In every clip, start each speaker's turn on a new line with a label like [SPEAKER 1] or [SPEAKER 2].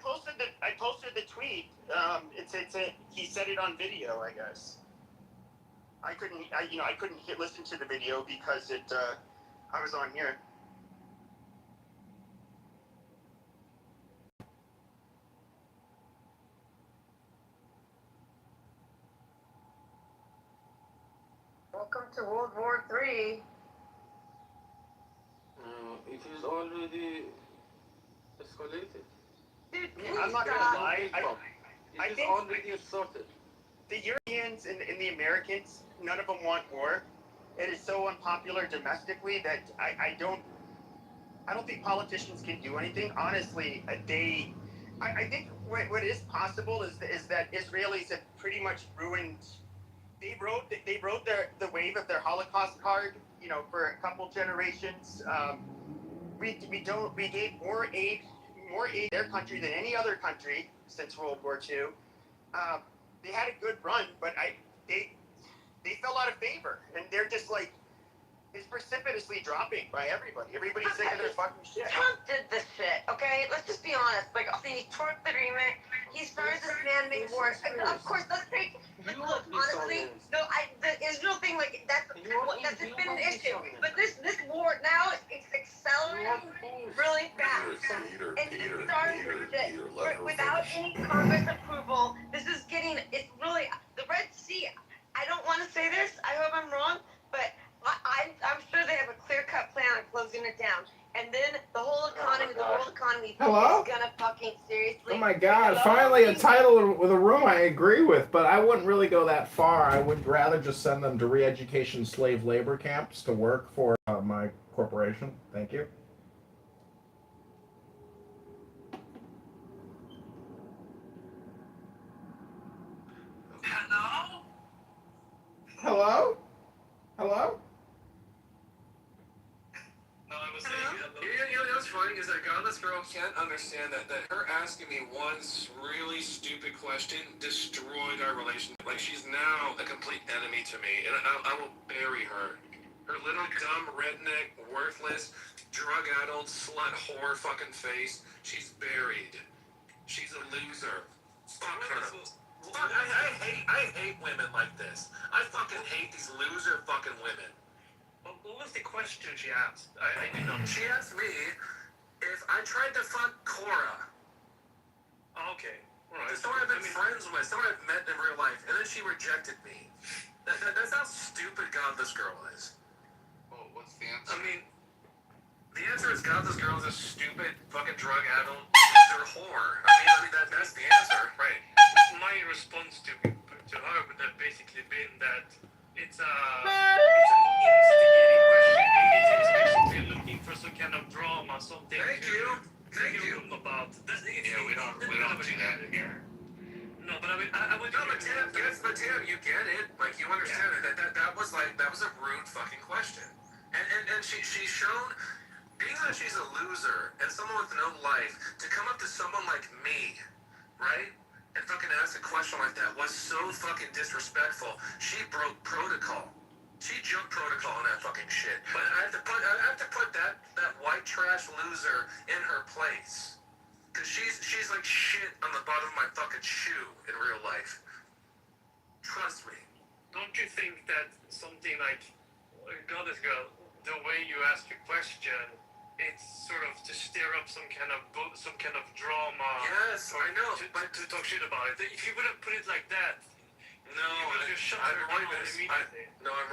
[SPEAKER 1] posted the tweet. He said it on video, I guess. I couldn't listen to the video because I was on here.
[SPEAKER 2] Welcome to World War III.
[SPEAKER 3] It is already escalated.
[SPEAKER 2] Dude,
[SPEAKER 1] I'm not gonna lie. I
[SPEAKER 3] It is
[SPEAKER 1] think
[SPEAKER 3] already started.
[SPEAKER 1] the Europeans and the Americans, none of them want war. It is so unpopular domestically that I don't think politicians can do anything. Honestly, I think what is possible is that Israelis have pretty much ruined. They rode the wave of their Holocaust card, for a couple generations. We gave more aid to their country than any other country since World War II. They had a good run, but they fell out of favor, and they're just like, it's precipitously dropping by everybody. Everybody's sick of their fucking shit.
[SPEAKER 2] Trump did this shit, okay? Let's just be honest. Like, the Trump agreement, he started this man-made war. Of course, let's take. Look, honestly, the Israel thing, like, that's been an issue. But this war now, it's accelerating really fast. And it's starting without any Congress approval. It's really, the Red Sea, I don't want to say this, I hope I'm wrong, but I'm sure they have a clear-cut plan on closing it down. And then the whole economy,
[SPEAKER 4] Hello?
[SPEAKER 2] is gonna fucking seriously.
[SPEAKER 4] Oh my God!
[SPEAKER 2] Hello?
[SPEAKER 4] Finally, a title with a room I agree with, but I wouldn't really go that far. I would rather just send them to re-education slave labor camps to work for my corporation. Thank you.
[SPEAKER 5] Hello?
[SPEAKER 4] Hello? Hello?
[SPEAKER 5] No, I was saying hello.
[SPEAKER 6] You know what's funny is that godless girl can't understand that her asking me one really stupid question destroyed our relationship. Like, she's now a complete enemy to me, and I will bury her. Her little dumb redneck, worthless, drug-addled, slut whore fucking face. She's buried. She's a loser. Fuck her. I hate women like this. I fucking hate these loser fucking women.
[SPEAKER 5] What was the question she asked? I didn't know.
[SPEAKER 6] She asked me if I tried to fuck Cora.
[SPEAKER 5] Oh, okay. All right.
[SPEAKER 6] Someone I've been friends with, someone I've met in real life, and then she rejected me. That's how stupid godless girl is.
[SPEAKER 5] Oh, what's the answer?
[SPEAKER 6] I mean, the answer is godless girl is a stupid fucking drug-addled loser whore. I mean that's the answer, right?
[SPEAKER 5] My response to her would have basically been that it's an instigating question. It's basically looking for some kind of drama, something.
[SPEAKER 6] Thank you
[SPEAKER 5] about.
[SPEAKER 6] Yeah, we don't do that here.
[SPEAKER 5] No, but I mean, I would.
[SPEAKER 6] No, but Tim, you get it. Like, you understand it. That was a rude fucking question. And she's shown, being that she's a loser and someone with no life, to come up to someone like me, right? And fucking ask a question like that was so fucking disrespectful. She broke protocol. She jumped protocol on that fucking shit. But I have to put that white trash loser in her place. Cause she's like shit on the bottom of my fucking shoe in real life. Trust me.
[SPEAKER 5] Don't you think that something like Goddess Girl, the way you ask your question, it's sort of to stir up some kind of drama?
[SPEAKER 6] Yes, I know.
[SPEAKER 5] To talk shit about it. If you would have put it like that.
[SPEAKER 6] No, I'm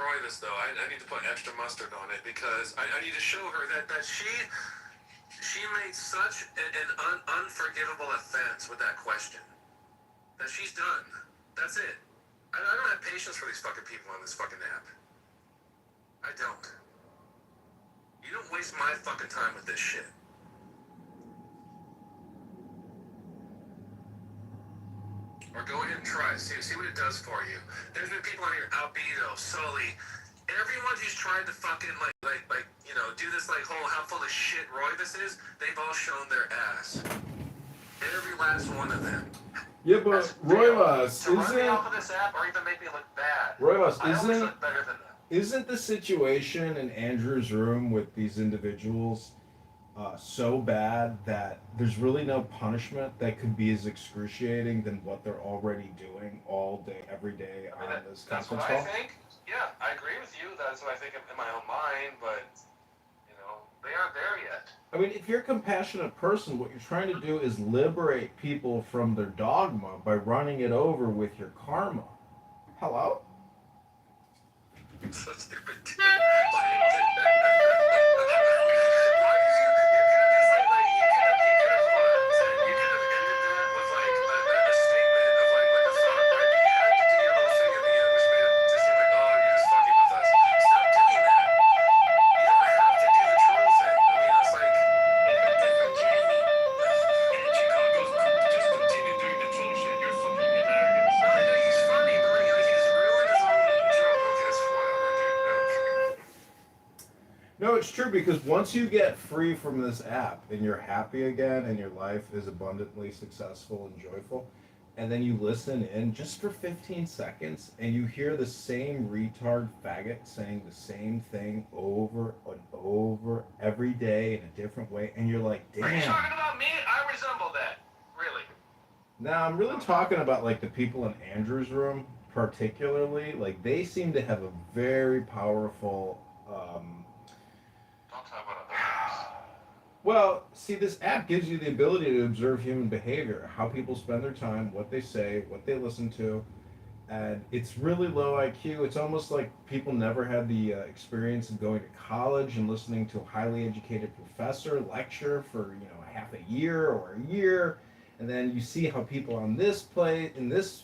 [SPEAKER 6] writing this though. I need to put extra mustard on it because I need to show her that she made such an unforgivable offense with that question that she's done. That's it. I don't have patience for these fucking people on this fucking app. I don't. You don't waste my fucking time with this shit. Or go ahead and try. See what it does for you. There's been people on here, Albedo, Sully, everyone who's tried to fucking do this whole how full of shit Roivus is. They've all shown their ass. Every last one of them.
[SPEAKER 4] Yeah, but Roivus
[SPEAKER 6] to run me off of this app or even make me look bad.
[SPEAKER 4] Roivus
[SPEAKER 6] I always look better than them.
[SPEAKER 4] Isn't the situation in Andrew's room with these individuals so bad that there's really no punishment that could be as excruciating than what they're already doing all day, every day
[SPEAKER 6] I mean,
[SPEAKER 4] on this
[SPEAKER 6] that's what
[SPEAKER 4] conference
[SPEAKER 6] I
[SPEAKER 4] call.
[SPEAKER 6] think. Yeah, I agree with you. That's what I think in my own mind, but they aren't there yet.
[SPEAKER 4] I mean, if you're a compassionate person, what you're trying to do is liberate people from their dogma by running it over with your karma. Hello?
[SPEAKER 6] So stupid. Why did you? You could have just you could have ended that with a statement of like a thought, right? But you had to do your little thing at the end, which made it just seem like, oh, you're just fucking with us. Stop doing that. You don't have to do the troll thing. I mean, it's like.
[SPEAKER 5] And Chicago's just continue doing the troll shit. You're fucking hilarious.
[SPEAKER 6] No, I know he's funny, but like he just ruined his own joke. Okay, that's whatever, dude. Okay.
[SPEAKER 4] No, it's true because once you get free from this app and you're happy again and your life is abundantly successful and joyful, and then you listen in just for 15 seconds and you hear the same retard faggot saying the same thing over and over every day in a different way, and you're like,
[SPEAKER 6] Are you
[SPEAKER 4] damn.
[SPEAKER 6] talking about me? I resemble that. Really.
[SPEAKER 4] Now, I'm really talking about like the people in Andrew's room, particularly. Like, they seem to have a very powerful.
[SPEAKER 6] Don't talk about other
[SPEAKER 4] Well, see, this app gives you the ability to observe human behavior, how people spend their time, what they say, what they listen to, and it's really low IQ. It's almost like people never had the experience of going to college and listening to a highly educated professor lecture for half a year or a year, and then you see how people on this place in this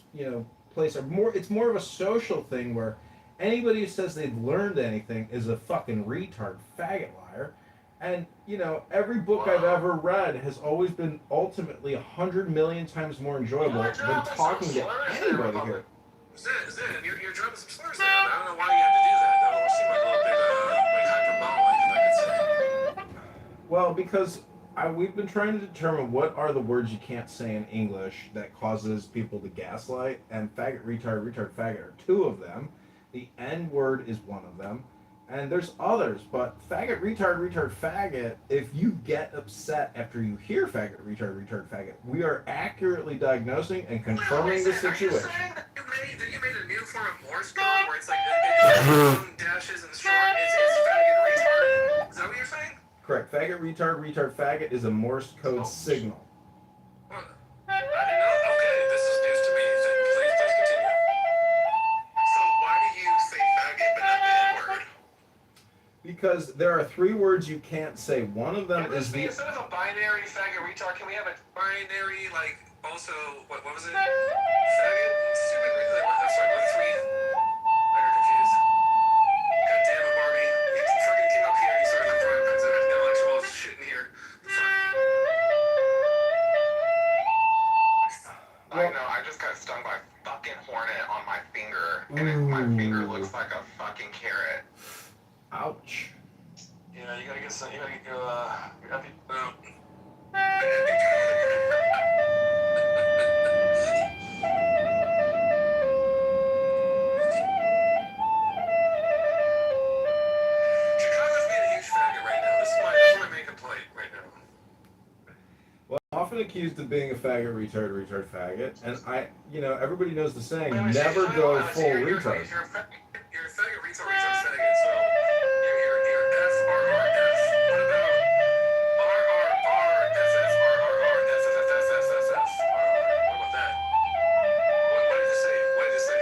[SPEAKER 4] place are more. It's more of a social thing where anybody who says they've learned anything is a fucking retard, faggot, liar. And every book I've ever read has always been ultimately 100 million times more enjoyable than talking to anybody here.
[SPEAKER 6] Zin, you're dropping some slurs there. I don't know why you have to do that. That almost seemed like a little bit hyperbolic, if I could say.
[SPEAKER 4] Well, because we've been trying to determine what are the words you can't say in English that causes people to gaslight, and faggot, retard, retard, faggot are two of them. The N word is one of them. And there's others, but faggot, retard, retard, faggot, if you get upset after you hear faggot, retard, retard, faggot, we are accurately diagnosing and confirming the situation.
[SPEAKER 6] Are you saying that you made a new form of Morse code where it's like dashes and short is faggot, retard? Is that what you're saying?
[SPEAKER 4] Correct. Faggot, retard, retard, faggot is a Morse code signal.
[SPEAKER 6] What? I didn't know. Okay, this is news to me. Please continue. So why do you say faggot but not the N word?
[SPEAKER 4] Because there are three words you can't say. One of them is the.
[SPEAKER 6] Instead of a binary faggot retard, can we have a binary also what was it? Faggot? Stupid. I'm sorry. What three? I got confused. God damn it, Barbie! You fucking came up here. You started throwing intellectual shit in here. I know. I just got stung by a fucking hornet on my finger, and my finger looks like a fucking carrot.
[SPEAKER 4] Ouch.
[SPEAKER 6] Yeah, you gotta get some. You gotta get your epi. Chicago's being a huge faggot right now. That's my main complaint right now.
[SPEAKER 4] Well, I'm often accused of being a faggot, retard, retard, faggot, and everybody knows the saying,
[SPEAKER 6] Wait,
[SPEAKER 4] never go full retard.
[SPEAKER 6] You're a faggot, retard, faggot. So you're FRRF. What about RRRFFRRRFFFFFF? What about that? What did you say? What did you say?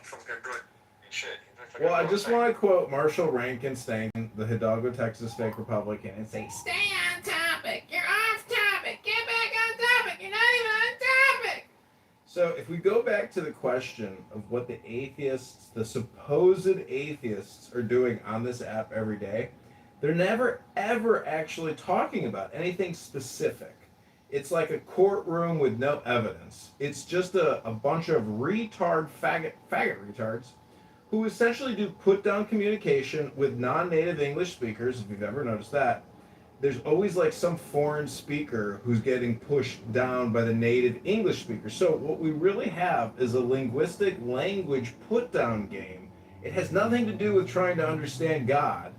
[SPEAKER 6] Some good shit.
[SPEAKER 4] Well, I just want to quote Marshall Rankin-Stank, the Hidalgo, Texas fake Republican, and say, "Stay on topic. You're off topic. Get back on topic. You're not even on topic." So if we go back to the question of what the atheists, the supposed atheists, are doing on this app every day, they're never, ever actually talking about anything specific. It's like a courtroom with no evidence. It's just a bunch of retard, faggot retards who essentially do put-down communication with non-native English speakers, if you've ever noticed that. There's always like some foreign speaker who's getting pushed down by the native English speaker. So what we really have is a linguistic language put-down game. It has nothing to do with trying to understand God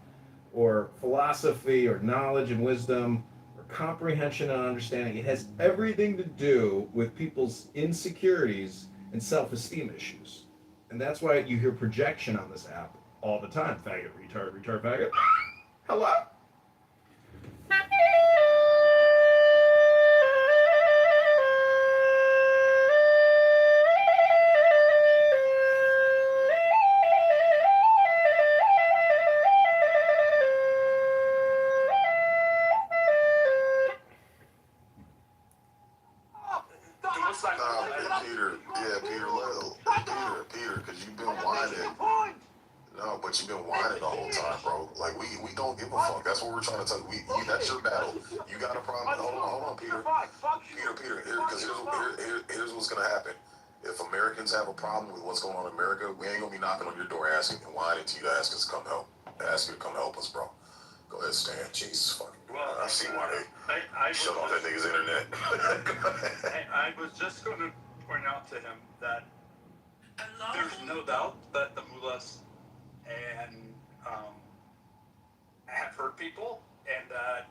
[SPEAKER 4] or philosophy or knowledge and wisdom comprehension and understanding. It has everything to do with people's insecurities and self-esteem issues. And that's why you hear projection on this app all the time. Faggot, retard, retard, faggot. Hello?
[SPEAKER 7] Peter, because you've been whining. No, but you've been whining the whole time, bro. Like, we don't give a fuck. That's what we're trying to tell you. That's your battle. You got a problem. Hold on, Peter. Peter, here's what's going to happen. If Americans have a problem with what's going on in America, we ain't going to be knocking on your door asking and whining to you to ask us to come help. Ask you to come help us, bro. Go ahead, Stan. Jesus fucking. Well, I see why they shut off that nigga's internet.
[SPEAKER 5] I was just going to point out to him that there's no doubt that the mullahs and have hurt people, and that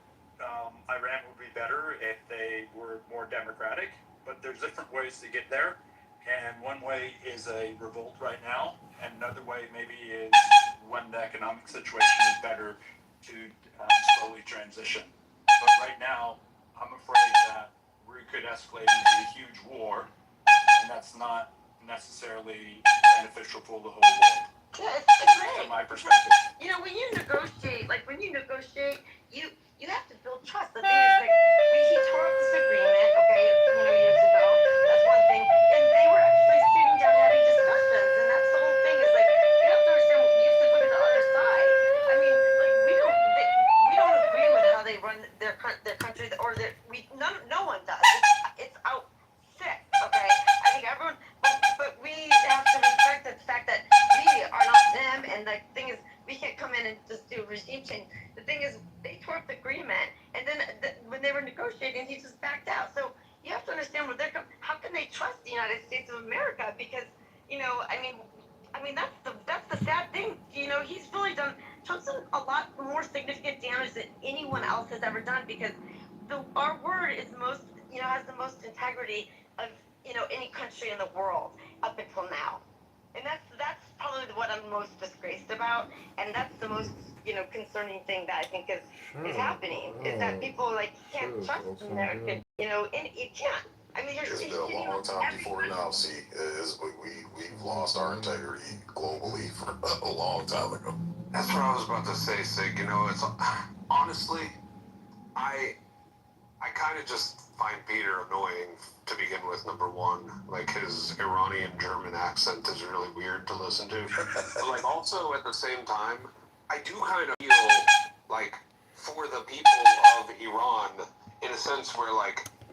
[SPEAKER 5] Iran would be better if they were more democratic. But there's different ways to get there, and one way is a revolt right now, and another way maybe is when the economic situation is better to slowly transition. But right now, I'm afraid that we could escalate into a huge war, and that's not necessarily beneficial for the whole world.
[SPEAKER 2] Yeah, it's great.
[SPEAKER 5] From my perspective.
[SPEAKER 2] You know, when you negotiate, you have to build trust. The thing is, like, he tore up this agreement, okay, years ago. That's one thing. And they were actually sitting down having discussions, and that's the whole thing. Is like, you have to understand. You have to look at the other side. I mean, like, we don't agree with how they run their country, or no one does. It's out sick, okay. I think everyone, but we have to respect the fact that we are not them, and the thing is, we can't come in and just do regime change. The thing is, they tore up the agreement, and then when they were negotiating, he just backed out. So you have to understand where they're coming. How can they trust the United States of America? Because I mean that's the sad thing. He's really done. Trump's done a lot more significant damage than anyone else has ever done, because our word is has the most integrity of any country in the world up until now. And that's probably what I'm most disgraced about, and that's the most concerning thing that I think is happening, is that people can't trust America, and you can't. I mean,
[SPEAKER 7] it's been a long time before now. See, we've lost our integrity globally for a long time ago.
[SPEAKER 6] That's what I was about to say, Sig. It's honestly, I kind of just find Peter annoying to begin with. Number one, like, his Iranian German accent is really weird to listen to. But also at the same time, I do kind of feel like for the people of Iran, in a sense where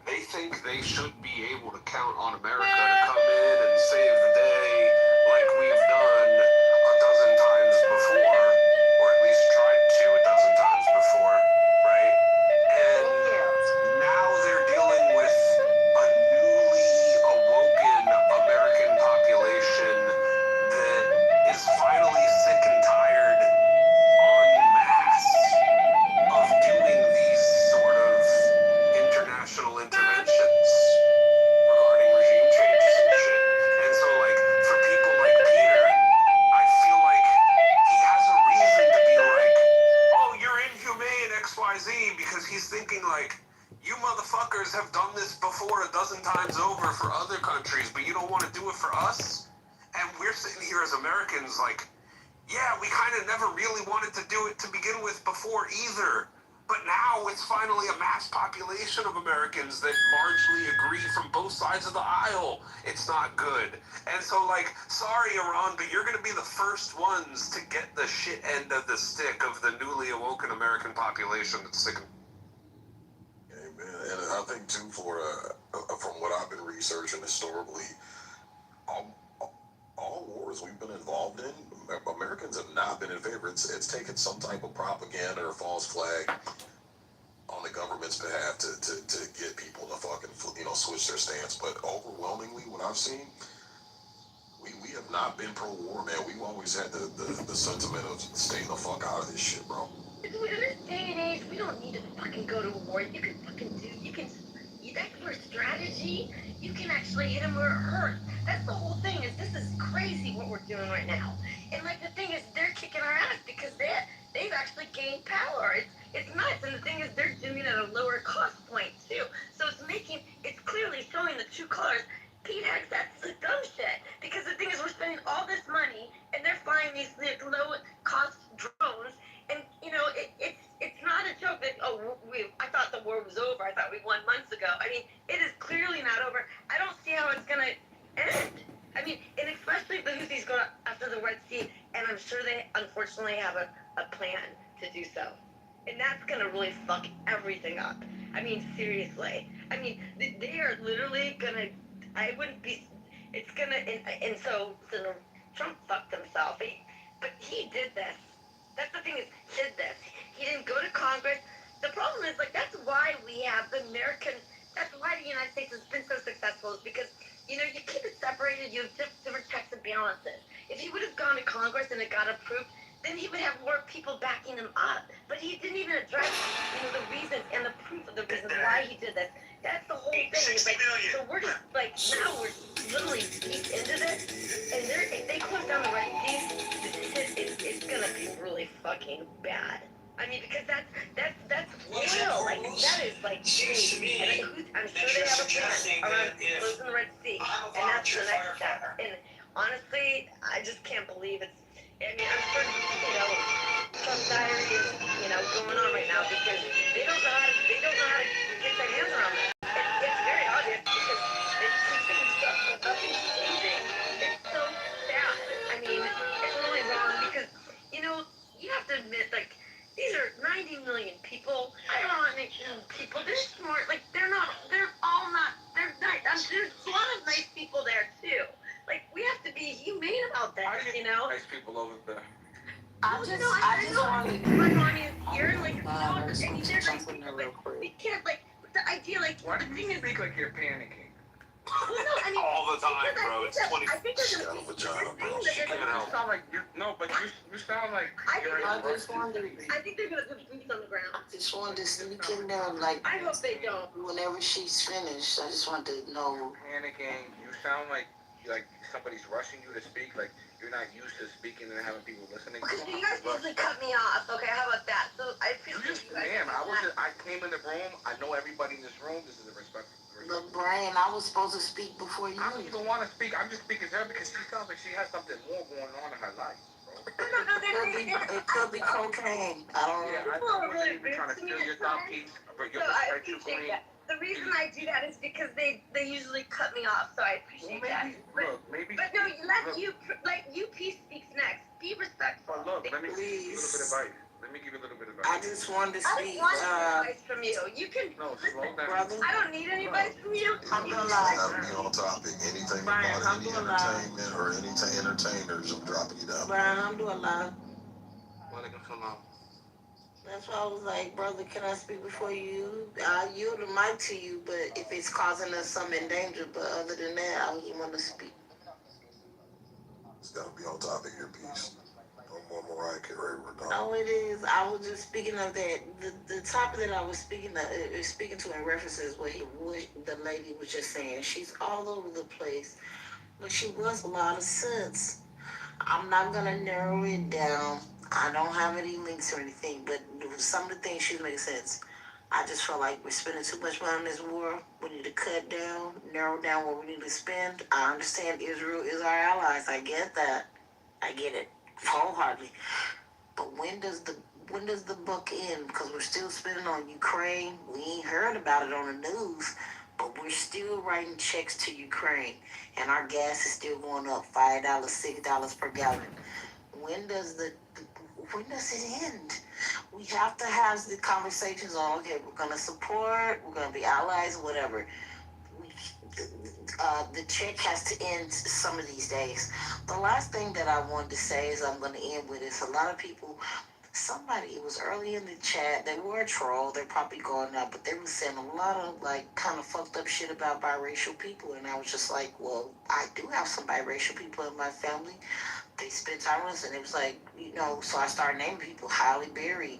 [SPEAKER 6] they think they should be able to count on America to come in and save the day, like we've done a dozen times before, or at least tried to a dozen times before, right? And now they're dealing with a newly awoken American population that is finally sick and tired en masse of doing these sort of international interventions regarding regime changes and shit. And so, for people like Peter, I feel like he has a reason to be like, oh, you're inhumane, XYZ, because he's thinking you motherfuckers have done this before a dozen times over for other countries, but you don't want to do it for us? And we're sitting here as Americans yeah, we kind of never really wanted to do it to begin with before either. But now it's finally a mass population of Americans that largely agree from both sides of the aisle it's not good. And so, sorry, Iran, but you're going to be the first ones to get the shit end of the stick of the newly awoken American population that's sick.
[SPEAKER 7] Amen. And I think, too, from what I've been researching historically, all wars we've been involved in, Americans have not been in favor. It's taken some type of propaganda or false flag on the government's behalf to get people to fucking switch their stance. But overwhelmingly, what I've seen, we have not been pro-war, man. We've always had the sentiment of staying the fuck out of this shit, bro.
[SPEAKER 2] In this day and age, we don't need to fucking go to war. You can that's where strategy, you can actually hit them where it hurts. That's the whole thing, is this is crazy what we're doing right now. And like the thing is, they're kicking our ass because they've actually gained power. It's nuts. And the thing is, they're doing it at a lower cost point too. So it's clearly showing the true colors. Pete Hex, that's the dumb shit. Because the thing is, we're spending all this money and they're flying these low cost drones. And it's not a joke that I thought the war was over. I thought we won months ago. I mean, it is clearly not over. I don't see how it's gonna end. I mean, and especially the Houthis go after the Red Sea, and I'm sure they unfortunately have a plan to do so. And that's gonna really fuck everything up. I mean, seriously. I mean, they are literally gonna. I wouldn't be. It's gonna. And so Trump fucked himself. But he did this. That's the thing is, did this. He didn't go to Congress. The problem is, like, that's why we have the American, that's why the United States has been so successful, is because, you keep it separated, you have different checks and balances. If he would have gone to Congress and it got approved, then he would have more people backing him up. But he didn't even address, the reasons and the proof of the reasons why he did this. That's the whole thing. It's like, so we're just, like, now we're literally deep into this, and if they close down the Red Sea, it's gonna be really fucking bad. I mean, because that's oil. Like, that is like, and I'm sure they have a plan around closing the Red Sea, and that's the next step. And honestly, I just can't believe it's. I mean, I'm sure Trump's diary is going on right now because they don't know how to get their hands around it. It's very obvious because it's keeping stuff from nothing changing. It's so sad. I mean, it's really wrong because you have to admit, like, these are 90 million people. I don't want to make people. They're smart. Like, they're all not. They're nice. There's a lot of nice people there too. Like, we have to be humane about that.
[SPEAKER 3] Nice people over there.
[SPEAKER 2] I just wanted here, like, and they're nice people, but we can't, like, the idea, like,
[SPEAKER 3] Why
[SPEAKER 2] the
[SPEAKER 3] do
[SPEAKER 2] thing
[SPEAKER 3] you
[SPEAKER 2] is.
[SPEAKER 3] speak like you're panicking?
[SPEAKER 2] Well, no, I mean,
[SPEAKER 5] All the time,
[SPEAKER 2] because
[SPEAKER 5] bro. It's 20.
[SPEAKER 2] I think there's
[SPEAKER 7] She got a vagina, bro.
[SPEAKER 2] thing
[SPEAKER 7] She
[SPEAKER 2] that they're
[SPEAKER 7] can't
[SPEAKER 2] gonna
[SPEAKER 7] help.
[SPEAKER 3] You sound like you sound like you're in
[SPEAKER 2] I
[SPEAKER 3] a
[SPEAKER 2] just
[SPEAKER 3] rush.
[SPEAKER 2] wondered. I think they're gonna put boots on the ground.
[SPEAKER 8] I just wanted to sneak in there, like,
[SPEAKER 2] I hope they don't.
[SPEAKER 8] whenever she's finished, I just wanted to know.
[SPEAKER 3] Panicking. You sound like somebody's rushing you to speak. Like you're not used to speaking and having people listening.
[SPEAKER 2] Because you guys usually cut me off. Okay, how about that? So I
[SPEAKER 3] You
[SPEAKER 2] appreciate
[SPEAKER 3] just,
[SPEAKER 2] you guys.
[SPEAKER 3] ma'am, I came in the room. I know everybody in this room. This is a respectful.
[SPEAKER 8] But Brian, I was supposed to speak before you.
[SPEAKER 3] I don't even want to speak. I'm just speaking to her because she sounds like she has something more going on in her life, bro.
[SPEAKER 8] It could be cocaine. I don't know.
[SPEAKER 3] Yeah, I wasn't even trying to steal your thought piece, but
[SPEAKER 2] So
[SPEAKER 3] your
[SPEAKER 2] I
[SPEAKER 3] perspective
[SPEAKER 2] appreciate
[SPEAKER 3] queen.
[SPEAKER 2] that. The reason I do that is because they usually cut me off, so I appreciate that.
[SPEAKER 3] Maybe.
[SPEAKER 2] But no, let you peace speaks next. Be respectful.
[SPEAKER 3] But look, let me give you a little bit of advice. Let me give you a little bit of
[SPEAKER 8] I
[SPEAKER 3] advice.
[SPEAKER 8] just wanted to
[SPEAKER 2] I
[SPEAKER 8] speak.
[SPEAKER 2] don't want advice from you. You can.
[SPEAKER 3] No, slow down.
[SPEAKER 8] Brother,
[SPEAKER 2] I don't need any advice from you.
[SPEAKER 8] I'm gonna
[SPEAKER 7] You
[SPEAKER 8] lie.
[SPEAKER 7] gotta be on topic. Anything
[SPEAKER 8] Brian,
[SPEAKER 7] about
[SPEAKER 8] I'm
[SPEAKER 7] any
[SPEAKER 8] doing live.
[SPEAKER 7] entertainment or any entertainers, I'm dropping you down.
[SPEAKER 8] Brian, I'm doing live.
[SPEAKER 3] Walaikum salam.
[SPEAKER 8] That's why I was like, brother, can I speak before you? I yield the mic to you, but if it's causing us some danger, but other than that, I just want to speak.
[SPEAKER 7] It's gotta be on topic, your piece. No more Mariah Carey. We're done.
[SPEAKER 8] No, it is. I was just speaking of that. The topic that I was speaking to in references what the lady was just saying. She's all over the place, but she was a lot of sense. I'm not gonna narrow it down. I don't have any links or anything, but some of the things she makes sense. I just feel like we're spending too much money on this war. We need to cut down, narrow down what we need to spend. I understand Israel is our allies. I get that. I get it wholeheartedly. But when does the buck end? Because we're still spending on Ukraine. We ain't heard about it on the news, but we're still writing checks to Ukraine, and our gas is still going up $5, $6 per gallon. When does it end? We have to have the conversations on, okay, we're going to support, we're going to be allies, whatever. The check has to end some of these days. The last thing that I wanted to say is I'm going to end with is a lot of people somebody, it was early in the chat, they were a troll, they're probably going up, but they were saying a lot of like kind of fucked up shit about biracial people. And I was just like, well, I do have some biracial people in my family. They spent time with us, and it was like, so I started naming people: Halle Berry,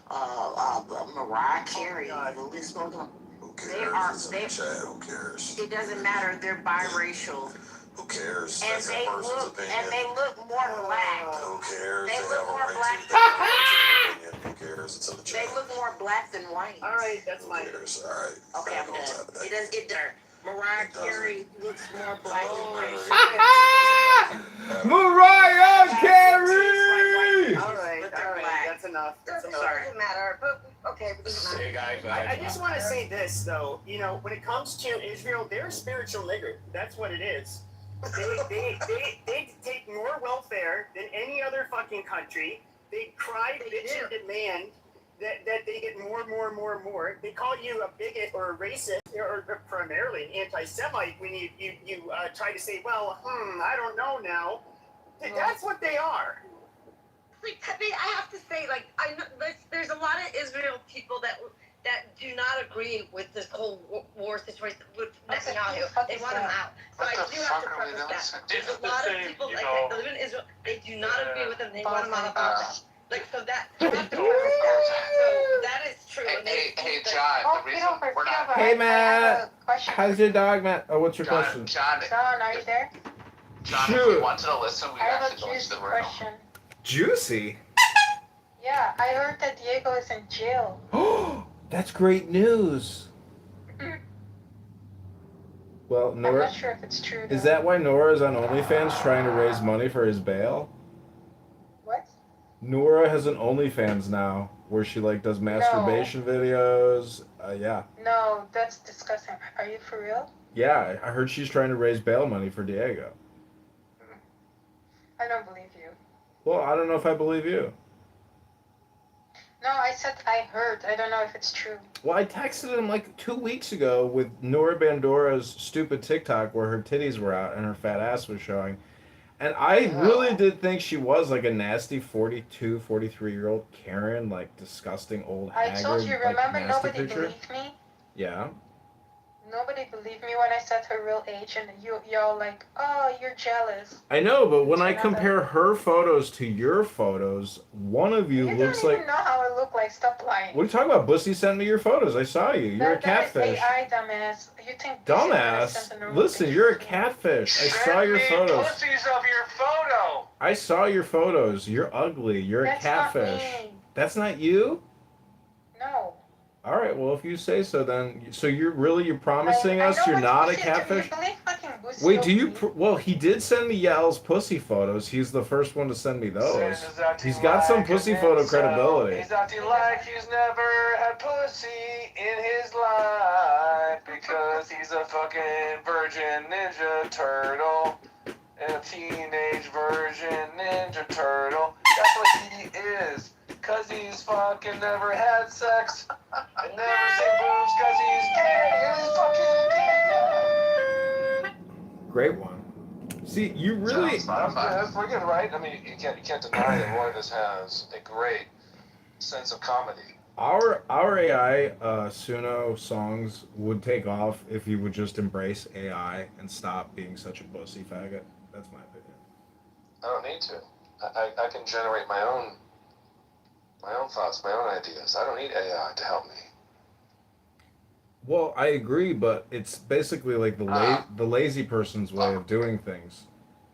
[SPEAKER 8] Mariah Carey, the list goes on.
[SPEAKER 7] Who cares? It's in the chat. Who cares?
[SPEAKER 8] It doesn't matter. They're biracial.
[SPEAKER 7] Who cares?
[SPEAKER 8] And
[SPEAKER 7] That's that person's opinion.
[SPEAKER 8] and they look more black.
[SPEAKER 7] Who cares?
[SPEAKER 8] They
[SPEAKER 7] They
[SPEAKER 8] look
[SPEAKER 7] have a
[SPEAKER 8] more
[SPEAKER 7] right
[SPEAKER 8] black.
[SPEAKER 7] to. They have a right to opinion. Who cares? It's in the
[SPEAKER 8] They
[SPEAKER 7] chat.
[SPEAKER 8] look more black than white.
[SPEAKER 1] All right, that's
[SPEAKER 7] Who
[SPEAKER 1] fine.
[SPEAKER 7] cares? All right.
[SPEAKER 8] Okay, I'm
[SPEAKER 7] Back on
[SPEAKER 8] done.
[SPEAKER 7] top of that.
[SPEAKER 8] It does. Mariah Carey looks more black than white.
[SPEAKER 4] Mariah Carey!
[SPEAKER 1] All right,
[SPEAKER 8] But they're black.
[SPEAKER 1] that's enough. That's enough.
[SPEAKER 2] Doesn't matter. But okay, it doesn't matter.
[SPEAKER 3] Hey guys,
[SPEAKER 1] I just want to say this though, when it comes to Israel, they're a spiritual nigger. That's what it is. They take more welfare than any other fucking country. They cry, bitch, and demand that they get more. They call you a bigot or a racist or primarily an anti-Semite when you try to say, well, I don't know now. That's what they are.
[SPEAKER 2] I have to say, like, I know there's a lot of Israel people that do not agree with this whole war situation with Netanyahu. They want him out. So I do have to preface that. There's a lot of people that live in Israel. They do not agree with him. They want him out. Like, so that you have to preface that. So that is true.
[SPEAKER 6] Hey, John. The reason we're not.
[SPEAKER 4] Hey, Matt. How's your dog, Matt? Oh, what's your question?
[SPEAKER 6] John,
[SPEAKER 9] are you there?
[SPEAKER 6] John, if
[SPEAKER 4] Shoot.
[SPEAKER 6] you wanted to listen, we
[SPEAKER 9] I have a
[SPEAKER 6] actually go to
[SPEAKER 9] juicy
[SPEAKER 6] the room.
[SPEAKER 9] question.
[SPEAKER 4] Juicy?
[SPEAKER 9] Yeah, I heard that Diego is in jail.
[SPEAKER 4] Oh, that's great news. Well,
[SPEAKER 9] I'm
[SPEAKER 4] Nora,
[SPEAKER 9] not sure if it's true.
[SPEAKER 4] is
[SPEAKER 9] though.
[SPEAKER 4] that why Nora's on OnlyFans trying to raise money for his bail?
[SPEAKER 9] What?
[SPEAKER 4] Nora has an OnlyFans now where she does masturbation videos. Yeah.
[SPEAKER 9] No, that's disgusting. Are you for real?
[SPEAKER 4] Yeah, I heard she's trying to raise bail money for Diego.
[SPEAKER 9] I don't believe you.
[SPEAKER 4] Well, I don't know if I believe you.
[SPEAKER 9] No, I said I heard. I don't know if it's true.
[SPEAKER 4] Well, I texted him 2 weeks ago with Nora Bandora's stupid TikTok where her titties were out and her fat ass was showing. And I really did think she was a nasty 42, 43-year-old Karen, disgusting old
[SPEAKER 9] I
[SPEAKER 4] haggard,
[SPEAKER 9] told you, remember
[SPEAKER 4] nasty
[SPEAKER 9] nobody
[SPEAKER 4] picture.
[SPEAKER 9] believed me?
[SPEAKER 4] Yeah.
[SPEAKER 9] Nobody believed me when I said her real age, and y'all like, oh, you're jealous.
[SPEAKER 4] I know, but when I
[SPEAKER 9] Another-
[SPEAKER 4] compare her photos to your photos, one of you
[SPEAKER 9] You
[SPEAKER 4] looks
[SPEAKER 9] don't
[SPEAKER 4] like...
[SPEAKER 9] even know how I look like. Stop lying.
[SPEAKER 4] What are you talking about? Bussy sent me your photos. I saw you. You're a
[SPEAKER 9] That
[SPEAKER 4] catfish.
[SPEAKER 9] is AI, dumbass. You think this is gonna
[SPEAKER 4] Dumbass.
[SPEAKER 9] send a normal
[SPEAKER 4] Listen,
[SPEAKER 9] picture
[SPEAKER 4] you're a
[SPEAKER 9] to me?
[SPEAKER 4] catfish. I saw your photos.
[SPEAKER 6] pussies of your photo.
[SPEAKER 4] I saw your photos. You're ugly. You're
[SPEAKER 9] That's
[SPEAKER 4] a catfish.
[SPEAKER 9] Not me.
[SPEAKER 4] That's not you?
[SPEAKER 9] No.
[SPEAKER 4] All right, well, if you say so, then... So you're promising
[SPEAKER 9] I
[SPEAKER 4] us
[SPEAKER 9] know
[SPEAKER 4] you're
[SPEAKER 9] what's
[SPEAKER 4] not a
[SPEAKER 9] bullshit.
[SPEAKER 4] catfish?
[SPEAKER 9] Do you believe fucking Bussy
[SPEAKER 4] Wait,
[SPEAKER 9] over
[SPEAKER 4] do you...
[SPEAKER 9] me?
[SPEAKER 4] Well, he did send me Yael's pussy photos. He's the first one to send me those. He's got some pussy photo credibility.
[SPEAKER 6] He's acting like he's never had pussy in his life because he's a fucking virgin ninja turtle. And a teenage virgin ninja turtle. That's what he is. Cause he's fucking never had sex. And never seen boobs cause he's gay. He's fucking gay.
[SPEAKER 4] Great one. See, you really...
[SPEAKER 6] That's pretty good, right? I mean, you can't deny that Roivas has a great sense of comedy.
[SPEAKER 4] Our AI Suno songs would take off if he would just embrace AI and stop being such a pussy faggot. That's my opinion.
[SPEAKER 6] I don't need to. I can generate my own thoughts, my own ideas. I don't need AI to help me.
[SPEAKER 4] Well, I agree, but it's basically the lazy person's way of doing things.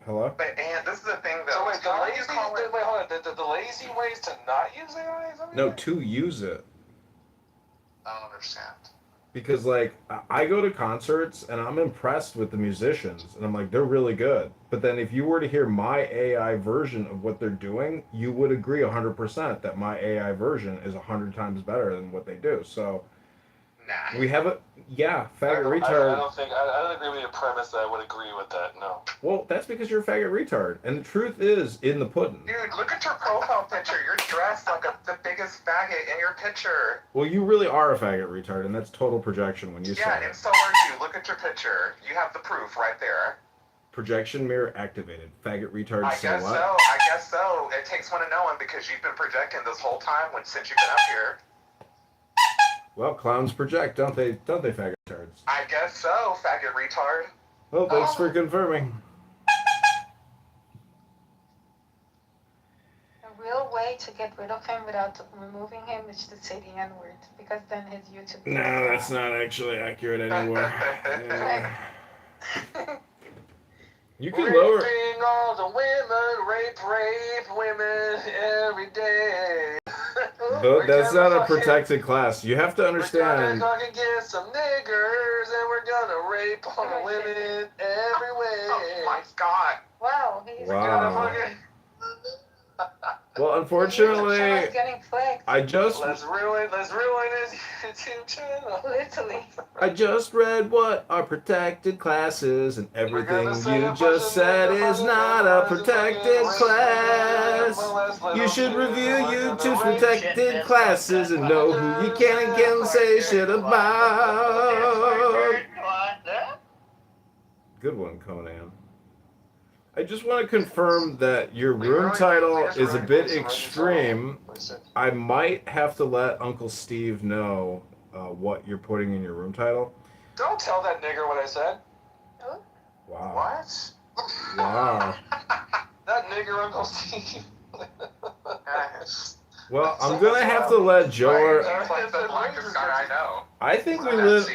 [SPEAKER 4] Hello?
[SPEAKER 6] But and this is the thing, though. So wait, hold on. The lazy ways to not use AI? Is that what
[SPEAKER 4] No,
[SPEAKER 6] you're
[SPEAKER 4] to use it.
[SPEAKER 6] I don't understand.
[SPEAKER 4] Because, I go to concerts and I'm impressed with the musicians. And I'm like, they're really good. But then if you were to hear my AI version of what they're doing, you would agree 100% that my AI version is 100 times better than what they do. So,
[SPEAKER 6] Nah.
[SPEAKER 4] we have a... Yeah, faggot
[SPEAKER 6] I
[SPEAKER 4] retard.
[SPEAKER 6] don't agree with your premise that I would agree with that, no.
[SPEAKER 4] Well, that's because you're a faggot retard. And the truth is in the pudding.
[SPEAKER 6] Dude, look at your profile picture. You're dressed like the biggest faggot in your picture.
[SPEAKER 4] Well, you really are a faggot retard, and that's total projection when you say
[SPEAKER 6] Yeah,
[SPEAKER 4] it.
[SPEAKER 6] and so are you. Look at your picture. You have the proof right there.
[SPEAKER 4] Projection mirror activated. Faggot retard.
[SPEAKER 6] I
[SPEAKER 4] Say
[SPEAKER 6] guess
[SPEAKER 4] what?
[SPEAKER 6] so. I guess so. It takes one to know one because you've been projecting this whole time since you've been up here.
[SPEAKER 4] Well, clowns project, don't they? Don't they, faggot retards?
[SPEAKER 6] I guess so, faggot retard.
[SPEAKER 4] Well, thanks for confirming.
[SPEAKER 9] A real way to get rid of him without removing him is to say the N-word, because then his YouTube.
[SPEAKER 4] No, that's not actually accurate anymore. You can lower.
[SPEAKER 6] Raping all the women, rape women every day.
[SPEAKER 4] But that's not a protected class. You have to understand.
[SPEAKER 6] We're gonna get some niggers and we're gonna rape all the women every way. Oh my god.
[SPEAKER 9] Wow, he's
[SPEAKER 4] Wow. Well, unfortunately,
[SPEAKER 9] Someone's getting flagged.
[SPEAKER 6] Let's ruin his YouTube channel.
[SPEAKER 9] Literally.
[SPEAKER 4] I just read what are protected classes, and everything you just said is not a protected class. You should review YouTube's protected classes and know who you can and can't say shit about. Good one, Conan. I just want to confirm that your room title is a bit extreme. I might have to let Uncle Steve know what you're putting in your room title.
[SPEAKER 6] Don't tell that nigger what I said.
[SPEAKER 4] Wow.
[SPEAKER 6] What?
[SPEAKER 4] Wow.
[SPEAKER 6] That nigger Uncle Steve.
[SPEAKER 4] Well, I'm gonna have to let Joe.
[SPEAKER 6] I know.
[SPEAKER 4] I think we live.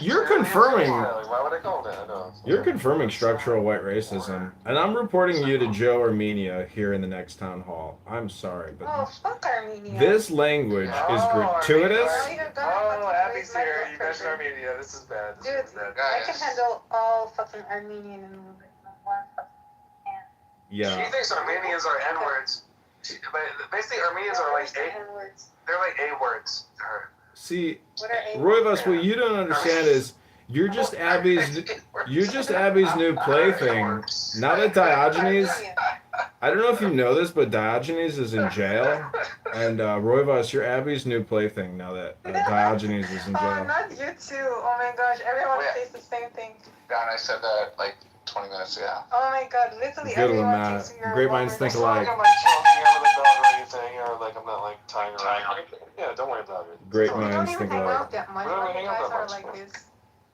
[SPEAKER 4] You're confirming.
[SPEAKER 6] Why would I call that? No.
[SPEAKER 4] You're confirming structural white racism, and I'm reporting you to Joe Armenia here in the next town hall. I'm sorry,
[SPEAKER 9] Oh,
[SPEAKER 4] but
[SPEAKER 9] fuck Armenia.
[SPEAKER 4] this language is gratuitous.
[SPEAKER 6] Oh, Abby's here. You mentioned Armenia. This is bad.
[SPEAKER 9] Dude, I can handle all fucking Armenian in one fucking hand.
[SPEAKER 4] Yeah.
[SPEAKER 6] She thinks Armenians are N-words. But basically, Armenians are like
[SPEAKER 9] N-words.
[SPEAKER 6] they're like A-words to her.
[SPEAKER 4] See,
[SPEAKER 9] What are
[SPEAKER 4] Roivas, what you don't understand is you're just Abby's new plaything. Now that Diogenes, I don't know if you know this, but Diogenes is in jail, and Roivas, you're Abby's new plaything now that Diogenes is in
[SPEAKER 9] Oh,
[SPEAKER 4] jail.
[SPEAKER 9] not you too. Oh my gosh, everyone says the same thing.
[SPEAKER 6] Yeah, and I said that like 20 minutes ago.
[SPEAKER 9] Oh my god, literally
[SPEAKER 4] Good one,
[SPEAKER 9] everyone
[SPEAKER 4] Matt.
[SPEAKER 9] thinks you're
[SPEAKER 4] Great minds think alike.
[SPEAKER 6] I'm like choking over the dog or anything, or like I'm not like tying around. Yeah, don't worry about it.
[SPEAKER 4] Great
[SPEAKER 9] We don't
[SPEAKER 4] minds
[SPEAKER 9] even
[SPEAKER 4] think
[SPEAKER 9] hang
[SPEAKER 4] alike.
[SPEAKER 9] out that much.
[SPEAKER 6] We don't
[SPEAKER 9] Why
[SPEAKER 6] hang
[SPEAKER 9] you
[SPEAKER 6] out
[SPEAKER 9] guys
[SPEAKER 6] that
[SPEAKER 9] are
[SPEAKER 6] much.
[SPEAKER 9] like this?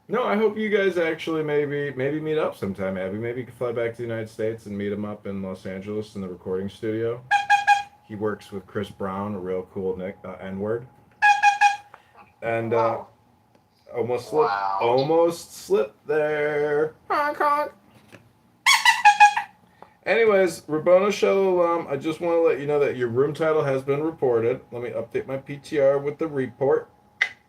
[SPEAKER 4] No, I hope you guys actually maybe meet up sometime, Abby. Maybe you could fly back to the United States and meet him up in Los Angeles in the recording studio. He works with Chris Brown, a real cool N-word. And
[SPEAKER 9] Wow.
[SPEAKER 4] almost slipped there. Honk honk. Anyways, Rabboni Shalom, I just want to let you know that your room title has been reported. Let me update my PTR with the report.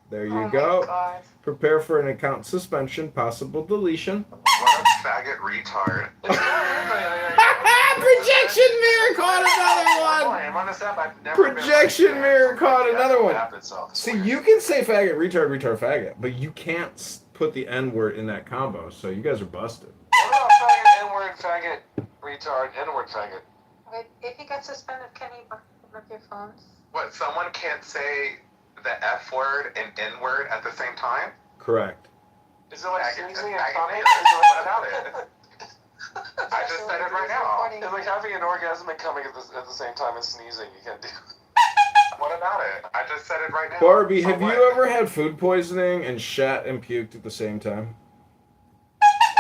[SPEAKER 4] There you
[SPEAKER 9] Oh
[SPEAKER 4] go.
[SPEAKER 9] my god.
[SPEAKER 4] Prepare for an account suspension, possible deletion.
[SPEAKER 6] What a faggot retard.
[SPEAKER 4] Projection mirror caught another one. Projection mirror caught another one. See, you can say faggot, retard, retard, faggot, but you can't put the N-word in that combo, so you guys are busted.
[SPEAKER 6] What about faggot, N-word, faggot, retard, N-word, faggot?
[SPEAKER 9] Wait, if you get suspended, can you block your phones?
[SPEAKER 6] What, someone can't say the F word and N word at the same time?
[SPEAKER 4] Correct.
[SPEAKER 6] Is it like sneezing and coming? What about it? I just said it right now. It's like having an orgasm and coming at the same time and sneezing. You can't do. What about it? I just said it right now.
[SPEAKER 4] Barbie,
[SPEAKER 6] So
[SPEAKER 4] have
[SPEAKER 6] what?
[SPEAKER 4] you ever had food poisoning and shat and puked at the same time?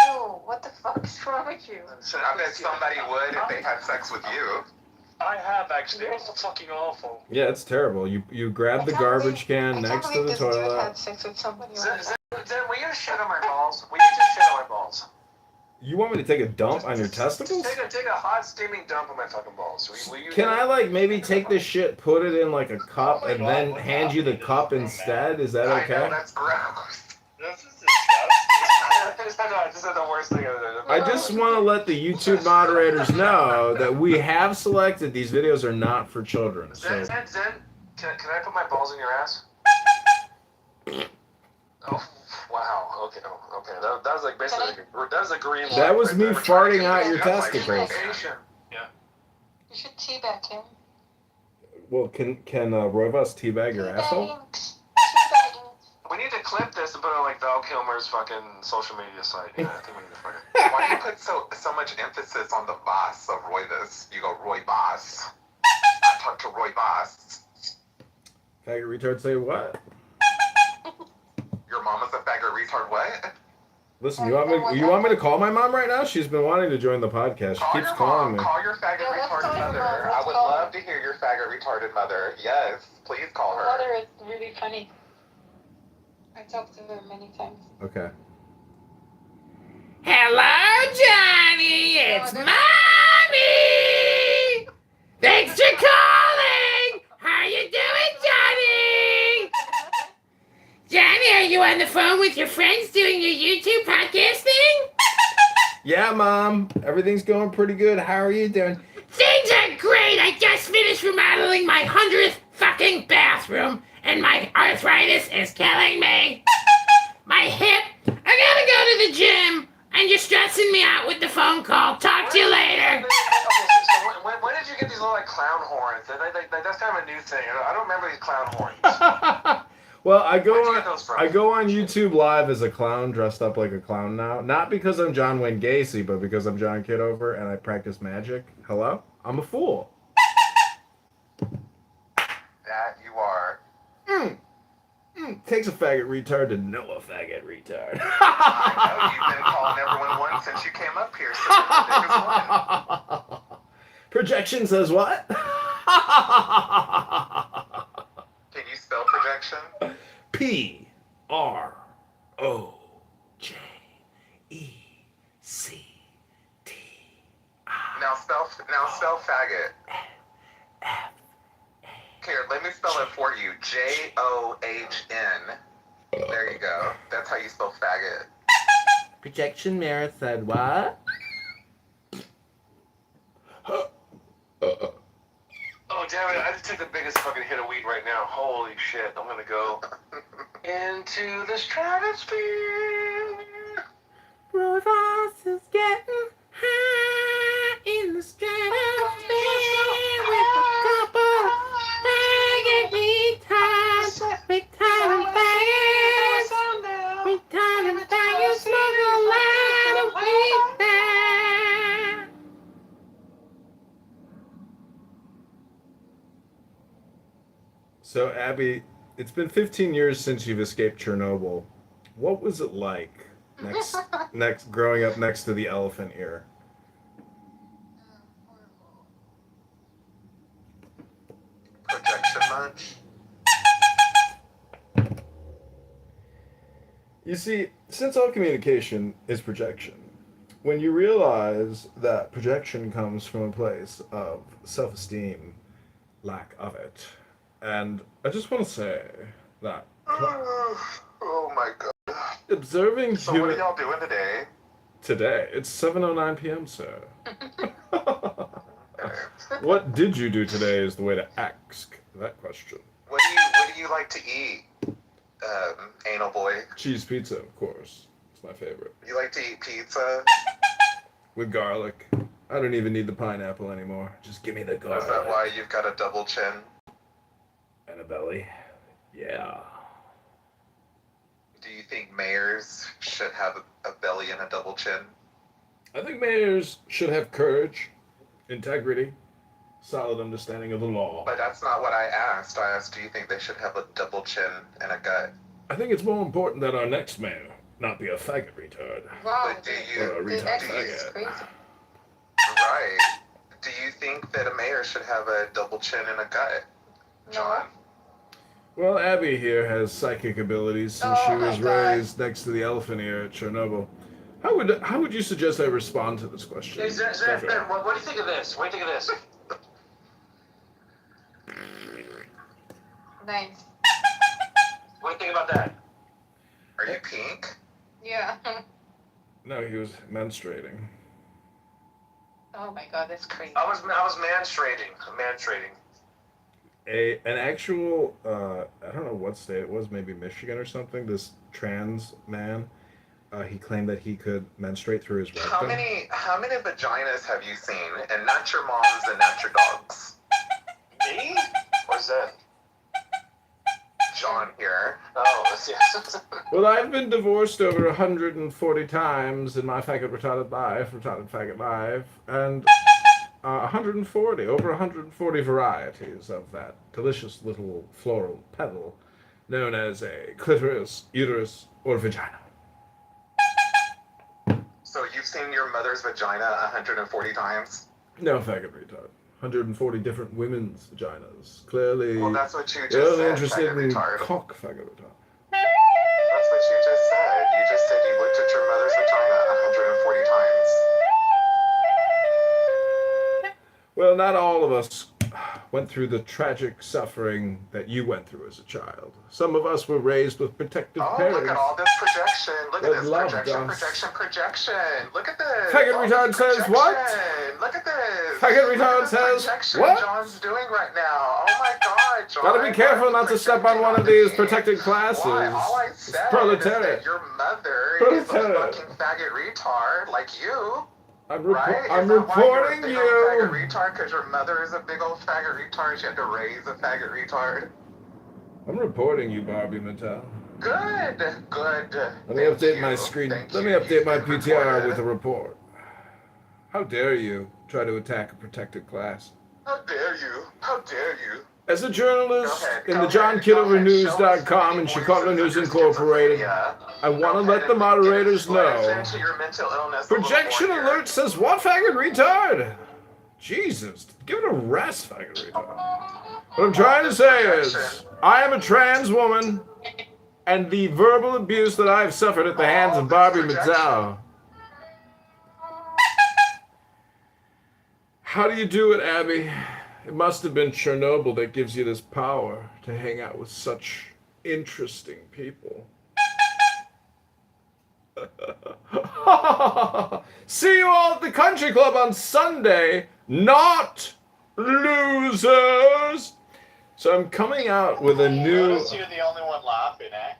[SPEAKER 9] Ew, what the fuck is wrong with you?
[SPEAKER 6] I bet somebody would if they had sex with you.
[SPEAKER 5] I have actually. It was fucking awful.
[SPEAKER 4] Yeah, it's terrible. You grab the garbage can next to the
[SPEAKER 9] This dude
[SPEAKER 4] toilet.
[SPEAKER 9] had sex with somebody.
[SPEAKER 6] Zen, will you shit on my balls? Will you just shit on my balls?
[SPEAKER 4] You want me to take a dump on your testicles?
[SPEAKER 6] Just take a hot steaming dump on my fucking balls. Will you
[SPEAKER 4] Can I like maybe take this shit, put it in like a cup, and then hand you the cup instead? Is that
[SPEAKER 6] I know,
[SPEAKER 4] okay?
[SPEAKER 6] that's gross.
[SPEAKER 5] This is disgusting.
[SPEAKER 6] I just said the worst thing ever.
[SPEAKER 4] I just want to let the YouTube moderators know that we have selected these videos are not for children. So
[SPEAKER 6] Zen, can I put my balls in your ass? Oh, wow. Okay, That was like basically, that was a green light.
[SPEAKER 4] that was
[SPEAKER 6] right
[SPEAKER 4] me
[SPEAKER 6] there.
[SPEAKER 4] farting out your
[SPEAKER 6] That's like
[SPEAKER 4] testicles.
[SPEAKER 6] vacation.
[SPEAKER 9] You should teabag him.
[SPEAKER 4] Well, can Roivas teabag your asshole?
[SPEAKER 9] Teabagging.
[SPEAKER 6] We need to clear clip this and put it on like Val Kilmer's fucking social media site. Yeah, I think we need to fucking. Why do you put so much emphasis on the boss of Roybus? You go Roy Boss. I talk to Roy Boss.
[SPEAKER 4] Faggot retard say what?
[SPEAKER 6] Your mama's a faggot retard. What?
[SPEAKER 4] Listen, you want me to call my mom right now? She's been wanting to join the podcast. She keeps calling me.
[SPEAKER 6] Call your faggot retarded mother. I would love to hear your faggot retarded mother. Yes, please call her.
[SPEAKER 9] Mother is really funny. I talked to her many times.
[SPEAKER 4] Okay. Hello, Johnny. It's Mommy. Thanks for calling. How you doing, Johnny? Johnny, are you on the phone with your friends doing your YouTube podcast thing? Yeah, Mom. Everything's going pretty good. How are you doing? Things are great. I just finished remodeling my 100th fucking bathroom, and my arthritis is killing me. My hip. I gotta go to the gym, and you're stressing me out with the phone call. Talk to you later.
[SPEAKER 6] When did you get these little like clown horns? That's kind of a new thing. I don't remember these clown horns.
[SPEAKER 4] Well, I go on YouTube Live as a clown, dressed up like a clown now. Not because I'm John Wayne Gacy, but because I'm John Kitover and I practice magic. Hello? I'm a fool.
[SPEAKER 6] That you are.
[SPEAKER 4] Takes a faggot retard to know a faggot retard.
[SPEAKER 6] I know you've been calling everyone one since you came up here. So one.
[SPEAKER 4] Projection says what?
[SPEAKER 6] Can you spell projection?
[SPEAKER 4] PROJECT.
[SPEAKER 6] Now spell faggot. Here, let me spell it for you. JOHN. There you go. That's how you spell faggot.
[SPEAKER 4] Projection mirror said what?
[SPEAKER 6] Oh, damn it. I just took the biggest fucking hit of weed right now. Holy shit. I'm gonna go into the stratosphere.
[SPEAKER 4] Rojas is getting high in the stratosphere with a couple faggot retards. Retarded faggots. Retarded faggots smoke a lot of weed there. So, Abby, it's been 15 years since you've escaped Chernobyl. What was it like next growing up next to the elephant ear?
[SPEAKER 6] Projection much?
[SPEAKER 4] You see, since all communication is projection, when you realize that projection comes from a place of self-esteem, lack of it, and I just want to say that
[SPEAKER 6] Oh my god.
[SPEAKER 4] observing
[SPEAKER 6] So what are y'all doing today?
[SPEAKER 4] Today, it's 7:09 p.m., sir. What did you do today is the way to ask that question.
[SPEAKER 6] What do you like to eat, anal boy?
[SPEAKER 4] Cheese pizza, of course. It's my favorite.
[SPEAKER 6] You like to eat pizza?
[SPEAKER 4] With garlic. I don't even need the pineapple anymore. Just give me the garlic.
[SPEAKER 6] Is that why you've got a double chin?
[SPEAKER 4] And a belly. Yeah.
[SPEAKER 6] Do you think mayors should have a belly and a double chin?
[SPEAKER 4] I think mayors should have courage, integrity, solid understanding of the law.
[SPEAKER 6] But that's not what I asked. I asked, do you think they should have a double chin and a gut?
[SPEAKER 4] I think it's more important that our next mayor not be a faggot retard.
[SPEAKER 9] Wow,
[SPEAKER 6] But do
[SPEAKER 4] Or a
[SPEAKER 6] you,
[SPEAKER 4] retard
[SPEAKER 9] this is
[SPEAKER 4] faggot.
[SPEAKER 9] crazy.
[SPEAKER 6] right. Do you think that a mayor should have a double chin and a gut, John?
[SPEAKER 4] Well, Abby here has psychic abilities since she was raised next to the elephant ear at Chernobyl. How would you suggest I respond to this question?
[SPEAKER 6] Hey, Zach, what do you think of this? What do you think of this?
[SPEAKER 9] Nice.
[SPEAKER 6] What do you think about that? Are you pink?
[SPEAKER 9] Yeah.
[SPEAKER 4] No, he was menstruating.
[SPEAKER 9] Oh my god, that's crazy.
[SPEAKER 6] I was menstruating.
[SPEAKER 4] An actual, I don't know what state it was, maybe Michigan or something, this trans man, he claimed that he could menstruate through his rectum.
[SPEAKER 6] How many vaginas have you seen? And not your moms and not your dogs. Me? What's that? John here. Oh, yes.
[SPEAKER 4] Well, I've been divorced over 140 times in my faggot retarded life, retarded faggot life, and 140 varieties of that delicious little floral petal known as a clitoris, uterus, or vagina.
[SPEAKER 6] So you've seen your mother's vagina 140 times?
[SPEAKER 4] No, faggot retard. 140 different women's vaginas. Clearly,
[SPEAKER 6] Well, that's what you
[SPEAKER 4] you're
[SPEAKER 6] just
[SPEAKER 4] only
[SPEAKER 6] said,
[SPEAKER 4] interested
[SPEAKER 6] faggot
[SPEAKER 4] in
[SPEAKER 6] retard.
[SPEAKER 4] cock, faggot retard.
[SPEAKER 6] That's what you just said. You just said you looked at your mother's vagina 140 times.
[SPEAKER 4] Well, not all of us went through the tragic suffering that you went through as a child. Some of us were raised with protective parents.
[SPEAKER 6] Look at all this projection. Look at
[SPEAKER 4] that
[SPEAKER 6] this
[SPEAKER 4] loved
[SPEAKER 6] projection. Look at this.
[SPEAKER 4] Faggot
[SPEAKER 6] All
[SPEAKER 4] retard
[SPEAKER 6] this
[SPEAKER 4] says what?
[SPEAKER 6] Look at this.
[SPEAKER 4] Faggot
[SPEAKER 6] Look
[SPEAKER 4] retard
[SPEAKER 6] at this
[SPEAKER 4] says
[SPEAKER 6] projection
[SPEAKER 4] what?
[SPEAKER 6] John's doing right now. Oh my God, John.
[SPEAKER 4] Gotta be careful not to step on one of these protected classes.
[SPEAKER 6] Why? All I said
[SPEAKER 4] proletariat.
[SPEAKER 6] is that your mother
[SPEAKER 4] Proletariat.
[SPEAKER 6] is a fucking faggot retard like you.
[SPEAKER 4] I'm
[SPEAKER 6] Right?
[SPEAKER 4] reporting
[SPEAKER 6] Is that why you're a
[SPEAKER 4] you.
[SPEAKER 6] big old faggot retard? Because your mother is a big old faggot retard. She had to raise a faggot retard.
[SPEAKER 4] I'm reporting you, Barbie Mattel.
[SPEAKER 6] Good.
[SPEAKER 4] Let me update my screen. Let me update my PTR with a report. How dare you try to attack a protected class?
[SPEAKER 6] How dare you? How dare you?
[SPEAKER 4] As a journalist
[SPEAKER 6] Go
[SPEAKER 4] in the
[SPEAKER 6] ahead,
[SPEAKER 4] JohnKitoverNews.com and
[SPEAKER 6] show us
[SPEAKER 4] Chicago
[SPEAKER 6] the
[SPEAKER 4] News
[SPEAKER 6] voices of
[SPEAKER 4] Incorporated,
[SPEAKER 6] schizophrenia.
[SPEAKER 4] I want to
[SPEAKER 6] Go
[SPEAKER 4] let
[SPEAKER 6] ahead
[SPEAKER 4] the
[SPEAKER 6] and
[SPEAKER 4] moderators
[SPEAKER 6] get us
[SPEAKER 4] know.
[SPEAKER 6] into your mental illness a little
[SPEAKER 4] Projection
[SPEAKER 6] more here.
[SPEAKER 4] alert says what, faggot retard? Jesus, give it a rest, faggot retard. What I'm trying to say is, I am a trans woman, and the verbal abuse that I have suffered at the hands of Barbie Mattel. How do you do it, Abby? It must have been Chernobyl that gives you this power to hang out with such interesting people. See you all at the country club on Sunday, not losers. So I'm coming out with a new...
[SPEAKER 5] Notice you're the only one laughing, eh?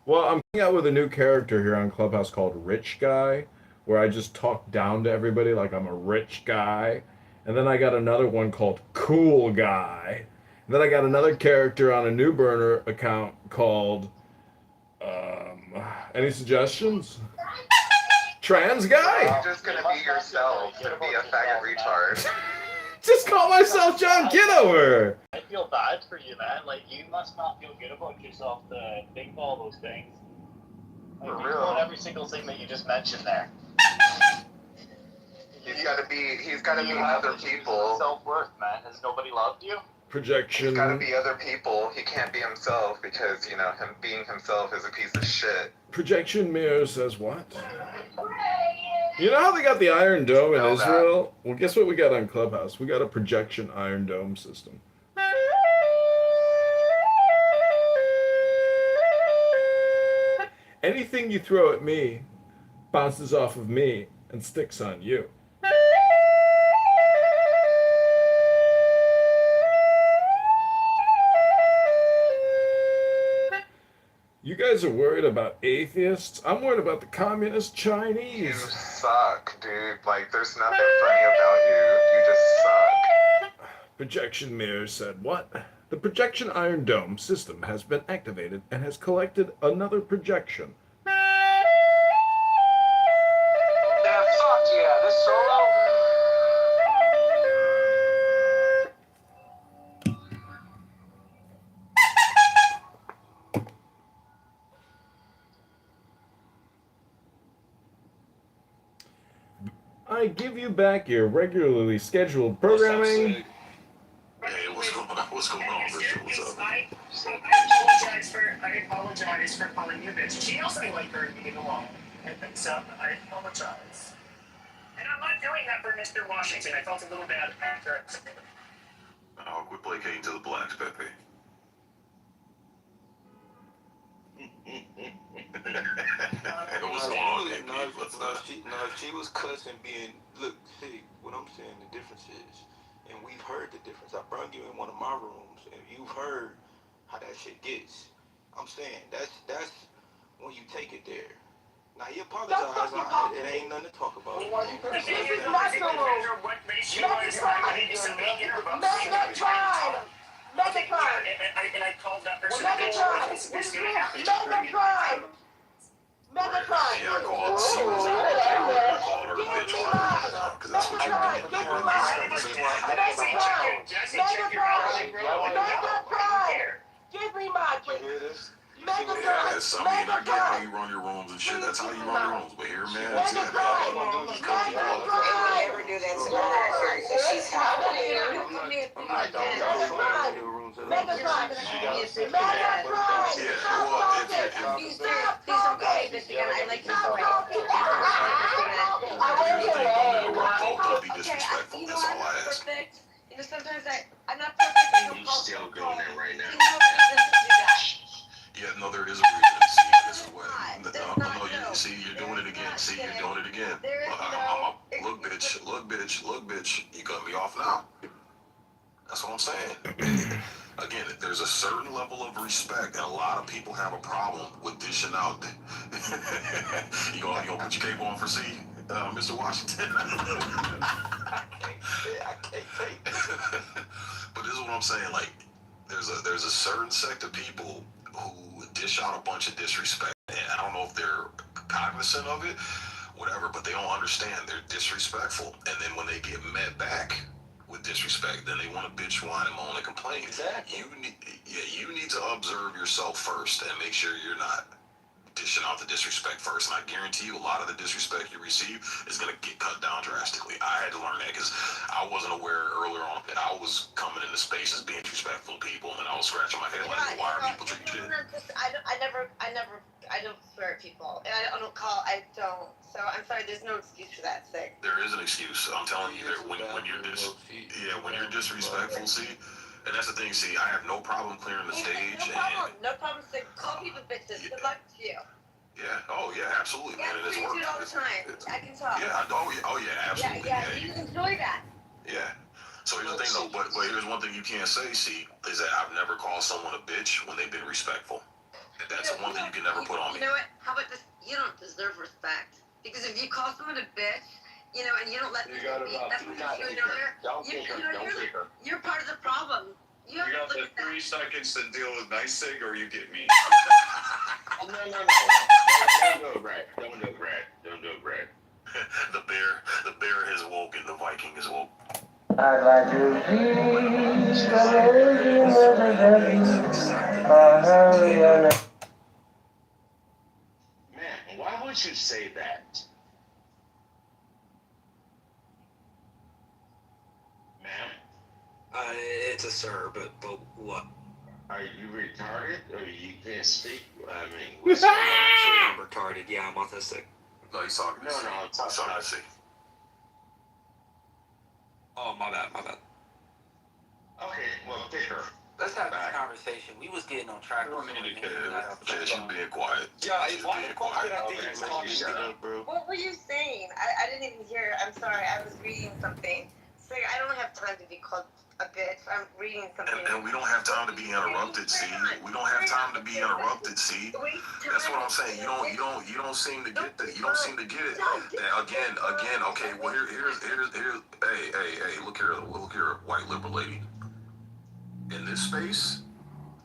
[SPEAKER 4] Well, I'm coming out with a new character here on Clubhouse called Rich Guy, where I just talk down to everybody like I'm a rich guy. And then I got another one called Cool Guy. And then I got another character on a new burner account called... any suggestions? Trans Guy?
[SPEAKER 6] You're just gonna be yourself and be a faggot retard.
[SPEAKER 4] Just call myself John Kitover.
[SPEAKER 5] I feel bad for you, man. Like, you must not feel good about yourself to think all those things. Like,
[SPEAKER 6] For
[SPEAKER 5] you're
[SPEAKER 6] real.
[SPEAKER 5] doing every single thing that you just mentioned there.
[SPEAKER 6] He's gotta be
[SPEAKER 5] You have
[SPEAKER 6] other
[SPEAKER 5] issues with
[SPEAKER 6] people.
[SPEAKER 5] self-worth, man. Has nobody loved you?
[SPEAKER 4] Projection.
[SPEAKER 6] He's gotta be other people. He can't be himself because, you know, him being himself is a piece of shit.
[SPEAKER 4] Projection mirror says what? You know how they got the Iron Dome in
[SPEAKER 6] Know that.
[SPEAKER 4] Israel? Well, guess what we got on Clubhouse? We got a projection Iron Dome system. Anything you throw at me bounces off of me and sticks on you. You guys are worried about atheists? I'm worried about the communist
[SPEAKER 6] You
[SPEAKER 4] Chinese.
[SPEAKER 6] suck, dude. Like, there's nothing funny about you. You just suck.
[SPEAKER 4] Projection mirror said what? The projection Iron Dome system has been activated and has collected another projection.
[SPEAKER 6] Yeah, fuck yeah. This solo.
[SPEAKER 4] I give you back your regularly scheduled programming.
[SPEAKER 7] Hey, what's going on? What's going on, Richard? What's up?
[SPEAKER 1] I apologize for calling you bitch. She also like her being alone. And so I apologize. And I'm not doing that for Mr. Washington. I felt a little bad after.
[SPEAKER 7] Oh, quit placating to the blacks, Pepe. What's going on, KP? What's up?
[SPEAKER 10] She was cussing being, look, see, what I'm saying, the difference is, and we've heard the difference. I brought you in one of my rooms, and you've heard how that shit gets. I'm saying, that's when you take it there. Now, you apologize, it ain't nothing to talk about.
[SPEAKER 2] This is my solo. Not try. Megatron.
[SPEAKER 1] And I called that person.
[SPEAKER 2] Megatron.
[SPEAKER 1] It's going to happen.
[SPEAKER 2] Megatron. Megatron.
[SPEAKER 7] Yeah, I called C was out. I called her a bitch for because that's what you
[SPEAKER 2] Megatron.
[SPEAKER 7] did.
[SPEAKER 2] Give me mine. Megatron. Megatron. Give me mine, please. Megatron.
[SPEAKER 7] Yeah, it's, I mean, I get how you run your rooms and shit. That's how you run your rooms. But here, man, it's
[SPEAKER 2] Megatron.
[SPEAKER 8] If we ever do that to her, because she's hot.
[SPEAKER 2] Megatron.
[SPEAKER 7] yeah. Well,
[SPEAKER 2] Please don't call me bitch again. I like you so much.
[SPEAKER 7] don't be disrespectful.
[SPEAKER 2] You know,
[SPEAKER 7] That's
[SPEAKER 2] I'm
[SPEAKER 7] all I
[SPEAKER 2] not
[SPEAKER 7] ask.
[SPEAKER 2] perfect. You know, sometimes I'm not perfect. I don't
[SPEAKER 11] You
[SPEAKER 2] call
[SPEAKER 11] still
[SPEAKER 2] people.
[SPEAKER 11] going there right now.
[SPEAKER 2] There's no reason to do that.
[SPEAKER 7] Yeah, no, there is a reason. See, this is what.
[SPEAKER 2] There's
[SPEAKER 7] No,
[SPEAKER 2] not,
[SPEAKER 7] you
[SPEAKER 2] no.
[SPEAKER 7] see, you're doing it again. See, you're doing it again.
[SPEAKER 2] There is
[SPEAKER 7] Look, bitch. You cut me off now. That's what I'm saying. Again, there's a certain level of respect, and a lot of people have a problem with dishing out. you gonna put your cape on for C, Mr. Washington?
[SPEAKER 10] I can't take it.
[SPEAKER 7] But this is what I'm saying. Like, there's a certain sect of people who dish out a bunch of disrespect, and I don't know if they're cognizant of it, whatever, but they don't understand. They're disrespectful, and then when they get met back with disrespect, then they want to bitch, whine, and moan and complain.
[SPEAKER 10] Exactly.
[SPEAKER 7] You need to observe yourself first and make sure you're not dishing out the disrespect first. And I guarantee you, a lot of the disrespect you receive is going to get cut down drastically. I had to learn that because I wasn't aware earlier on that I was coming into spaces being disrespectful to people, and I was scratching my head like, why are people treating you?
[SPEAKER 2] I don't swear at people, and I don't. So I'm sorry. There's no excuse for that. Sick.
[SPEAKER 7] There is an excuse. I'm telling you, when you're when you're disrespectful, see, and that's the thing. See, I have no problem clearing the stage.
[SPEAKER 2] No problem. Sick. Call people bitches. Good luck to you.
[SPEAKER 7] Yeah. Oh yeah. Absolutely, man.
[SPEAKER 2] Yeah,
[SPEAKER 7] It is
[SPEAKER 2] you
[SPEAKER 7] work.
[SPEAKER 2] do it all the time. I can talk.
[SPEAKER 7] Yeah. Oh yeah. Absolutely.
[SPEAKER 2] Yeah. You enjoy that.
[SPEAKER 7] Yeah. So here's the thing, though. But here's one thing you can't say. See, is that I've never called someone a bitch when they've been respectful. That's the one thing you can never put on me.
[SPEAKER 2] You know what? How about this? You don't deserve respect. Because if you call someone a bitch, you know, and you don't let them be, that's what you're doing. You're part of the problem. You have to look at that.
[SPEAKER 11] 3 seconds to deal with nice sig, or you get me.
[SPEAKER 6] No. Don't do it, Brad. Don't do it, Brad.
[SPEAKER 7] The bear has woken. The Viking is woke.
[SPEAKER 12] I'd like to see
[SPEAKER 6] Man, why would you say that? Ma'am?
[SPEAKER 13] It's a sir, but what?
[SPEAKER 6] Are you retarded, or you can't speak? I mean,
[SPEAKER 13] What's going on? I'm retarded. Yeah, I'm autistic.
[SPEAKER 7] No, he's talking to C.
[SPEAKER 6] I'm talking
[SPEAKER 7] to C.
[SPEAKER 13] Oh, my bad.
[SPEAKER 6] Okay, well, pick her.
[SPEAKER 3] Let's have this conversation. We was getting on track.
[SPEAKER 7] She's being quiet.
[SPEAKER 3] Yeah,
[SPEAKER 7] She's being quiet.
[SPEAKER 2] What were you saying? I didn't even hear. I'm sorry. I was reading something. So I don't have time to be called a bitch. I'm reading something.
[SPEAKER 7] And we don't have time to be interrupted, see. We don't have time to be interrupted, see. That's what I'm saying. You don't seem to get that. You don't seem to get it. Again. Okay. Well, here's. Hey. Look here, white liberal lady. In this space,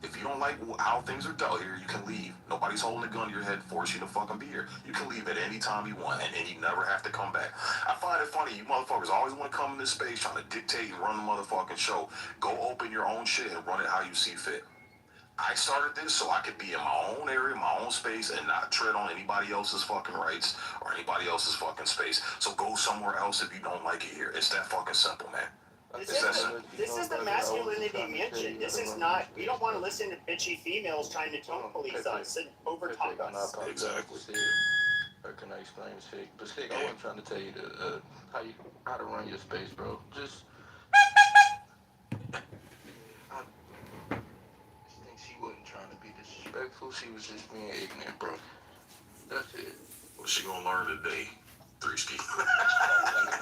[SPEAKER 7] if you don't like how things are dealt here, you can leave. Nobody's holding a gun to your head, force you to fucking be here. You can leave at any time you want, and you never have to come back. I find it funny, you motherfuckers always want to come in this space trying to dictate and run the motherfucking show. Go open your own shit and run it how you see fit. I started this so I could be in my own area, my own space, and not tread on anybody else's fucking rights or anybody else's fucking space. So go somewhere else if you don't like it here. It's that fucking simple, man.
[SPEAKER 1] This is the masculinity mansion. This is not. We don't want to listen to bitchy females trying to tone police us and overtalk us.
[SPEAKER 7] Exactly.
[SPEAKER 10] Or can I explain Sig? But Sig, I wasn't trying to tell you how to run your space, bro. Just I think she wasn't trying to be disrespectful. She was just being ignorant, bro. That's it.
[SPEAKER 7] Well, she gonna learn today. 3 ski.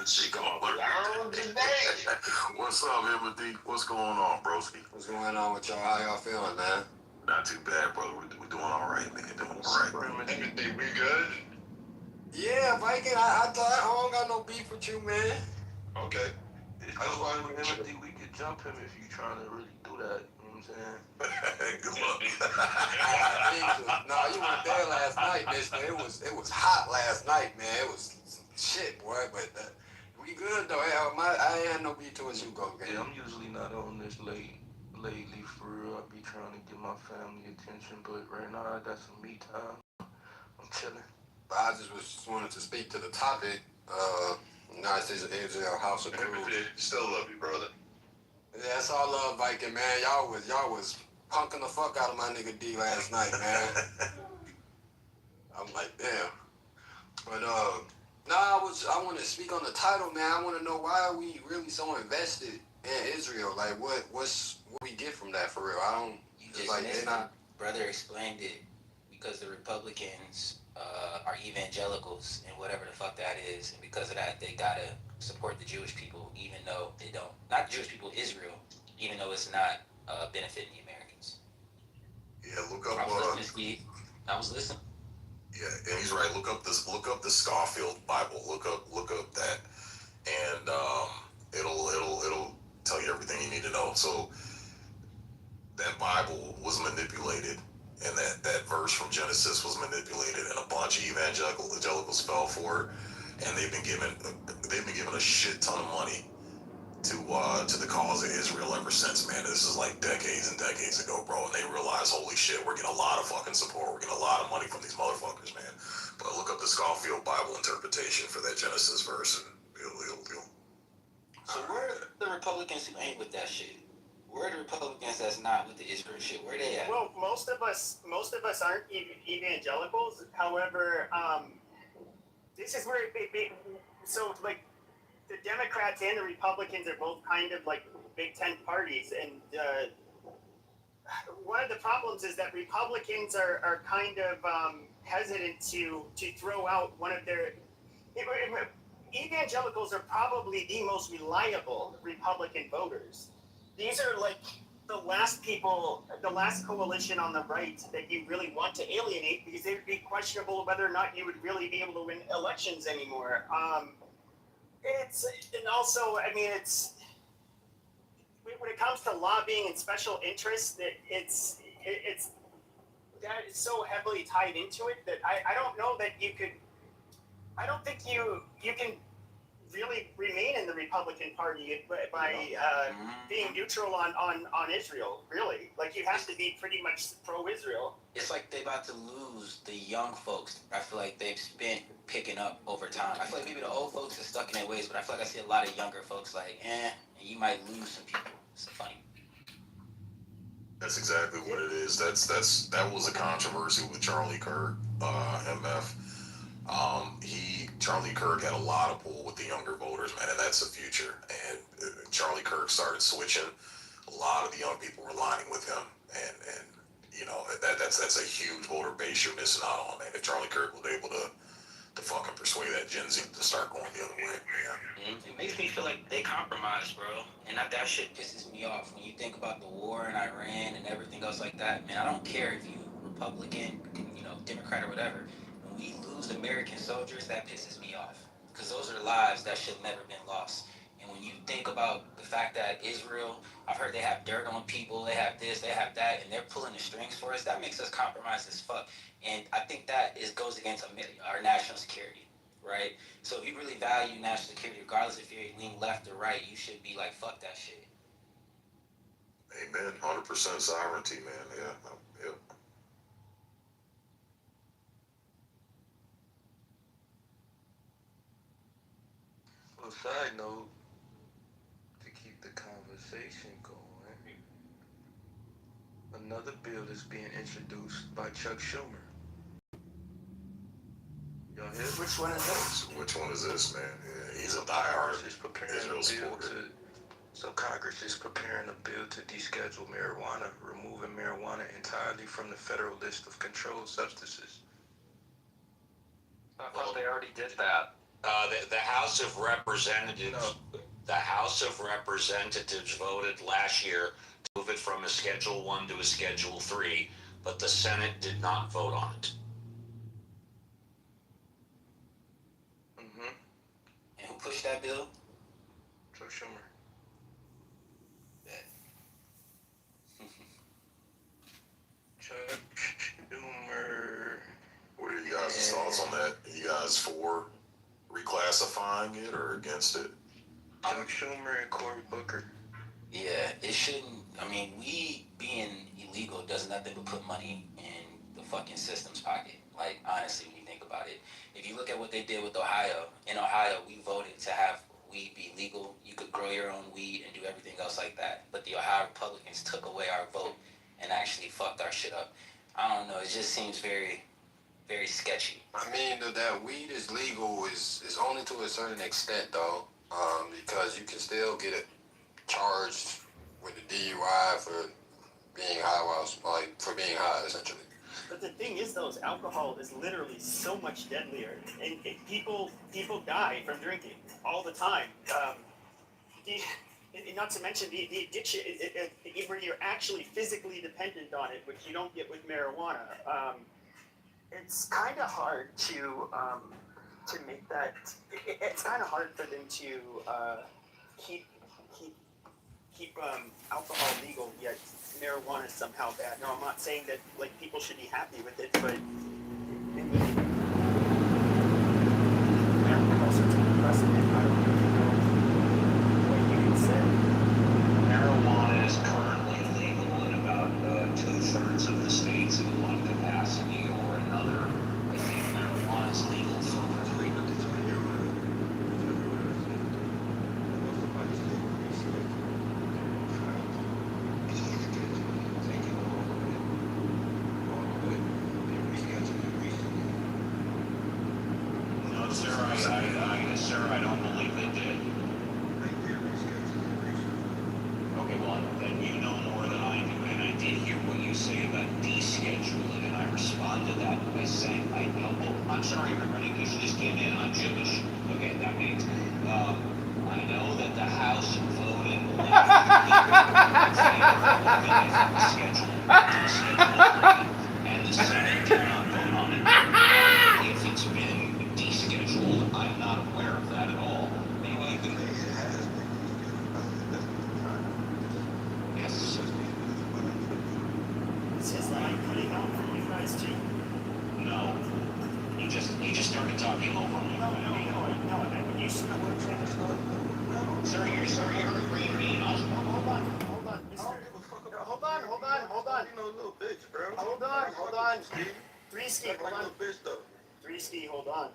[SPEAKER 7] She gonna learn today. What's up, Timothy? What's going on, broski?
[SPEAKER 14] What's going on with y'all? How y'all feeling, man?
[SPEAKER 7] Not too bad, brother. We're doing all right, man. Doing all right.
[SPEAKER 11] Everything we good?
[SPEAKER 14] Yeah, Viking, I don't got no beef with you, man.
[SPEAKER 11] Okay.
[SPEAKER 10] I was wondering, Timothy, we could jump him if you trying to really do that. You what I'm saying?
[SPEAKER 7] Good luck.
[SPEAKER 14] Nah, you weren't there last night, mister. It was hot last night, man. It was some shit, boy. But we good though. I ain't had no beat towards you, go.
[SPEAKER 10] Yeah, I'm usually not on this lately for real. I be trying to get my family attention, but right now I got some me time. I'm chilling.
[SPEAKER 14] I just wanted to speak to the topic. United States of Israel House of Blues.
[SPEAKER 11] Still love you, brother.
[SPEAKER 14] Yeah, that's all love, Viking, man. Y'all was punking the fuck out of my nigga D last night, man. I'm like, damn. But I want to speak on the title, man. I want to know why are we really so invested in Israel? Like, what we get from that for real? I don't.
[SPEAKER 15] You just
[SPEAKER 14] like
[SPEAKER 15] missed
[SPEAKER 14] they not.
[SPEAKER 15] it. Brother explained it because the Republicans are evangelicals and whatever the fuck that is, and because of that, they gotta support the Jewish people, even though they don't. Not the Jewish people, Israel, even though it's not benefiting the Americans.
[SPEAKER 7] Yeah, look up.
[SPEAKER 15] I was listening, Steve. I was listening.
[SPEAKER 7] Yeah, and he's right. Look up the Scarfield Bible. Look up that, and it'll tell you everything you need to know. So that Bible was manipulated, and that verse from Genesis was manipulated, and a bunch of evangelicals fell for it, and they've been given a shit ton of money to the cause of Israel ever since, man. This is like decades and decades ago, bro, and they realize, holy shit, we're getting a lot of fucking support, we're getting a lot of money from these motherfuckers, man. But look up the Scarfield Bible interpretation for that Genesis verse, and you'll
[SPEAKER 15] So where are the Republicans who ain't with that shit? Where are the Republicans that's not with the Israel shit? Where they at?
[SPEAKER 1] Well, most of us aren't evangelicals. However, this is where so like the Democrats and the Republicans are both kind of like Big Tent parties, and one of the problems is that Republicans are kind of hesitant to throw out one of their evangelicals are probably the most reliable Republican voters. These are like the last coalition on the right that you really want to alienate, because it would be questionable whether or not you would really be able to win elections anymore. It's when it comes to lobbying and special interests, it's that is so heavily tied into it that I don't know that you could. I don't think you can really remain in the Republican Party by being neutral on Israel. Really, like you have to be pretty much pro-Israel.
[SPEAKER 15] It's like they about to lose the young folks. I feel like they've been picking up over time. I feel like maybe the old folks are stuck in their ways, but I feel like I see a lot of younger folks like, and you might lose some people. It's funny.
[SPEAKER 7] That's exactly what it is. That was a controversy with Charlie Kirk, MF. Charlie Kirk had a lot of pull with the younger voters, man, and that's the future. And Charlie Kirk started switching. A lot of the young people were lining with him, and you know that's a huge voter base you're missing out on, man. If Charlie Kirk was able to fucking persuade that Gen Z to start going the other way, yeah.
[SPEAKER 15] It makes me feel like they compromised, bro. And that shit pisses me off. When you think about the war in Iran and everything else like that, man, I don't care if you Republican, Democrat or whatever. When we lose American soldiers, that pisses me off. Because those are lives that should have never been lost. And when you think about the fact that Israel, I've heard they have dirt on people, they have this, they have that, and they're pulling the strings for us, that makes us compromised as fuck. And I think that goes against our national security, right? So if you really value national security, regardless if you're leaning left or right, you should be like, fuck that shit.
[SPEAKER 7] Amen. 100% sovereignty, man. Yeah.
[SPEAKER 10] Well, side note, to keep the conversation going, another bill is being introduced by Chuck Schumer. Y'all hear?
[SPEAKER 14] Which one is this?
[SPEAKER 7] Which one is this, man? Yeah, he's a diehard Israel supporter.
[SPEAKER 10] So Congress is preparing a bill to deschedule marijuana, removing marijuana entirely from the federal list of controlled substances.
[SPEAKER 13] I thought they already did that.
[SPEAKER 16] The House of Representatives. The House of Representatives voted last year to move it from a Schedule 1 to a Schedule 3, but the Senate did not vote on it.
[SPEAKER 15] Mm-hmm. And who pushed that bill?
[SPEAKER 10] Chuck Schumer.
[SPEAKER 7] for reclassifying it or against it?
[SPEAKER 10] Chuck Schumer and Cory Booker.
[SPEAKER 15] Yeah, it shouldn't. I mean, weed being illegal does nothing but put money in the fucking system's pocket. Like, honestly, when you think about it. If you look at what they did with Ohio, in Ohio, we voted to have weed be legal. You could grow your own weed and do everything else like that. But the Ohio Republicans took away our vote and actually fucked our shit up. I don't know. It just seems very, very sketchy.
[SPEAKER 14] I mean, that weed is legal is only to a certain extent, though, because you can still get it charged with the DUI for being high for being high, essentially.
[SPEAKER 1] But the thing is, though, is alcohol is literally so much deadlier, and people die from drinking all the time. And not to mention the addiction, where you're actually physically dependent on it, which you don't get with marijuana. It's kind of hard to make that. It's kind of hard for them to keep alcohol legal, yet marijuana is somehow bad. No, I'm not saying that like people should be happy with it, but alcohol sets a precedent. I don't really know what you can say.
[SPEAKER 16] Marijuana is currently legal in about 2/3 of the states in one capacity or another. I think marijuana is legal for recreational. No, sir, I don't believe they did. Okay, well, then you know more than I do, and I did hear what you say about descheduling, and I responded to that by saying, I'm sorry, everybody, because you just came in, I'm Jewish. Okay, that means, I know that the House voted and the Senate did not vote on it. If it's been descheduled, I'm not aware of that at all. Maybe you can. Yes.
[SPEAKER 1] Is his line cutting out for you guys too?
[SPEAKER 16] No. You just started talking over me.
[SPEAKER 1] No. You
[SPEAKER 16] Sir, you're agreeing me.
[SPEAKER 1] Hold on, mister. Hold on.
[SPEAKER 10] You know, little bitch, bro.
[SPEAKER 1] Hold on. Three-ski, hold on.
[SPEAKER 10] Little bitch, though.
[SPEAKER 1] Three-ski, hold on.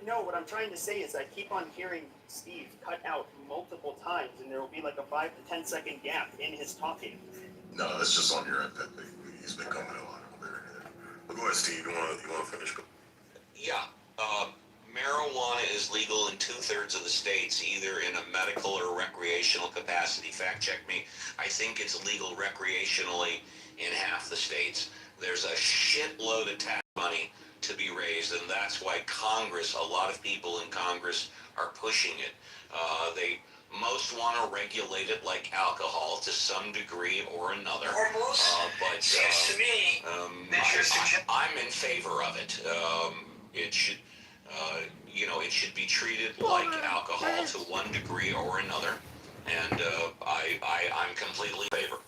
[SPEAKER 1] No, what I'm trying to say is I keep on hearing Steve cut out multiple times, and there will be like a 5 to 10 second gap in his talking.
[SPEAKER 7] No, that's just on your end, Pepe. He's been coming a lot clearer. But go ahead, Steve. You want to finish?
[SPEAKER 16] Yeah. Marijuana is legal in 2/3 of the states, either in a medical or recreational capacity. Fact check me. I think it's legal recreationally in half the states. There's a shitload of tax money to be raised, and that's why Congress, a lot of people in Congress are pushing it. They most want to regulate it like alcohol to some degree or another. But
[SPEAKER 6] Seems to me
[SPEAKER 16] I'm in favor of it. It should, it should be treated like alcohol to one degree or another, and I'm completely in favor.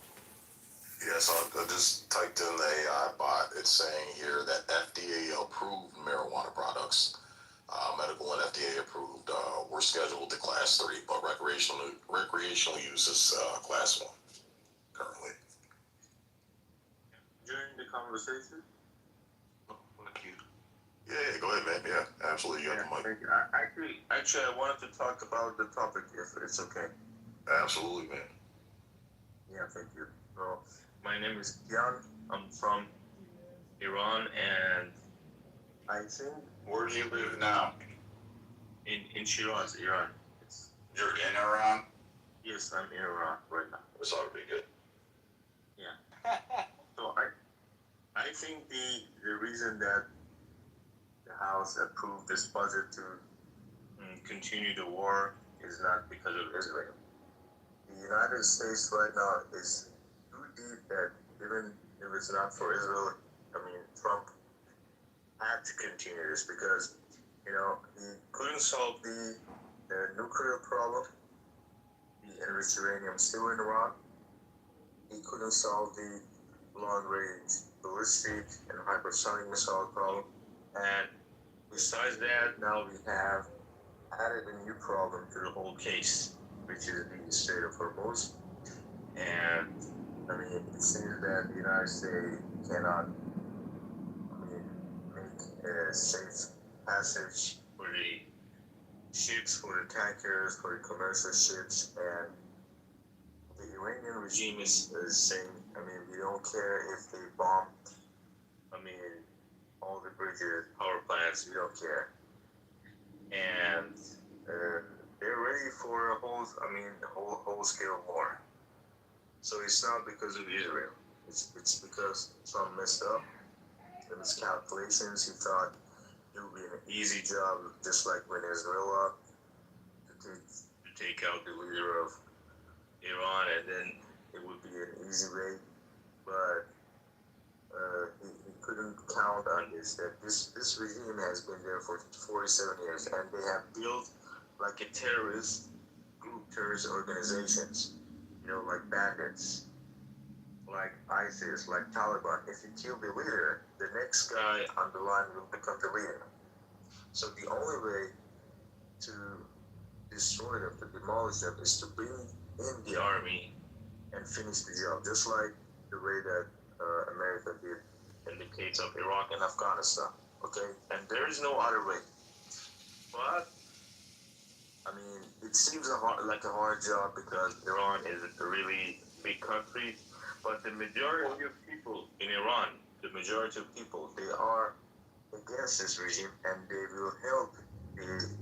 [SPEAKER 7] Yes, I just typed in the AI bot. It's saying here that FDA-approved marijuana products, medical and FDA-approved, were scheduled to Class 3, but recreational use is Class 1 currently.
[SPEAKER 10] During the conversation? Thank you.
[SPEAKER 7] Yeah, go ahead, man. Yeah, absolutely. You got the mic.
[SPEAKER 10] Thank you. Actually, I wanted to talk about the topic, if it's okay.
[SPEAKER 7] Absolutely, man.
[SPEAKER 10] Yeah, thank you. So, my name is Kian. I'm from Iran, and I think.
[SPEAKER 11] Where do you live now?
[SPEAKER 10] In Shiraz, Iran.
[SPEAKER 11] You're in Iran?
[SPEAKER 10] Yes, I'm in Iran right now.
[SPEAKER 11] This ought to be good.
[SPEAKER 10] Yeah. So I think the reason that the House approved this budget to continue the war is not because of Israel. The United States right now is too deep that even if it's not for Israel, Trump had to continue this because, he couldn't solve the nuclear problem, the enriched uranium still in Iran. He couldn't solve the long-range ballistic and hypersonic missile problem, and
[SPEAKER 17] Besides that, now we have added a new problem to the whole case, which is the Strait of Hormuz. And I mean, it seems that the United States cannot, make a safe passage for the ships, for the tankers, for the commercial ships, and the Iranian regime is saying, we don't care if they bomb, all the bridges, power plants, we don't care. And they're ready for a whole scale war. So it's not because of Israel. It's because Trump messed up in his calculations. He thought it would be an easy job, just like Venezuela, to take out the leader of Iran, and then it would be an easy way. But he couldn't count on this. That this regime has been there for 47 years, and they have built like a terrorist group, terrorist organizations. Like bandits, like ISIS, like Taliban. If you kill the leader, the next guy on the line will become the leader. So the only way to destroy them, to demolish them, is to bring in the army and finish the job, just like the way that America did in the case of Iraq and Afghanistan. Okay, and there is no other way. But it seems like a hard job because Iran is a really big country, but the majority of people in Iran, they are against this regime, and they will help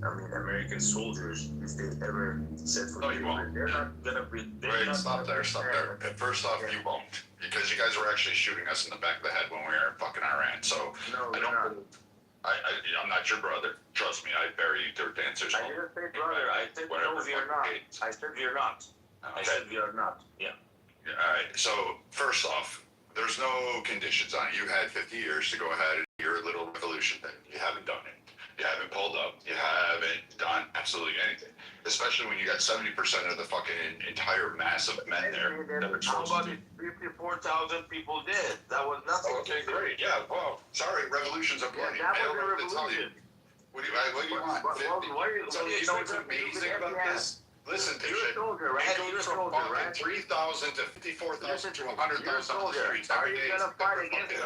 [SPEAKER 17] American soldiers if they ever set foot.
[SPEAKER 11] No, you won't.
[SPEAKER 17] They're not gonna be.
[SPEAKER 11] Wait, stop there. First off, you won't, because you guys were actually shooting us in the back of the head when we were in fucking Iran. So
[SPEAKER 17] No,
[SPEAKER 11] I don't. I'm not your brother. Trust me, I bury their dancers.
[SPEAKER 17] I didn't say brother. I said no, we are not. I said we are not. I said we are not. Yeah.
[SPEAKER 11] All right. So first off, there's no conditions on it. You had 50 years to go ahead and do your little revolution thing. You haven't done it. You haven't pulled up. You haven't done absolutely anything. Especially when you got 70% of the fucking entire mass of men there that are
[SPEAKER 17] How
[SPEAKER 11] supposed
[SPEAKER 17] about
[SPEAKER 11] to.
[SPEAKER 17] 54,000 people dead? That was nothing.
[SPEAKER 11] Okay, great. Yeah. Well, sorry. Revolution's a plenty.
[SPEAKER 17] That
[SPEAKER 11] I
[SPEAKER 17] was
[SPEAKER 11] don't
[SPEAKER 17] a
[SPEAKER 11] know what to tell you.
[SPEAKER 17] revolution.
[SPEAKER 11] What do you want? 50. So you know what's amazing about this? Listen,
[SPEAKER 17] You're a soldier, right?
[SPEAKER 11] it
[SPEAKER 17] You're
[SPEAKER 11] goes
[SPEAKER 17] a
[SPEAKER 11] from
[SPEAKER 17] soldier,
[SPEAKER 11] fucking
[SPEAKER 17] right?
[SPEAKER 11] 3,000 to 54,000 to 100,000
[SPEAKER 17] You're a
[SPEAKER 11] on the
[SPEAKER 17] soldier.
[SPEAKER 11] streets
[SPEAKER 17] Are
[SPEAKER 11] every
[SPEAKER 17] you
[SPEAKER 11] day.
[SPEAKER 17] gonna fight against the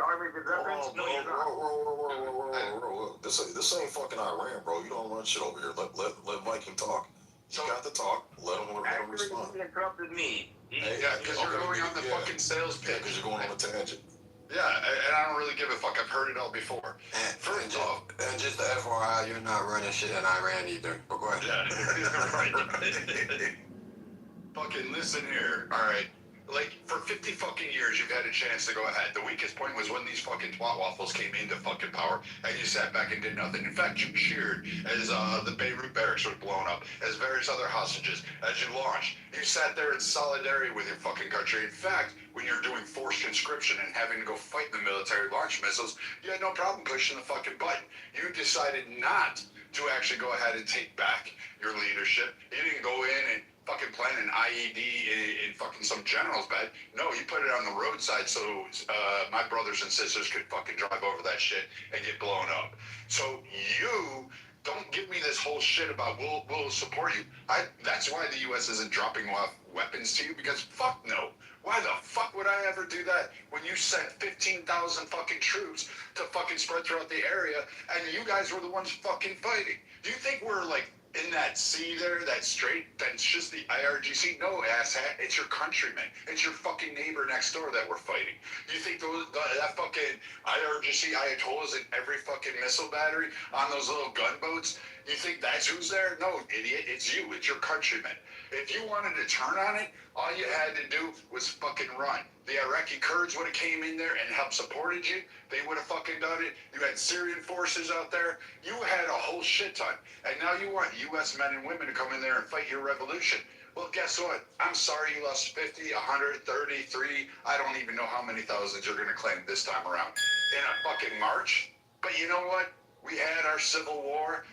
[SPEAKER 17] army of the veterans? No, you're not.
[SPEAKER 7] Whoa. This ain't fucking Iran, bro. You don't run shit over here. Let Viking talk. You got to talk. Let him respond.
[SPEAKER 17] Actually, he interrupted me.
[SPEAKER 11] Yeah, because you're going on the fucking sales pitch.
[SPEAKER 7] Because you're going on a tangent.
[SPEAKER 11] Yeah, and I don't really give a fuck. I've heard it all before.
[SPEAKER 14] And just the FYI, you're not running shit in Iran either. But go ahead.
[SPEAKER 11] Yeah, right. Fucking listen here, all right? Like, for 50 fucking years, you've had a chance to go ahead. The weakest point was when these fucking twat waffles came into fucking power, and you sat back and did nothing. In fact, you cheered as the Beirut barracks was blown up, as various other hostages, as you launched. You sat there in solidarity with your fucking country. In fact, when you're doing forced conscription and having to go fight the military launch missiles, you had no problem pushing the fucking button. You decided not to actually go ahead and take back your leadership. You didn't go in and fucking plant an IED in fucking some general's bed. No, you put it on the roadside so my brothers and sisters could fucking drive over that shit and get blown up. So you don't give me this whole shit about we'll support you. That's why the U.S. isn't dropping off weapons to you, because fuck no. Why the fuck would I ever do that when you sent 15,000 fucking troops to fucking spread throughout the area and you guys were the ones fucking fighting? Do you think we're like in that sea there, that strait, that's just the IRGC? No, asshat, it's your countrymen. It's your fucking neighbor next door that we're fighting. You think that fucking IRGC Ayatollahs in every fucking missile battery on those little gunboats? You think that's who's there? No, idiot, it's you. It's your countrymen. If you wanted to turn on it, all you had to do was fucking run. The Iraqi Kurds would have came in there and helped supported you. They would have fucking done it. You had Syrian forces out there. You had a whole shit ton. And now you want U.S. men and women to come in there and fight your revolution. Well, guess what? I'm sorry you lost 50, 133. I don't even know how many thousands you're going to claim this time around in a fucking march. But you know what? We had our civil war.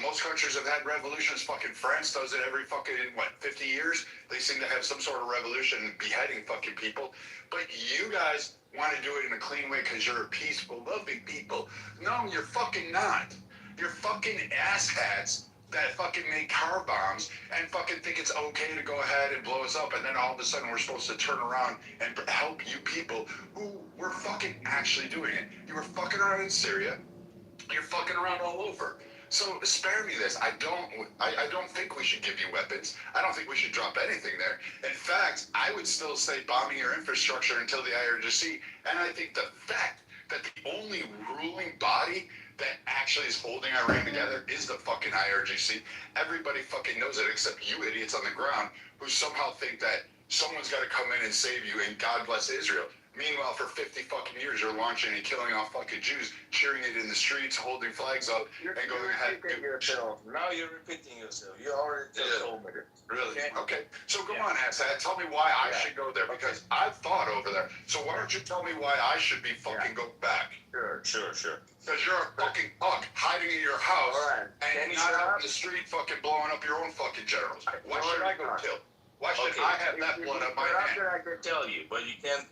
[SPEAKER 11] Most countries have had revolutions. Fucking France does it every fucking, 50 years? They seem to have some sort of revolution beheading fucking people. But you guys want to do it in a clean way because you're a peaceful, loving people. No, you're fucking not. You're fucking asshats that fucking make car bombs and fucking think it's okay to go ahead and blow us up, and then all of a sudden we're supposed to turn around and help you people who were fucking actually doing it. You were fucking around in Syria. You're fucking around all over. So spare me this. I don't think we should give you weapons. I don't think we should drop anything there. In fact, I would still say bombing your infrastructure until the IRGC. And I think the fact that the only ruling body that actually is holding Iran together is the fucking IRGC. Everybody fucking knows it except you idiots on the ground who somehow think that someone's got to come in and save you and God bless Israel. Meanwhile, for 50 fucking years, you're launching and killing off fucking Jews, cheering it in the streets, holding flags up, and going ahead.
[SPEAKER 17] Yourself. Now you're repeating yourself. You already told me.
[SPEAKER 11] Really? Okay. So go on, asshat. Tell me why I should go there, because I've thought over there. So why don't you tell me why I should be fucking go back?
[SPEAKER 17] Sure.
[SPEAKER 11] Because you're a fucking punk hiding in your house and not out in the street fucking blowing up your own fucking generals. Why should I go kill? Why should I have that blood on my hands?
[SPEAKER 17] I can tell you, but you can't.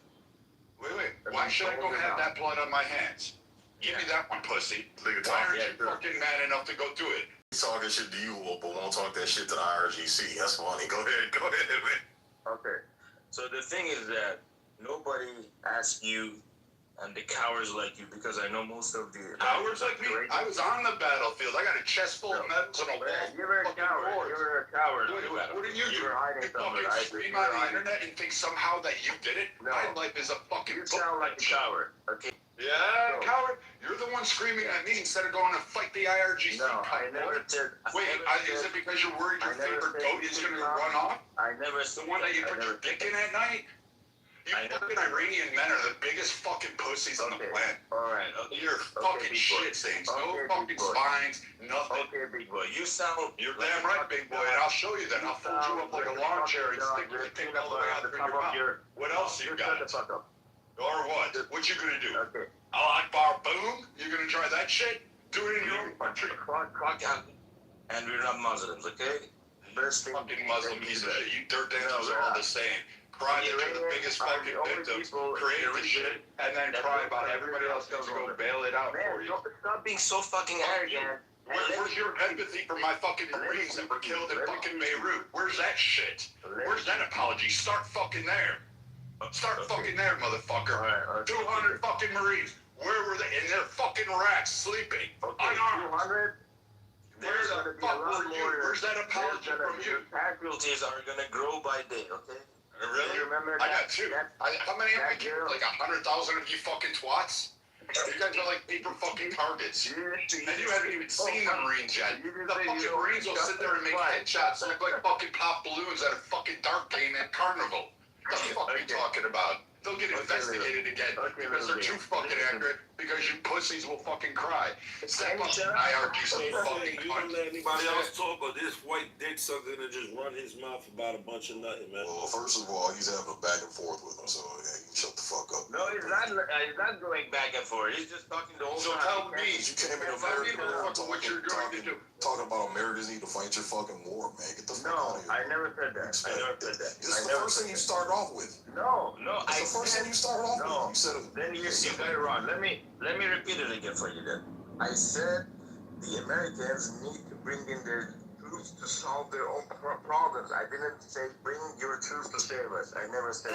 [SPEAKER 11] Wait. Why should I go have that blood on my hands? Give me that one, pussy. Why aren't you fucking man enough to go do it?
[SPEAKER 7] He's talking shit to you, but won't talk that shit to the IRGC. That's funny. Go ahead, man.
[SPEAKER 17] Okay. So the thing is that nobody asked you and the cowards like you, because I know most of the
[SPEAKER 11] cowards like me. I was on the battlefield. I got a chest full of medals and a wall.
[SPEAKER 17] You were a coward. You were a coward.
[SPEAKER 11] What did you do? You fucking scream on the internet and think somehow that you did it? No. My life is a fucking.
[SPEAKER 17] You sound like a coward. Okay.
[SPEAKER 11] Yeah, coward. You're the one screaming at me instead of going to fight the IRGC.
[SPEAKER 17] No, I never said.
[SPEAKER 11] Wait, is it because you're worried your favorite goat is going to run off?
[SPEAKER 17] I never said.
[SPEAKER 11] The one that you put your dick in at night? You fucking Iranian men are the biggest fucking pussies on the planet.
[SPEAKER 17] Alright,
[SPEAKER 11] You're fucking shit things. No fucking spines, nothing.
[SPEAKER 17] Okay, big boy. You sound.
[SPEAKER 11] You're damn right, big boy, and I'll show you that. I'll fold you up like a lawn chair and stick your thing all the way out through your mouth. What else you got? Or what? What you gonna do?
[SPEAKER 17] Okay.
[SPEAKER 11] Akbar boom? You gonna try that shit? Do it in your own country.
[SPEAKER 17] And we're not Muslims, okay?
[SPEAKER 11] Fucking Muslim piece of shit. You dirt dancers are all the same. Cry that you're the biggest fucking victims, create the shit, and then cry about everybody else needs to go bail it out for you.
[SPEAKER 17] Stop being so fucking arrogant.
[SPEAKER 11] Where's your empathy for my fucking Marines that were killed in fucking Beirut? Where's that shit? Where's that apology? Start fucking there. Start fucking there, motherfucker. 200 fucking Marines. Where were they? In their fucking racks, sleeping. Unarmed.
[SPEAKER 17] 200?
[SPEAKER 11] Where's the fuck were you? Where's that apology from you?
[SPEAKER 17] Casualties are gonna grow by day, okay?
[SPEAKER 11] Really?
[SPEAKER 17] Remember
[SPEAKER 11] I got two. How many have I killed? Like 100,000 of you fucking twats? You guys are like paper fucking targets. And you haven't even seen the Marines yet. The fucking Marines will sit there and make headshots look like fucking pop balloons at a fucking dark game at Carnival. What the fuck are you talking about? They'll get investigated again because they're too fucking accurate, because you pussies will fucking cry. Step up, IRGC fucking cunt.
[SPEAKER 18] Let anybody else talk, or this white dick sucker to just run his mouth about a bunch of nothing, man?
[SPEAKER 7] Well, first of all, he's having a back and forth with him, so yeah, you shut the fuck up.
[SPEAKER 17] No, he's not going back and forth. He's just talking the whole time.
[SPEAKER 11] So tell me,
[SPEAKER 7] you came in America
[SPEAKER 11] what you're going to do.
[SPEAKER 7] Talking about Americans need to fight your fucking war, man. Get the fuck out of here.
[SPEAKER 17] I never said that. I never said that.
[SPEAKER 7] This is the first thing you started off with.
[SPEAKER 17] No.
[SPEAKER 7] It's the first thing you started off with. You said it.
[SPEAKER 17] Then you got it wrong. Let me repeat it again for you then. I said the Americans need to bring in their troops to solve their own problems. I didn't say bring your troops to save us. I never said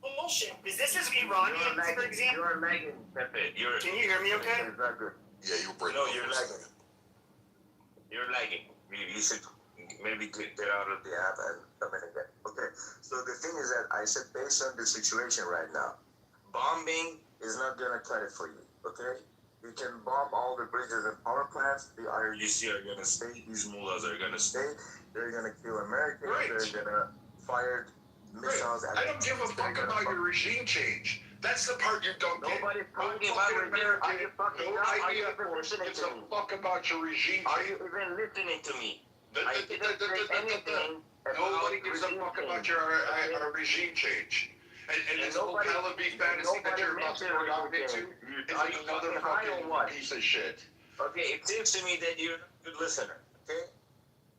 [SPEAKER 1] Bullshit. Is this is Iranian, for example?
[SPEAKER 17] You're lagging, Pepe.
[SPEAKER 1] Can you hear me okay?
[SPEAKER 7] Yeah, you were breaking
[SPEAKER 17] No, you're lagging. You're lagging. You should maybe get out of the app and come in again. Okay. So the thing is that I said based on the situation right now, bombing is not gonna cut it for you. Okay. You can bomb all the bridges and power plants. The IRGC are gonna stay. These mullahs are gonna stay. They're gonna kill Americans.
[SPEAKER 11] Right.
[SPEAKER 17] They're gonna fire missiles.
[SPEAKER 11] Right. I don't give a fuck about your regime change. That's the part you don't get.
[SPEAKER 17] Nobody's talking about regime. Are you fucking
[SPEAKER 11] no
[SPEAKER 17] Are you
[SPEAKER 11] idea
[SPEAKER 17] even listening
[SPEAKER 11] gives
[SPEAKER 17] to
[SPEAKER 11] a
[SPEAKER 17] me?
[SPEAKER 11] fuck about your regime
[SPEAKER 17] Are
[SPEAKER 11] change.
[SPEAKER 17] you even listening to me? I didn't say anything.
[SPEAKER 11] Nobody gives a fuck about your regime change. And this whole Taliban fantasy that you're about to go out into is another fucking piece of shit.
[SPEAKER 17] Okay, it seems to me that you're a good listener. Okay.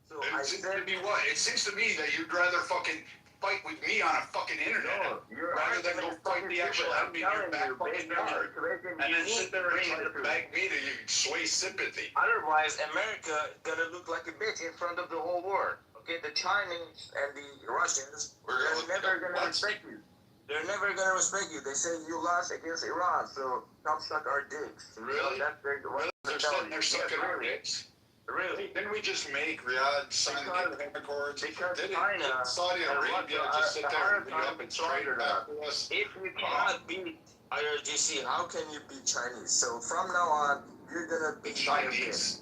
[SPEAKER 17] So
[SPEAKER 11] It seems to be what? It seems to me that you'd rather fucking fight with me on a fucking internet rather than go fight the actual enemy in your back fucking yard. And then sit there and try to beg me to sway sympathy.
[SPEAKER 10] Otherwise, America gonna look like a bitch in front of the whole world. Okay, the Chinese and the Russians, they're never gonna respect you. They're never gonna respect you. They say you lost against Iran, so come suck our dicks.
[SPEAKER 11] Really? They're sitting there sucking our dicks.
[SPEAKER 10] Really?
[SPEAKER 11] Didn't we just make Riyadh sign the accords?
[SPEAKER 10] Because
[SPEAKER 11] Didn't
[SPEAKER 10] China
[SPEAKER 11] Saudi Arabia just sit there and beat up and trade back to us?
[SPEAKER 10] If you cannot beat IRGC, how can you beat Chinese? So from now on, you're gonna beat
[SPEAKER 11] Chinese.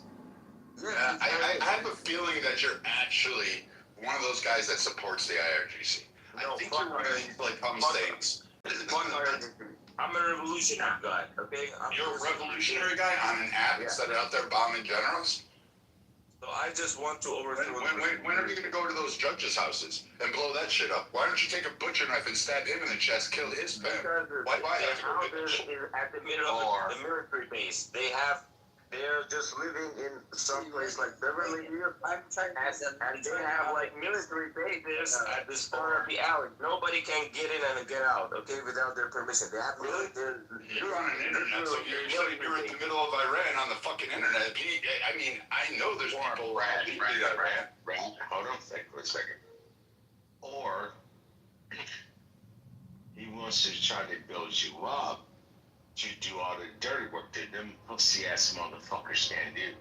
[SPEAKER 11] Yeah, I have a feeling that you're actually one of those guys that supports the IRGC. I think you're one of these like things.
[SPEAKER 10] I'm a revolutionary guy, okay?
[SPEAKER 11] You're a revolutionary guy on an app instead of out there bombing generals?
[SPEAKER 10] So I just want to overthrow.
[SPEAKER 11] When are you going to go to those judges' houses and blow that shit up? Why don't you take a butcher knife and stab him in the chest, kill his family? Why have to go
[SPEAKER 10] get the shit? At the middle of the military base. They're just living in some place like Beverly Hills, and they have like military bases at the start of the alley. Nobody can get in and get out, okay, without their permission. They have
[SPEAKER 11] You're on an internet, so you're saying you're in the middle of Iran on the fucking internet. I mean, I know there's people around Iran.
[SPEAKER 16] Hold on a second. Or he wants to try to build you up to do all the dirty work that them pussy ass motherfuckers can do.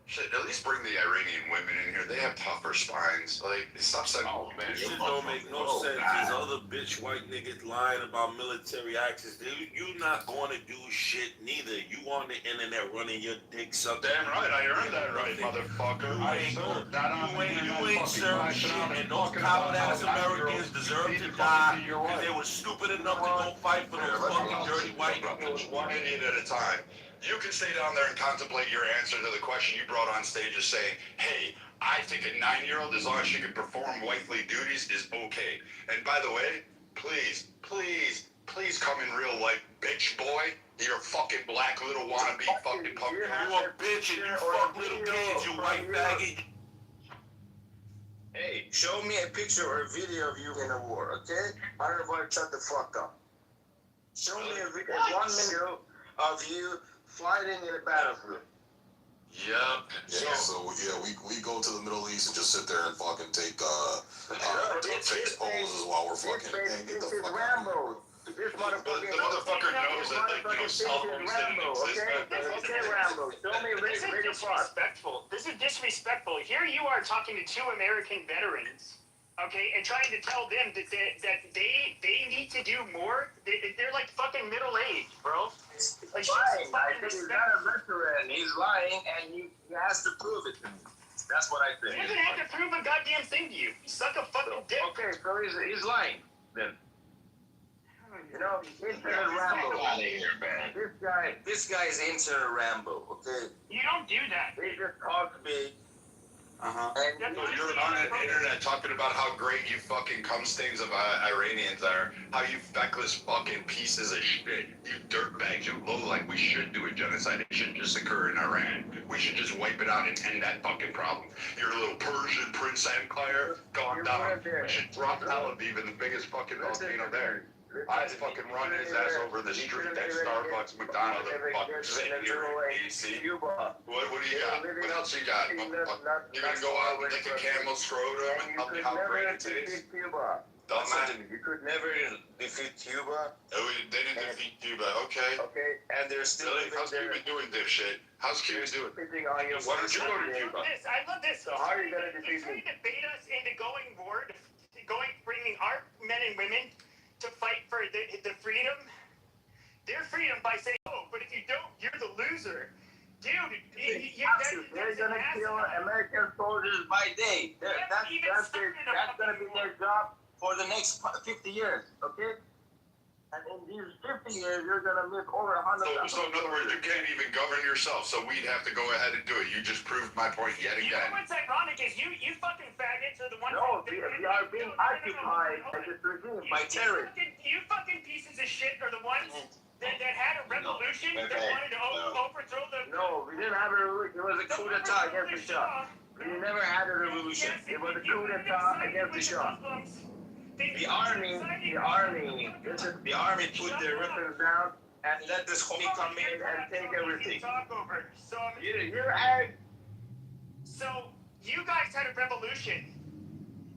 [SPEAKER 11] Shit, at least bring the Iranian women in here. They have tougher spines. Like, stop saying,
[SPEAKER 18] oh man, this don't make no sense. These other bitch white niggas lying about military access. You not going to do shit neither. You on the internet running your dick sucking.
[SPEAKER 11] Damn right, I earned that right, motherfucker.
[SPEAKER 18] You ain't serving shit, and those coward ass Americans deserve to die because they were stupid enough to go fight for those fucking dirty white niggas.
[SPEAKER 11] One idiot at a time. You can stay down there and contemplate your answer to the question you brought on stage as saying, hey, I think a 9-year-old, as long as she can perform wifely duties, is okay. And by the way, please come in real life, bitch boy. You're a fucking black little wannabe fucking punk.
[SPEAKER 18] You a bitch and you fuck little kids, you white faggot.
[SPEAKER 10] Hey, show me a picture or a video of you in a war, okay? Everybody shut the fuck up. Show me a video, 1 minute of you fighting in a battlefield.
[SPEAKER 11] Yep.
[SPEAKER 7] Yeah, so we go to the Middle East and just sit there and fucking take face poses while we're fucking get the fuck
[SPEAKER 10] Rambo. This motherfucker.
[SPEAKER 11] The motherfucker knows that cell phones didn't exist.
[SPEAKER 10] Okay, Rambo. Show me
[SPEAKER 1] This is disrespectful. This is disrespectful. Here you are talking to 2 American veterans, okay, and trying to tell them that they need to do more. They're like fucking middle aged, bro. Like,
[SPEAKER 10] lying. He's not a veteran. He's lying, and he has to prove it to me. That's what I think.
[SPEAKER 1] He doesn't have to prove a goddamn thing to you. You suck a fucking dick.
[SPEAKER 10] Okay, so he's lying then. You know, Internet Rambo.
[SPEAKER 16] Out of here, man.
[SPEAKER 10] This guy is Internet Rambo. Okay.
[SPEAKER 1] You don't do that.
[SPEAKER 10] He just talks big.
[SPEAKER 11] And you're on the internet talking about how great you fucking cum stains of Iranians are, how you feckless fucking pieces of shit, you dirtbags, you low like we should do a genocide. It shouldn't just occur in Iran. We should just wipe it out and end that fucking problem. Your little Persian Prince Empire gone down. We should drop Tel Aviv in the biggest fucking volcano there. I'd fucking run his ass over the street at Starbucks, McDonald's, and fucking sit here in DC. What do you got? What else you got? You gonna go out and lick a camel scrotum and tell me how great it is? Dumbass.
[SPEAKER 10] You could never defeat Cuba.
[SPEAKER 11] Oh, they didn't defeat Cuba. Okay.
[SPEAKER 10] Okay, and they're still
[SPEAKER 11] How's Cuba doing this shit? How's Cuba doing? Why don't you go to Cuba?
[SPEAKER 1] I love this.
[SPEAKER 10] So how are you gonna defeat
[SPEAKER 1] me? He's trying to bait us into bringing our men and women to fight for the freedom, their freedom, by saying, oh, but if you don't, you're the loser. Dude,
[SPEAKER 10] they're gonna kill American soldiers by day. That's gonna be their job for the next 50 years, okay? And in these 50 years, you're gonna live over 100.
[SPEAKER 11] So in other words, you can't even govern yourself, so we'd have to go ahead and do it. You just proved my point yet again.
[SPEAKER 1] You know what's ironic is you fucking faggots are the ones
[SPEAKER 10] we are being occupied by this regime, by terrorists.
[SPEAKER 1] You fucking pieces of shit are the ones that had a revolution that wanted to overthrow the...
[SPEAKER 10] No, we didn't have a revolution. It was a coup d'etat against the Shah. We
[SPEAKER 17] You never had a revolution. It was a coup d'etat against the Shah. The army put their weapons down and let this homie come in and take everything.
[SPEAKER 1] So you guys had a revolution,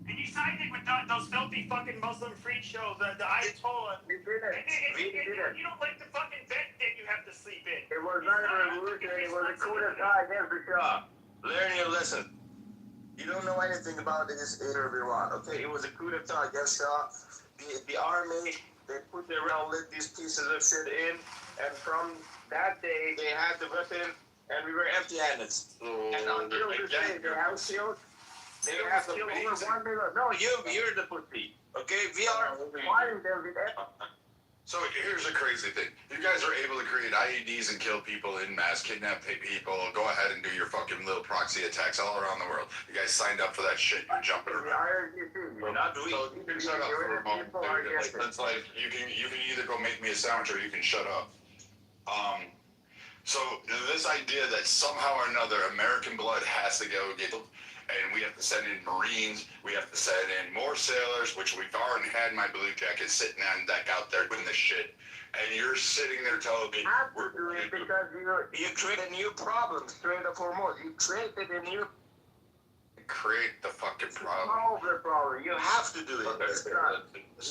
[SPEAKER 1] and you sided with those filthy fucking Muslim freak shows, the Ayatollah.
[SPEAKER 17] We didn't.
[SPEAKER 1] You don't like the fucking bed that you have to sleep in.
[SPEAKER 17] It was not a revolution. It was a coup d'etat against the Shah. Learn your lesson. You don't know anything about this leader of Iran. Okay, it was a coup d'etat against Shah. The army, they put their round, let these pieces of shit in, and from that day, they had the weapon, and we were empty-handed. And until this day, they have killed. They have killed over 1 million. No, you're the pussy. Okay, we are fighting them with everything.
[SPEAKER 11] So here's a crazy thing. You guys are able to create IEDs and kill people in mass, kidnap people, go ahead and do your fucking little proxy attacks all around the world. You guys signed up for that shit. You're jumping around.
[SPEAKER 17] We're not doing
[SPEAKER 11] So you can shut up for a moment. Dude. It's like you can either go make me a sandwich or you can shut up. So this idea that somehow or another American blood has to go get, and we have to send in Marines, we have to send in more sailors, which we've already had my blue jacket sitting on deck out there doing this shit, and you're sitting there telling me
[SPEAKER 17] we're doing it because you create a new problem straight up for more. You created a new
[SPEAKER 11] create the fucking problem.
[SPEAKER 17] Solve the problem. You have to do it.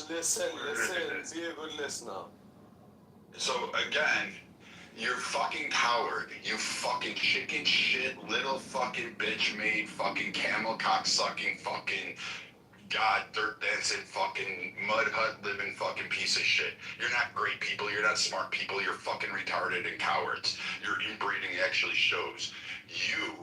[SPEAKER 14] Listen, be a good listener.
[SPEAKER 11] So again, you're fucking coward. You fucking chicken shit, little fucking bitch made fucking camel cock sucking fucking god dirt dancing fucking mud hut living fucking piece of shit. You're not great people. You're not smart people. You're fucking retarded and cowards. Your inbreeding actually shows. You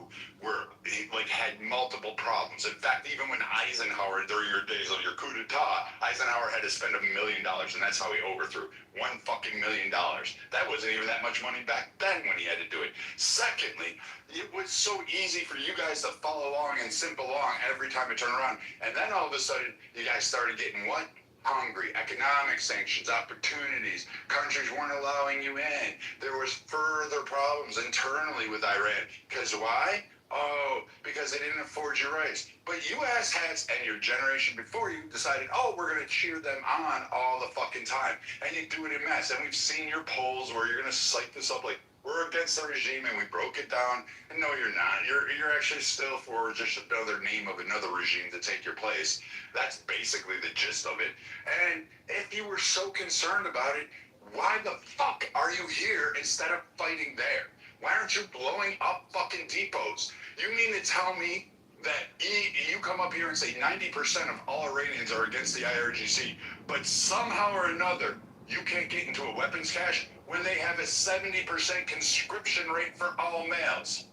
[SPEAKER 11] were like had multiple problems. In fact, even when Eisenhower, during your days of your coup d'etat, Eisenhower had to spend $1 million, and that's how he overthrew $1 fucking million. That wasn't even that much money back then when he had to do it. Secondly, it was so easy for you guys to follow along and simp along every time it turned around, and then all of a sudden, you guys started getting what? Hungry, economic sanctions, opportunities, countries weren't allowing you in. There was further problems internally with Iran. Because why? Oh, because they didn't afford your rights. But you asshats and your generation before you decided, oh, we're going to cheer them on all the fucking time. And you do it in mass. And we've seen your polls where you're going to cite this up like, we're against the regime and we broke it down. And no, you're not. You're actually still for just another name of another regime to take your place. That's basically the gist of it. And if you were so concerned about it, why the fuck are you here instead of fighting there? Why aren't you blowing up fucking depots? You mean to tell me that you come up here and say 90% of all Iranians are against the IRGC, but somehow or another you can't get into a weapons cache when they have a 70% conscription rate for all males?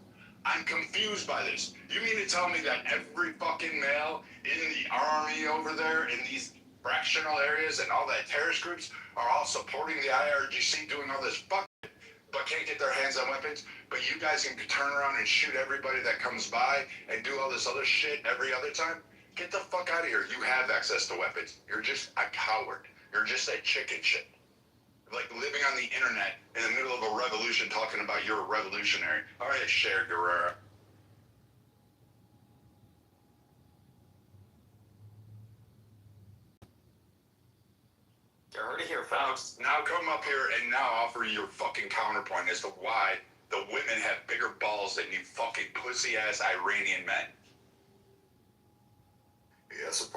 [SPEAKER 11] I'm confused by this. You mean to tell me that every fucking male in the army over there in these fractional areas and all that terrorist groups are all supporting the IRGC doing all this fuck, but can't get their hands on weapons, but you guys can turn around and shoot everybody that comes by and do all this other shit every other time? Get the fuck out of here. You have access to weapons. You're just a coward. You're just a chicken shit. Like living on the internet in the middle of a revolution talking about you're a revolutionary. All right, Cher Guerrera.
[SPEAKER 13] You heard it here, folks.
[SPEAKER 11] Now come up here and now offer your fucking counterpoint as to why the women have bigger balls than you fucking pussy-ass Iranian men.
[SPEAKER 7] Yeah, that's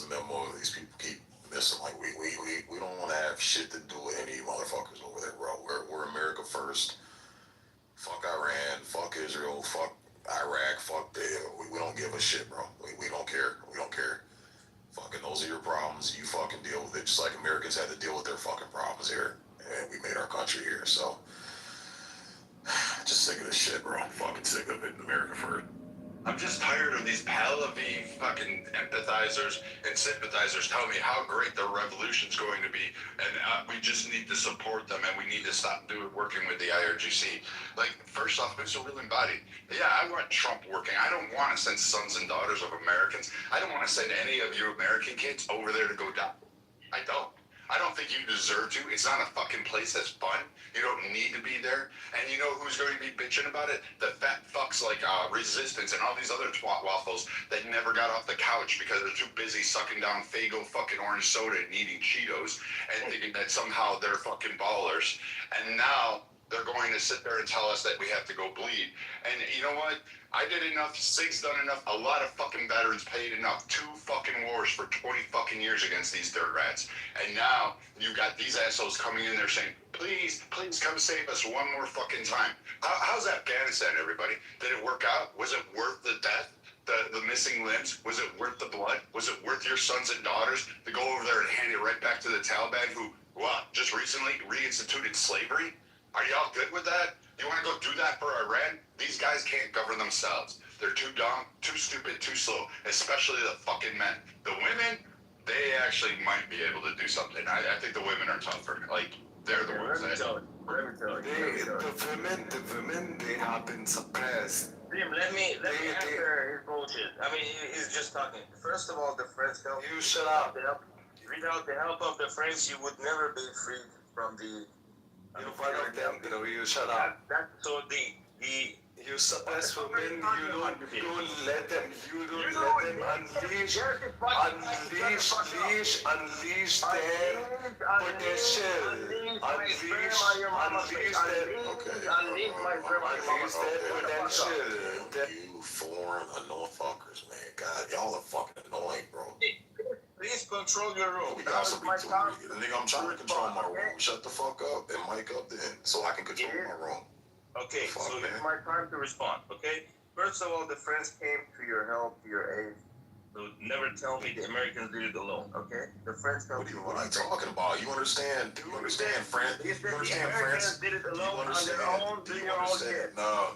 [SPEAKER 7] a memo these people keep missing. Like, we don't want to have shit to do with any motherfuckers over there, bro. We're America first. Fuck Iran, fuck Israel, fuck Iraq, fuck we don't give a shit, bro. We don't care. We don't care. Fucking those are your problems. You fucking deal with it. Just like Americans had to deal with their fucking problems here. And we made our country here, so. Just sick of this shit, bro. I'm fucking sick of it. America first.
[SPEAKER 11] I'm just tired of these Pahlavi fucking empathizers and sympathizers telling me how great the revolution's going to be, and we just need to support them, and we need to stop working with the IRGC. Like, first off, it's a willing body. Yeah, I want Trump working. I don't want to send sons and daughters of Americans. I don't want to send any of you American kids over there to go die. I don't. I don't think you deserve to. It's not a fucking place that's fun. You don't need to be there. And you know who's going to be bitching about it? The fat fucks like Resistance and all these other twat waffles that never got off the couch because they're too busy sucking down Faygo fucking orange soda and eating Cheetos and thinking that somehow they're fucking ballers. And now they're going to sit there and tell us that we have to go bleed. And you know what? I did enough. Sig's done enough. A lot of fucking veterans paid enough. 2 fucking wars for 20 fucking years against these dirt rats. And now you got these assholes coming in there saying, please, please come save us one more fucking time. How's Afghanistan, everybody? Did it work out? Was it worth the death? The missing limbs? Was it worth the blood? Was it worth your sons and daughters to go over there and hand it right back to the Taliban who, just recently reinstituted slavery? Are y'all good with that? You want to go do that for Iran? These guys can't govern themselves. They're too dumb, too stupid, too slow, especially the fucking men. The women, they actually might be able to do something. I think the women are tougher. Like, they're the ones that...
[SPEAKER 19] The women, they have been suppressed.
[SPEAKER 13] Let me answer his bullshit. I mean, he's just talking. First of all, the French help.
[SPEAKER 19] You shut up.
[SPEAKER 13] Without the help of the French, you would never be freed from the...
[SPEAKER 19] You're one of them, you shut up.
[SPEAKER 13] So
[SPEAKER 19] you suppress women, you don't let them unleash their potential, unleash their potential.
[SPEAKER 7] You foreign annoying fuckers, man. God, y'all are fucking annoying, bro.
[SPEAKER 13] Please control your room.
[SPEAKER 7] We got some nigga, I'm trying to control my room. Shut the fuck up and mic up then, so I can control my room.
[SPEAKER 13] Okay, so it's my time to respond, okay? First of all, the French came to your help, to your aid. So never tell me the Americans did it alone, okay? The French helped you.
[SPEAKER 7] What are you talking about? You understand? Do you understand, France? You understand, France?
[SPEAKER 13] Did it alone on their own, do your own shit.
[SPEAKER 7] No.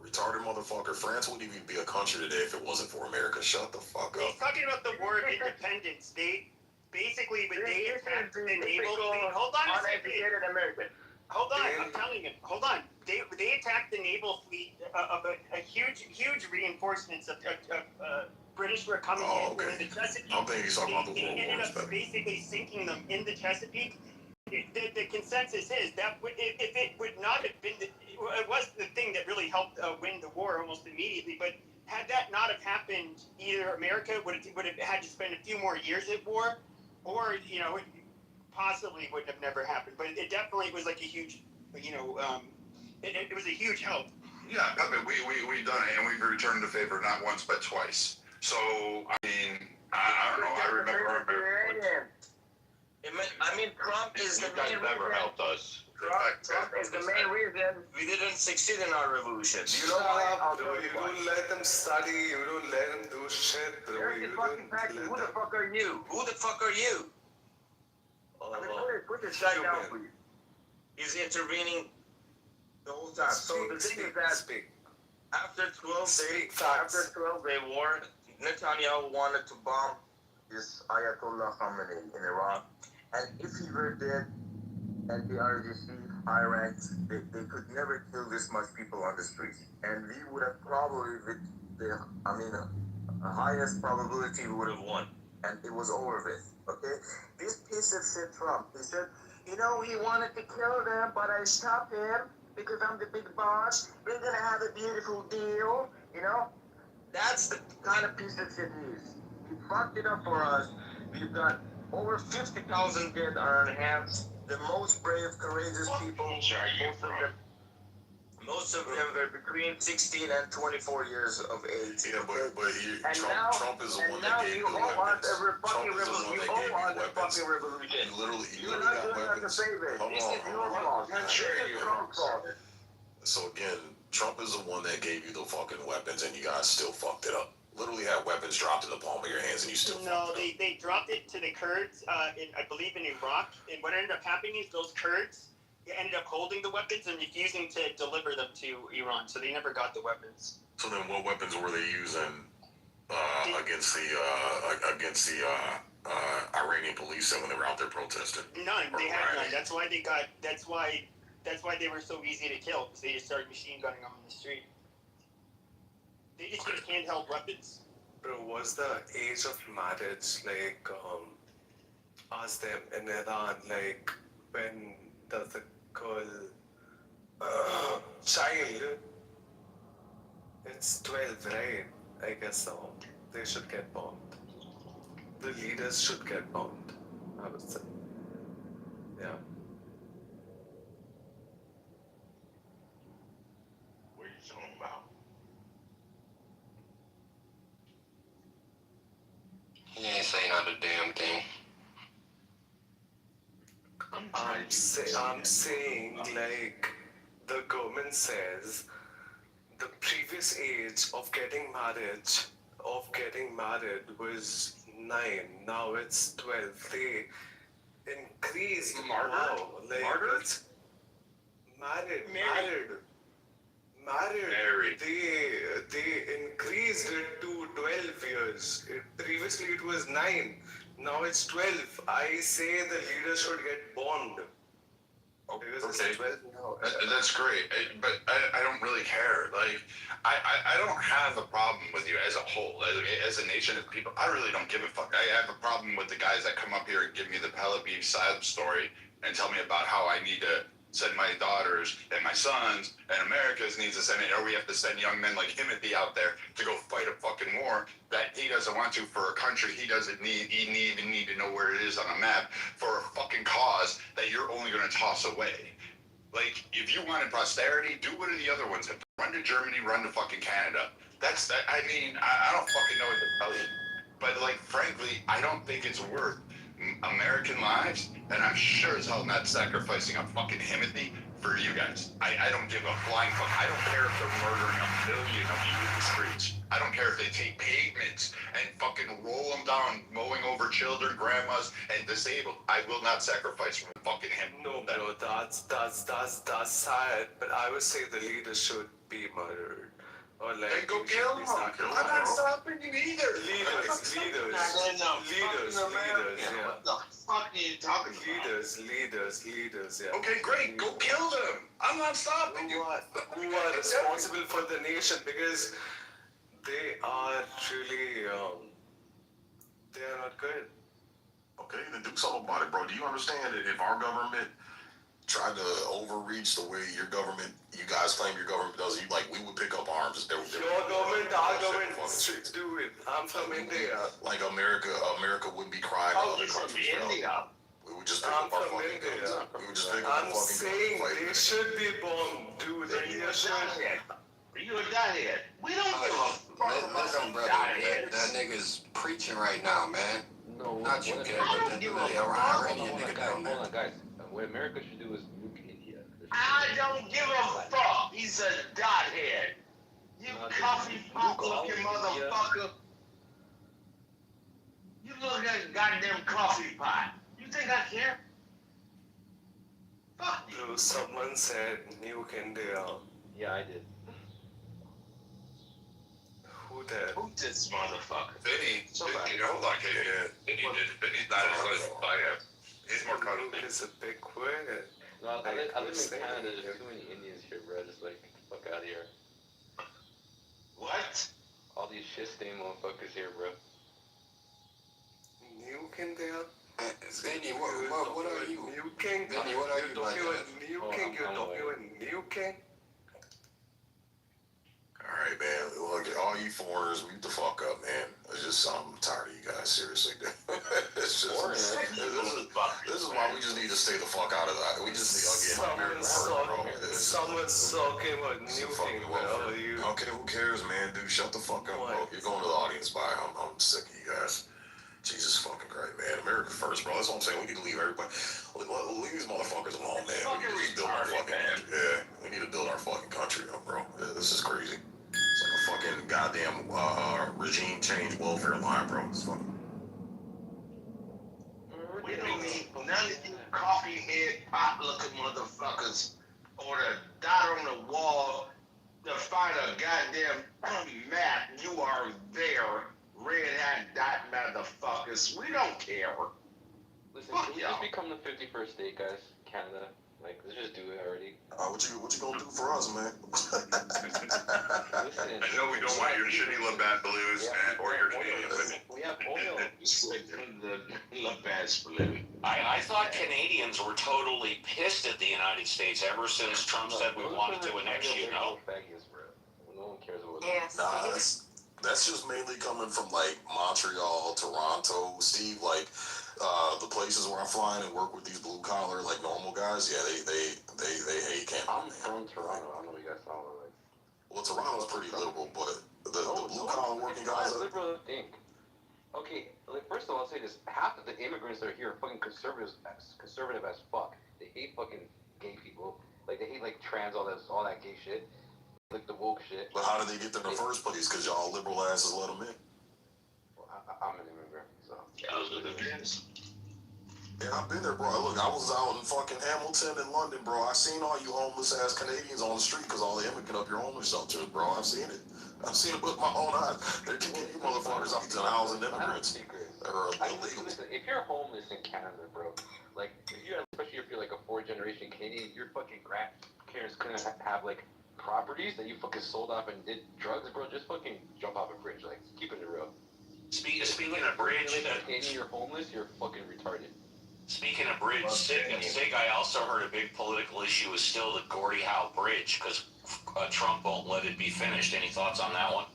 [SPEAKER 7] Retarded motherfucker. France wouldn't even be a country today if it wasn't for America. Shut the fuck up.
[SPEAKER 1] He's talking about the War of Independence. They basically, when they attacked the naval fleet. Hold on a second. Hold on, I'm telling him. Hold on. They attacked the naval fleet of a huge reinforcements of British were coming in the Chesapeake.
[SPEAKER 7] I'm thinking he's talking about the
[SPEAKER 1] They
[SPEAKER 7] World
[SPEAKER 1] ended
[SPEAKER 7] Wars.
[SPEAKER 1] up basically sinking them in the Chesapeake. The consensus is that if it would not have been, it was the thing that really helped win the war almost immediately. But had that not have happened, either America would have had to spend a few more years at war, or it possibly would have never happened. But it definitely was like a huge, it was a huge help.
[SPEAKER 11] Yeah, I mean, we've done it, and we've returned the favor not once but twice. So, I mean, I don't know. I remember.
[SPEAKER 13] Trump is the main reason.
[SPEAKER 11] Never helped us.
[SPEAKER 13] Trump is the main reason we didn't succeed in our revolution.
[SPEAKER 19] You know why? You don't let them study. You don't let them do shit.
[SPEAKER 13] Who the fuck are you? Who the fuck are you? Put this guy down, please. He's intervening the whole time. So the thing is that after 12-day war, Netanyahu wanted to bomb this Ayatollah Khamenei in Iran. And if he ever did, and the RGC, high ranks, they could never kill this much people on the streets. And we would have probably, the highest probability we would have won. And it was over with, okay? This piece of shit Trump, he said, he wanted to kill them, but I stopped him because I'm the big boss. We're gonna have a beautiful deal, That's the kind of piece of shit he is. He fucked it up for us. We've got over 50,000 dead on our hands. The most brave, courageous people. Most of them were between 16 and 24 years of age.
[SPEAKER 7] Yeah, but Trump is the one that gave you the weapons. Trump is the one that gave you weapons. You literally got weapons. Hold on. So again, Trump is the one that gave you the fucking weapons, and you guys still fucked it up. Literally had weapons dropped in the palm of your hands, and you still fucked it up.
[SPEAKER 1] They dropped it to the Kurds, I believe in Iraq. And what ended up happening is those Kurds ended up holding the weapons and refusing to deliver them to Iran, so they never got the weapons.
[SPEAKER 7] So then, what weapons were they using against the Iranian police when they were out there protesting?
[SPEAKER 1] None. They had none. That's why they were so easy to kill, because they just started machine gunning them on the street. They just used handheld weapons.
[SPEAKER 19] Bro, what's the age of marriage? Like, ask them in Iran, like, when does a girl, child, it's 12, right? I guess so. They should get bombed. The leaders should get bombed, I would say. Yeah.
[SPEAKER 11] What are you talking about?
[SPEAKER 14] He ain't say not a damn thing.
[SPEAKER 19] I'm saying, like, the government says the previous age of getting married was 9. Now it's 12. They increased. Wow, like it's married. They increased it to 12 years. Previously it was 9. Now it's 12. I say the leaders should get bombed.
[SPEAKER 11] Okay, that's great, but I don't really care. Like, I don't have a problem with you as a whole, as a nation of people. I really don't give a fuck. I have a problem with the guys that come up here and give me the Pella Beef side story and tell me about how I need to send my daughters and my sons, and America's needs to send it, or we have to send young men like Timothy out there to go fight a fucking war that he doesn't want to for a country he doesn't need. He even need to know where it is on a map for a fucking cause that you're only going to toss away. Like, if you wanted prosperity, do what the other ones have done. Run to Germany, run to fucking Canada. That's that. I mean, I don't fucking know what to tell you. But, like, frankly, I don't think it's worth American lives, and I'm sure as hell not sacrificing a fucking Timothy for you guys. I don't give a flying fuck. I don't care if they're murdering a million of you in the streets. I don't care if they take pavements and fucking roll them down, mowing over children, grandmas, and disabled. I will not sacrifice for fucking him.
[SPEAKER 19] No, bro, that's sad. But I would say the leaders should be murdered. Or like,
[SPEAKER 11] then go kill them. I'm not stopping you either.
[SPEAKER 19] Leaders, yeah.
[SPEAKER 11] What the fuck are you talking about?
[SPEAKER 19] Leaders, yeah.
[SPEAKER 11] Okay, great. Go kill them. I'm not stopping you.
[SPEAKER 19] Who are responsible for the nation, because they are really, they are not good.
[SPEAKER 7] Okay, then do something about it, bro. Do you understand that if our government tried to overreach the way your government, you guys claim your government does, you like, we would pick up arms.
[SPEAKER 19] Your government, our government, do it. I'm from India.
[SPEAKER 7] Like America wouldn't be crying.
[SPEAKER 11] Oh, you're from India.
[SPEAKER 7] We would just pick up our fucking guns. We would just pick up our fucking guns.
[SPEAKER 19] I'm saying they should be bombed, dude. India should.
[SPEAKER 11] You a dithead. We don't give a fuck about some ditheads.
[SPEAKER 14] That nigga's preaching right now, man.
[SPEAKER 3] No,
[SPEAKER 14] not you, Kevin.
[SPEAKER 11] I don't give a fuck.
[SPEAKER 14] Iranian nigga down there.
[SPEAKER 3] Hold on, guys. What America should do is nuke India.
[SPEAKER 11] I don't give a fuck. He's a dothead. You coffee pot looking motherfucker. You look at a goddamn coffee pot. You think I care? Fuck you.
[SPEAKER 19] Bro, someone said nuke India.
[SPEAKER 3] Yeah, I did.
[SPEAKER 19] Who did?
[SPEAKER 11] Who this motherfucker?
[SPEAKER 7] Vinny,
[SPEAKER 11] Somebody.
[SPEAKER 7] you know, like, Vinny did. Vinny's not as close as I am. He's more cuddly.
[SPEAKER 19] It's a big word.
[SPEAKER 3] No, I live in Canada. There's too many Indians here, bro. Just like, get the fuck out of here.
[SPEAKER 11] What?
[SPEAKER 3] All these shit stain motherfuckers here, bro.
[SPEAKER 19] Nuke India?
[SPEAKER 14] Vinny, what are you?
[SPEAKER 19] Nuking?
[SPEAKER 14] Vinny, what are you
[SPEAKER 19] You're talking about nuking? You're
[SPEAKER 3] I'm
[SPEAKER 19] talking about nuking?
[SPEAKER 7] Alright, man. Look, all you foreigners, mute the fuck up, man. It's just, I'm tired of you guys, seriously. It's just, this is why we just need to stay the fuck out of that. We just need to get American bro.
[SPEAKER 19] Someone's talking about nuking, bro.
[SPEAKER 7] Okay, who cares, man? Dude, shut the fuck up, bro. You're going to the audience. Bye. I'm sick of you guys. Jesus fucking Christ, man. America first, bro. That's what I'm saying. We need to leave everybody. Leave these motherfuckers alone, man. We need to just build our fucking country. Yeah, we need to build our fucking country up, bro. This is crazy. It's like a fucking goddamn regime change welfare line, bro. It's fucking.
[SPEAKER 11] We don't need none of you coffee head pot looking motherfuckers or the dot on the wall to find a goddamn map. You are there. Red hat dot motherfuckers. We don't care.
[SPEAKER 3] Listen, can we just become the 51st state, guys?
[SPEAKER 20] Canada. Like, let's just do it already.
[SPEAKER 7] What you gonna do for us, man?
[SPEAKER 20] Listen,
[SPEAKER 11] I know we don't want your shitty Labatt Blues or your Canadian women.
[SPEAKER 20] we have oil.
[SPEAKER 18] The Labatt's blue.
[SPEAKER 16] I thought Canadians were totally pissed at the United States ever since Trump said we wanted to annex you, no?
[SPEAKER 20] No one cares about
[SPEAKER 2] Yes.
[SPEAKER 7] Nah, that's just mainly coming from like Montreal, Toronto, Steve. Like the places where I fly in and work with these blue collar like normal guys. Yeah, they hate Canada.
[SPEAKER 20] I'm from Toronto. I don't know what you guys sound like.
[SPEAKER 7] Well, Toronto's pretty liberal, but the blue collar working
[SPEAKER 20] It's
[SPEAKER 7] guys.
[SPEAKER 20] not liberal, I think. Okay, like, first of all, I'll say this: half of the immigrants that are here are fucking conservative as fuck. They hate fucking gay people. Like, they hate like trans, all that gay shit. Like the woke shit.
[SPEAKER 7] But how did they get there in the first place? Because y'all liberal asses let them in.
[SPEAKER 20] Well, I'm an immigrant, so.
[SPEAKER 11] Yeah, those are the fans.
[SPEAKER 7] Yeah, I've been there, bro. Look, I was out in fucking Hamilton in London, bro. I seen all you homeless ass Canadians on the street because all the immigrant up your homeless shelters, bro. I've seen it. I've seen it with my own eyes. They're kicking you motherfuckers out to housing immigrants. Or illegal.
[SPEAKER 20] Listen, if you're homeless in Canada, bro, like, especially if you're like a fourth-generation Canadian, your fucking grandparents couldn't have like properties that you fucking sold off and did drugs, bro. Just fucking jump off a bridge, like, keep it real.
[SPEAKER 16] Speaking of bridge,
[SPEAKER 20] Canadian, you're homeless, you're fucking retarded.
[SPEAKER 16] Speaking of bridge, Sig, I also heard a big political issue is still the Gordie Howe Bridge because Trump won't let it be finished. Any thoughts on that one?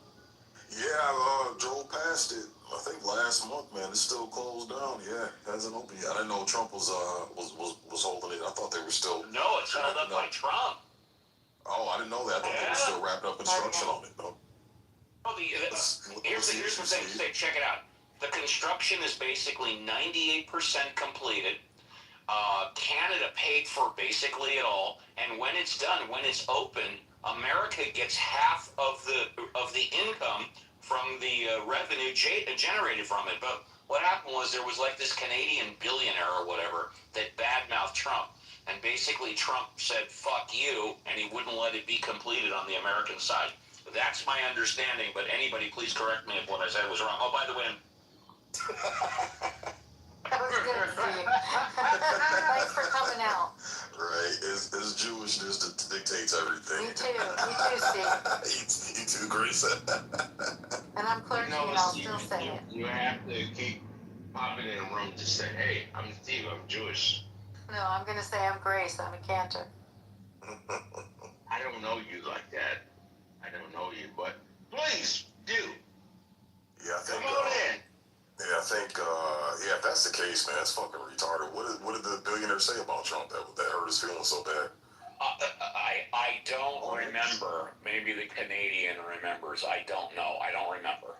[SPEAKER 7] Yeah, I drove past it. I think last month, man. It's still closed down. Yeah, hasn't opened yet. I didn't know Trump was holding it. I thought they were still.
[SPEAKER 16] No, it's held up by Trump.
[SPEAKER 7] Oh, I didn't know that. I thought they were still wrapping up construction on it. No.
[SPEAKER 16] Here's the thing. Check it out. The construction is basically 98% completed. Canada paid for basically it all, and when it's done, when it's open, America gets half of the income from the revenue generated from it. But what happened was there was like this Canadian billionaire or whatever that badmouthed Trump, and basically Trump said "fuck you," and he wouldn't let it be completed on the American side. That's my understanding. But anybody, please correct me if what I said was wrong. Oh, by the way.
[SPEAKER 2] That was good, Steve. Thanks for coming out.
[SPEAKER 7] Right, it's Jewishness that dictates everything.
[SPEAKER 2] Me too, Steve.
[SPEAKER 7] You too, Grace.
[SPEAKER 2] And I'm clergy, and I'll still say it.
[SPEAKER 18] You have to keep popping in a room to say, hey, I'm Steve, I'm Jewish.
[SPEAKER 2] No, I'm going to say I'm Grace. I'm a cantor.
[SPEAKER 18] I don't know you like that. I don't know you, but please do.
[SPEAKER 7] Yeah, I think.
[SPEAKER 18] Come on in.
[SPEAKER 7] Yeah, I think. If that's the case, man, it's fucking retarded. What did the billionaire say about Trump that hurt his feelings so bad?
[SPEAKER 16] I don't remember. Maybe the Canadian remembers. I don't know. I don't remember.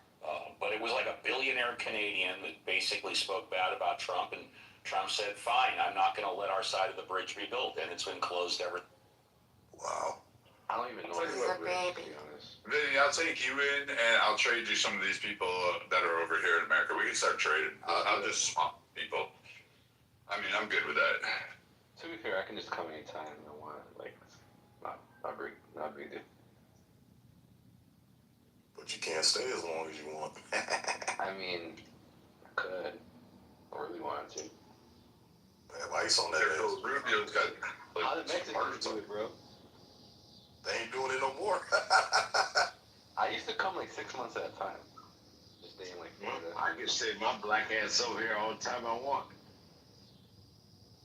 [SPEAKER 16] But it was like a billionaire Canadian that basically spoke bad about Trump, and Trump said, "Fine, I'm not going to let our side of the bridge be built," and it's been closed ever.
[SPEAKER 7] Wow.
[SPEAKER 20] I don't even know.
[SPEAKER 2] He's a baby.
[SPEAKER 11] Vinny, I'll take you in, and I'll trade you some of these people that are over here in America. We can start trading. I'll just swap people. I mean, I'm good with that.
[SPEAKER 20] To be fair, I can just come anytime I want. Like, not big deal.
[SPEAKER 7] But you can't stay as long as you want.
[SPEAKER 20] I mean, I could. I really wanted to.
[SPEAKER 7] They have ice on that.
[SPEAKER 11] Rubio's got.
[SPEAKER 20] How did Mexicans do it, bro?
[SPEAKER 7] They ain't doing it no more.
[SPEAKER 20] I used to come like 6 months at a time. Just staying like.
[SPEAKER 18] I can stay my black ass over here all the time I want.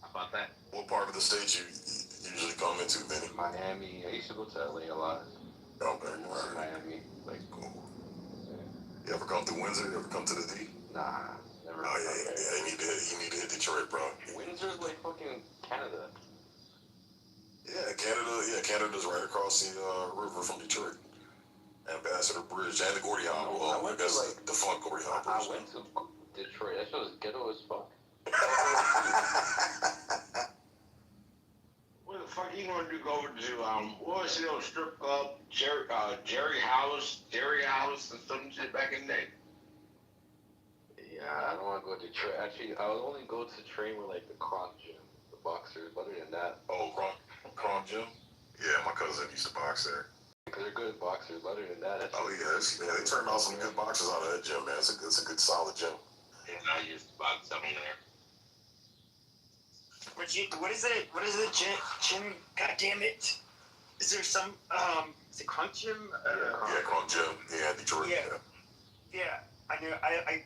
[SPEAKER 18] How about that?
[SPEAKER 7] What part of the state you usually come into, Vinny?
[SPEAKER 20] Miami. I used to go to LA a lot.
[SPEAKER 7] Okay.
[SPEAKER 20] Miami. Like,
[SPEAKER 7] cool. You ever come through Windsor? You ever come to the D?
[SPEAKER 20] Nah, never.
[SPEAKER 7] Oh yeah. You need to hit Detroit, bro.
[SPEAKER 20] Windsor's like fucking Canada.
[SPEAKER 7] Yeah, Canada's right across the river from Detroit. Ambassador Bridge and the Gordie Howe. I guess the defunct Gordie Howe Bridge.
[SPEAKER 20] I went to Detroit. That shit was ghetto as fuck.
[SPEAKER 18] What the fuck you gonna do? Go over to what was the old strip club? Jerry House, and some shit back in the day.
[SPEAKER 20] Yeah, I don't want to go to Detroit. Actually, I would only go to train with like the Kronk gym, the boxers. But other than that,
[SPEAKER 7] Kronk gym. Yeah, my cousin used to box there.
[SPEAKER 20] Because they're good boxers. But other than that,
[SPEAKER 7] they turned out some good boxers out of that gym, man. It's a good solid gym.
[SPEAKER 18] And I used to box down there.
[SPEAKER 1] But what is it? What is it, Jim? God damn it! Is there some? Is it Crunk Gym?
[SPEAKER 7] Yeah, Crunk Gym. Yeah, Detroit.
[SPEAKER 1] Yeah. I knew.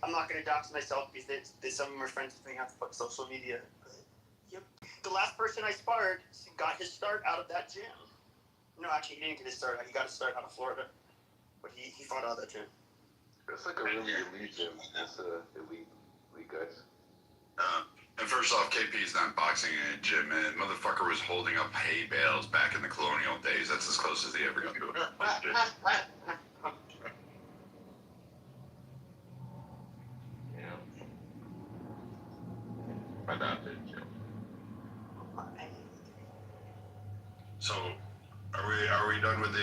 [SPEAKER 1] I'm not gonna dox myself because some of my friends with me have social media. Yep. The last person I sparred got his start out of that gym. No, actually, he didn't get his start. He got his start out of Florida, but he fought out of that gym.
[SPEAKER 20] It's like a really elite gym. It's elite guys.
[SPEAKER 11] And first off, KP is not boxing in a gym, man. Motherfucker was holding up hay bales back in the colonial days. That's as close as he ever got to it.
[SPEAKER 20] Yeah. My dad did gym.
[SPEAKER 11] So, are we done with the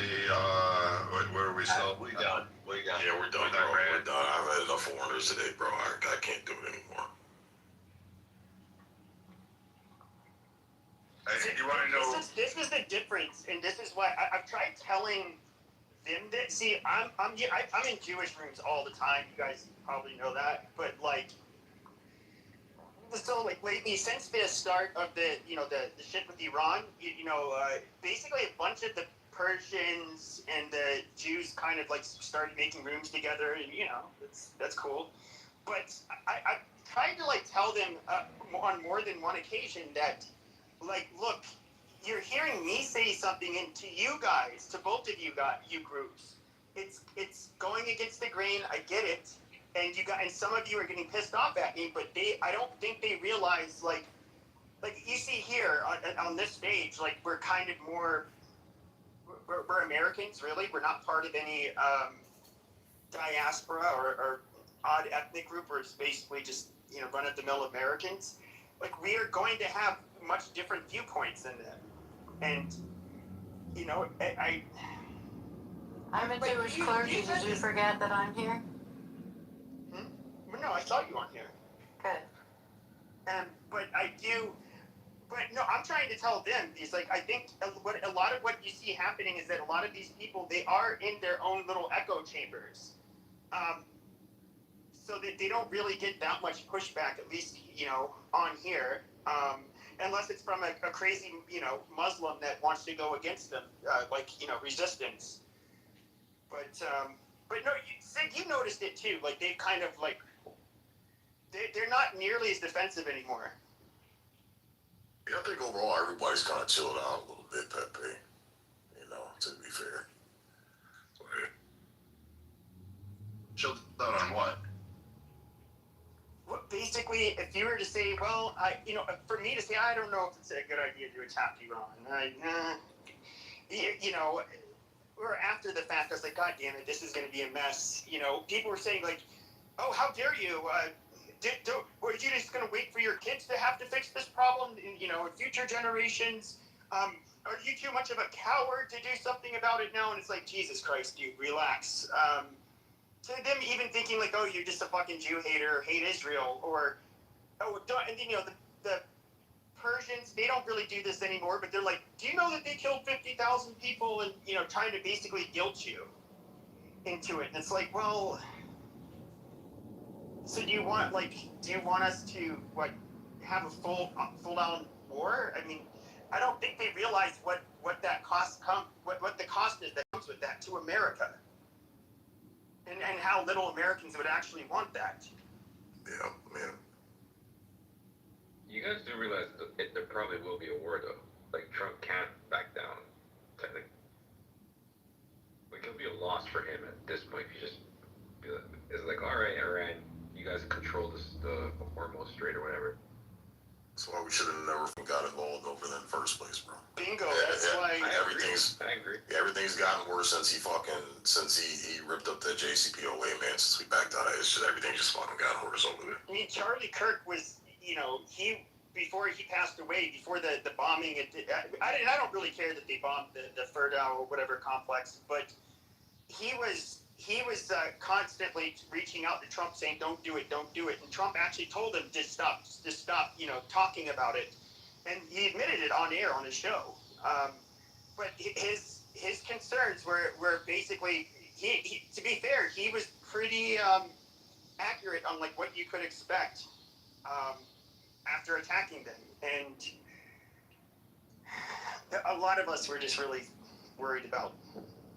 [SPEAKER 11] where are we still?
[SPEAKER 7] We done. Yeah, we're done, bro. We're done. I've had enough foreigners today, bro. I can't do it anymore.
[SPEAKER 11] You want to know?
[SPEAKER 1] This is the difference, and this is why I've tried telling them that. See, I'm in Jewish rooms all the time. You guys probably know that, but like, so like lately, since the start of the the shit with Iran, basically a bunch of the Persians and the Jews kind of like started making rooms together, and that's cool. But I tried to like tell them on more than one occasion that, like, look, you're hearing me say something, and to you guys, to both of you groups, it's going against the grain. I get it, and some of you are getting pissed off at me, but I don't think they realize like you see here on this stage, like we're kind of more. We're Americans, really. We're not part of any diaspora or odd ethnic group. We're basically just run-of-the-mill Americans. Like, we are going to have much different viewpoints than them, and
[SPEAKER 21] I'm a Jewish clergy. Did you forget that I'm here?
[SPEAKER 1] No, I saw you on here.
[SPEAKER 21] Good.
[SPEAKER 1] But I do. But no, I'm trying to tell them these. Like, I think a lot of what you see happening is that a lot of these people, they are in their own little echo chambers, so that they don't really get that much pushback, at least on here, unless it's from a crazy Muslim that wants to go against them, resistance. But no, you noticed it too. Like, they've kind of like they're not nearly as defensive anymore.
[SPEAKER 7] Yeah, I think overall everybody's kind of chilled out a little bit, Pepe. To be fair.
[SPEAKER 11] Chilled out on what?
[SPEAKER 1] Well, basically, if you were to say, well, for me to say, I don't know if it's a good idea to attack Iran. Or after the fact, I was like, God damn it, this is going to be a mess. People were saying like, oh, how dare you? Were you just going to wait for your kids to have to fix this problem in future generations? Are you too much of a coward to do something about it now? And it's like, Jesus Christ, dude, relax. To them even thinking like, oh, you're just a fucking Jew hater, or hate Israel, or the Persians, they don't really do this anymore, but they're like, do you know that they killed 50,000 people and trying to basically guilt you into it? And it's like, well, so do you want us to have a full on war? I mean, I don't think they realize what the cost is that comes with that to America, and how little Americans would actually want that.
[SPEAKER 7] Yeah, man.
[SPEAKER 20] You guys do realize that there probably will be a war, though. Like, Trump can't back down, technically. Like, it'll be a loss for him at this point if he just is like, all right, Iran, you guys control the Hormuz Strait or whatever.
[SPEAKER 7] That's why we should have never got involved over there in the first place, bro.
[SPEAKER 1] Bingo. That's why
[SPEAKER 7] I agree. Everything's gotten worse since he ripped up the JCPOA, man. Since we backed out of his shit, everything just fucking got worse over there.
[SPEAKER 1] I mean, Charlie Kirk was, before he passed away, before the bombing, I don't really care that they bombed the Ferdow or whatever complex, but he was constantly reaching out to Trump saying, don't do it. And Trump actually told him to stop, talking about it. And he admitted it on air on his show. But his concerns were basically, he to be fair, he was pretty accurate on like what you could expect. after attacking them. And a lot of us were just really worried about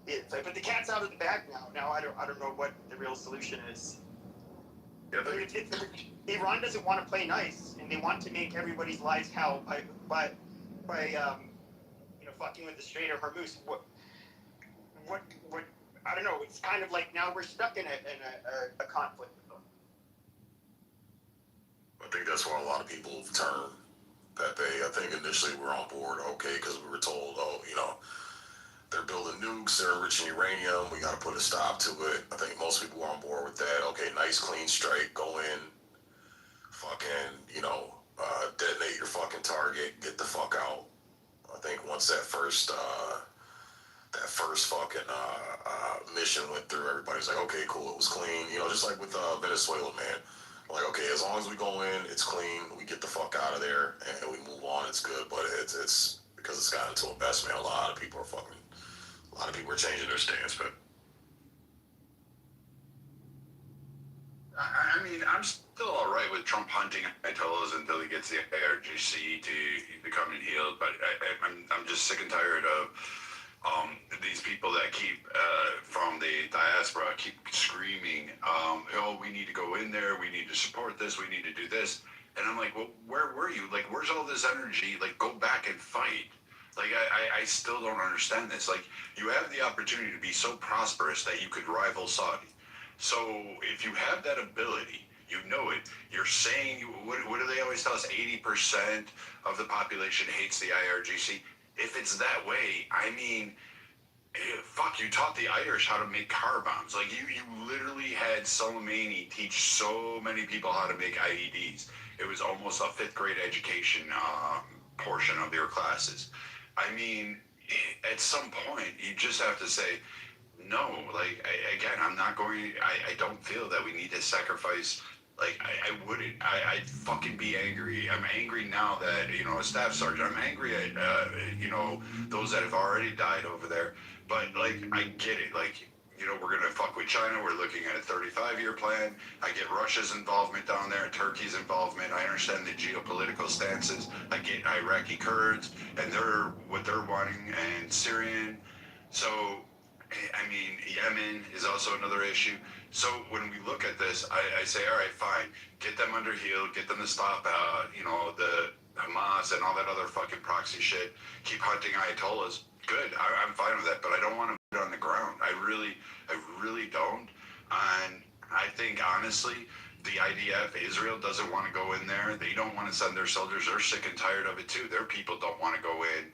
[SPEAKER 1] it. But the cat's out of the bag now. Now I don't know what the real solution is.
[SPEAKER 11] Yeah,
[SPEAKER 1] Iran doesn't want to play nice, and they want to make everybody's lives hell by fucking with the Strait of Hormuz. What I don't know. It's kind of like now we're stuck in a conflict.
[SPEAKER 7] I think that's why a lot of people turn. That I think initially were on board, okay, because we were told, oh, they're building nukes, they're enriching uranium, we got to put a stop to it. I think most people were on board with that. Okay, nice clean strike, go in, fucking, detonate your fucking target, get the fuck out. I think once that first fucking mission went through, everybody's like, okay, cool, it was clean. Just like with Venezuela, man. Like, okay, as long as we go in, it's clean, we get the fuck out of there, and we move on, it's good. But it's because it's gotten to a mess, man. A lot of people are changing their stance, but
[SPEAKER 11] I mean, I'm still all right with Trump hunting Ayatollahs until he gets the IRGC to become healed. But I'm just sick and tired of these people that keep from the diaspora keep screaming, oh, we need to go in there, we need to support this, we need to do this. And I'm like, well, where were you? Like, where's all this energy? Like, go back and fight. Like, I still don't understand this. Like, you have the opportunity to be so prosperous that you could rival Saudi. So if you have that ability, you know it. You're saying, what do they always tell us? 80% of the population hates the IRGC. If it's that way, I mean, fuck, you taught the Irish how to make car bombs. Like, you literally had Soleimani teach so many people how to make IEDs. It was almost a 5th grade education portion of your classes. I mean, at some point, you just have to say, no, like, I'm not going, I don't feel that we need to sacrifice. Like, I wouldn't. I'd fucking be angry. I'm angry now that, a staff sergeant. I'm angry at, those that have already died over there. But, like, I get it. Like, we're going to fuck with China. We're looking at a 35-year plan. I get Russia's involvement down there, Turkey's involvement. I understand the geopolitical stances. I get Iraqi Kurds and what they're wanting, and Syrian. So, I mean, Yemen is also another issue. So when we look at this, I say, all right, fine, get them under heel, get them to stop, the Hamas and all that other fucking proxy shit. Keep hunting Ayatollahs. Good, I'm fine with that, but I don't want to put it on the ground. I really don't. And I think, honestly, the IDF, Israel, doesn't want to go in there. They don't want to send their soldiers. They're sick and tired of it, too. Their people don't want to go in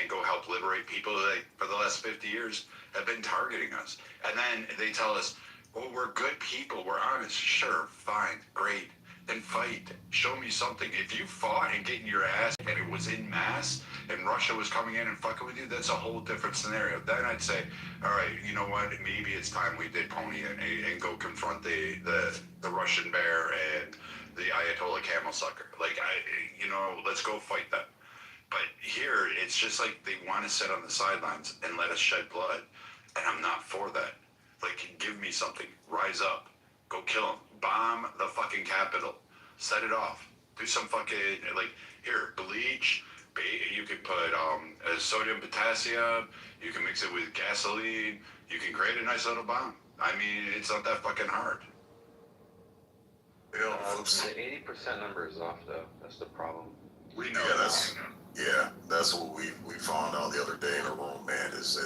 [SPEAKER 11] and go help liberate people that, for the last 50 years, have been targeting us. And then they tell us, oh, we're good people, we're honest. Sure, fine, great. Then fight. Show me something. If you fought and getting your ass and it was in mass and Russia was coming in and fucking with you, that's a whole different scenario. Then I'd say, all right, you know what? Maybe it's time we did pony and go confront the Russian bear and the Ayatollah camel sucker. Like, let's go fight them. But here, it's just like they want to sit on the sidelines and let us shed blood. And I'm not for that. Like, give me something. Rise up. Go kill them. Bomb the fucking Capitol. Set it off. Do some fucking, like, here, bleach. You can put sodium potassium. You can mix it with gasoline. You can create a nice little bomb. I mean, it's not that fucking hard.
[SPEAKER 20] The 80% number is off, though. That's the problem.
[SPEAKER 11] We know
[SPEAKER 7] that's what we found out the other day in the room, man. Is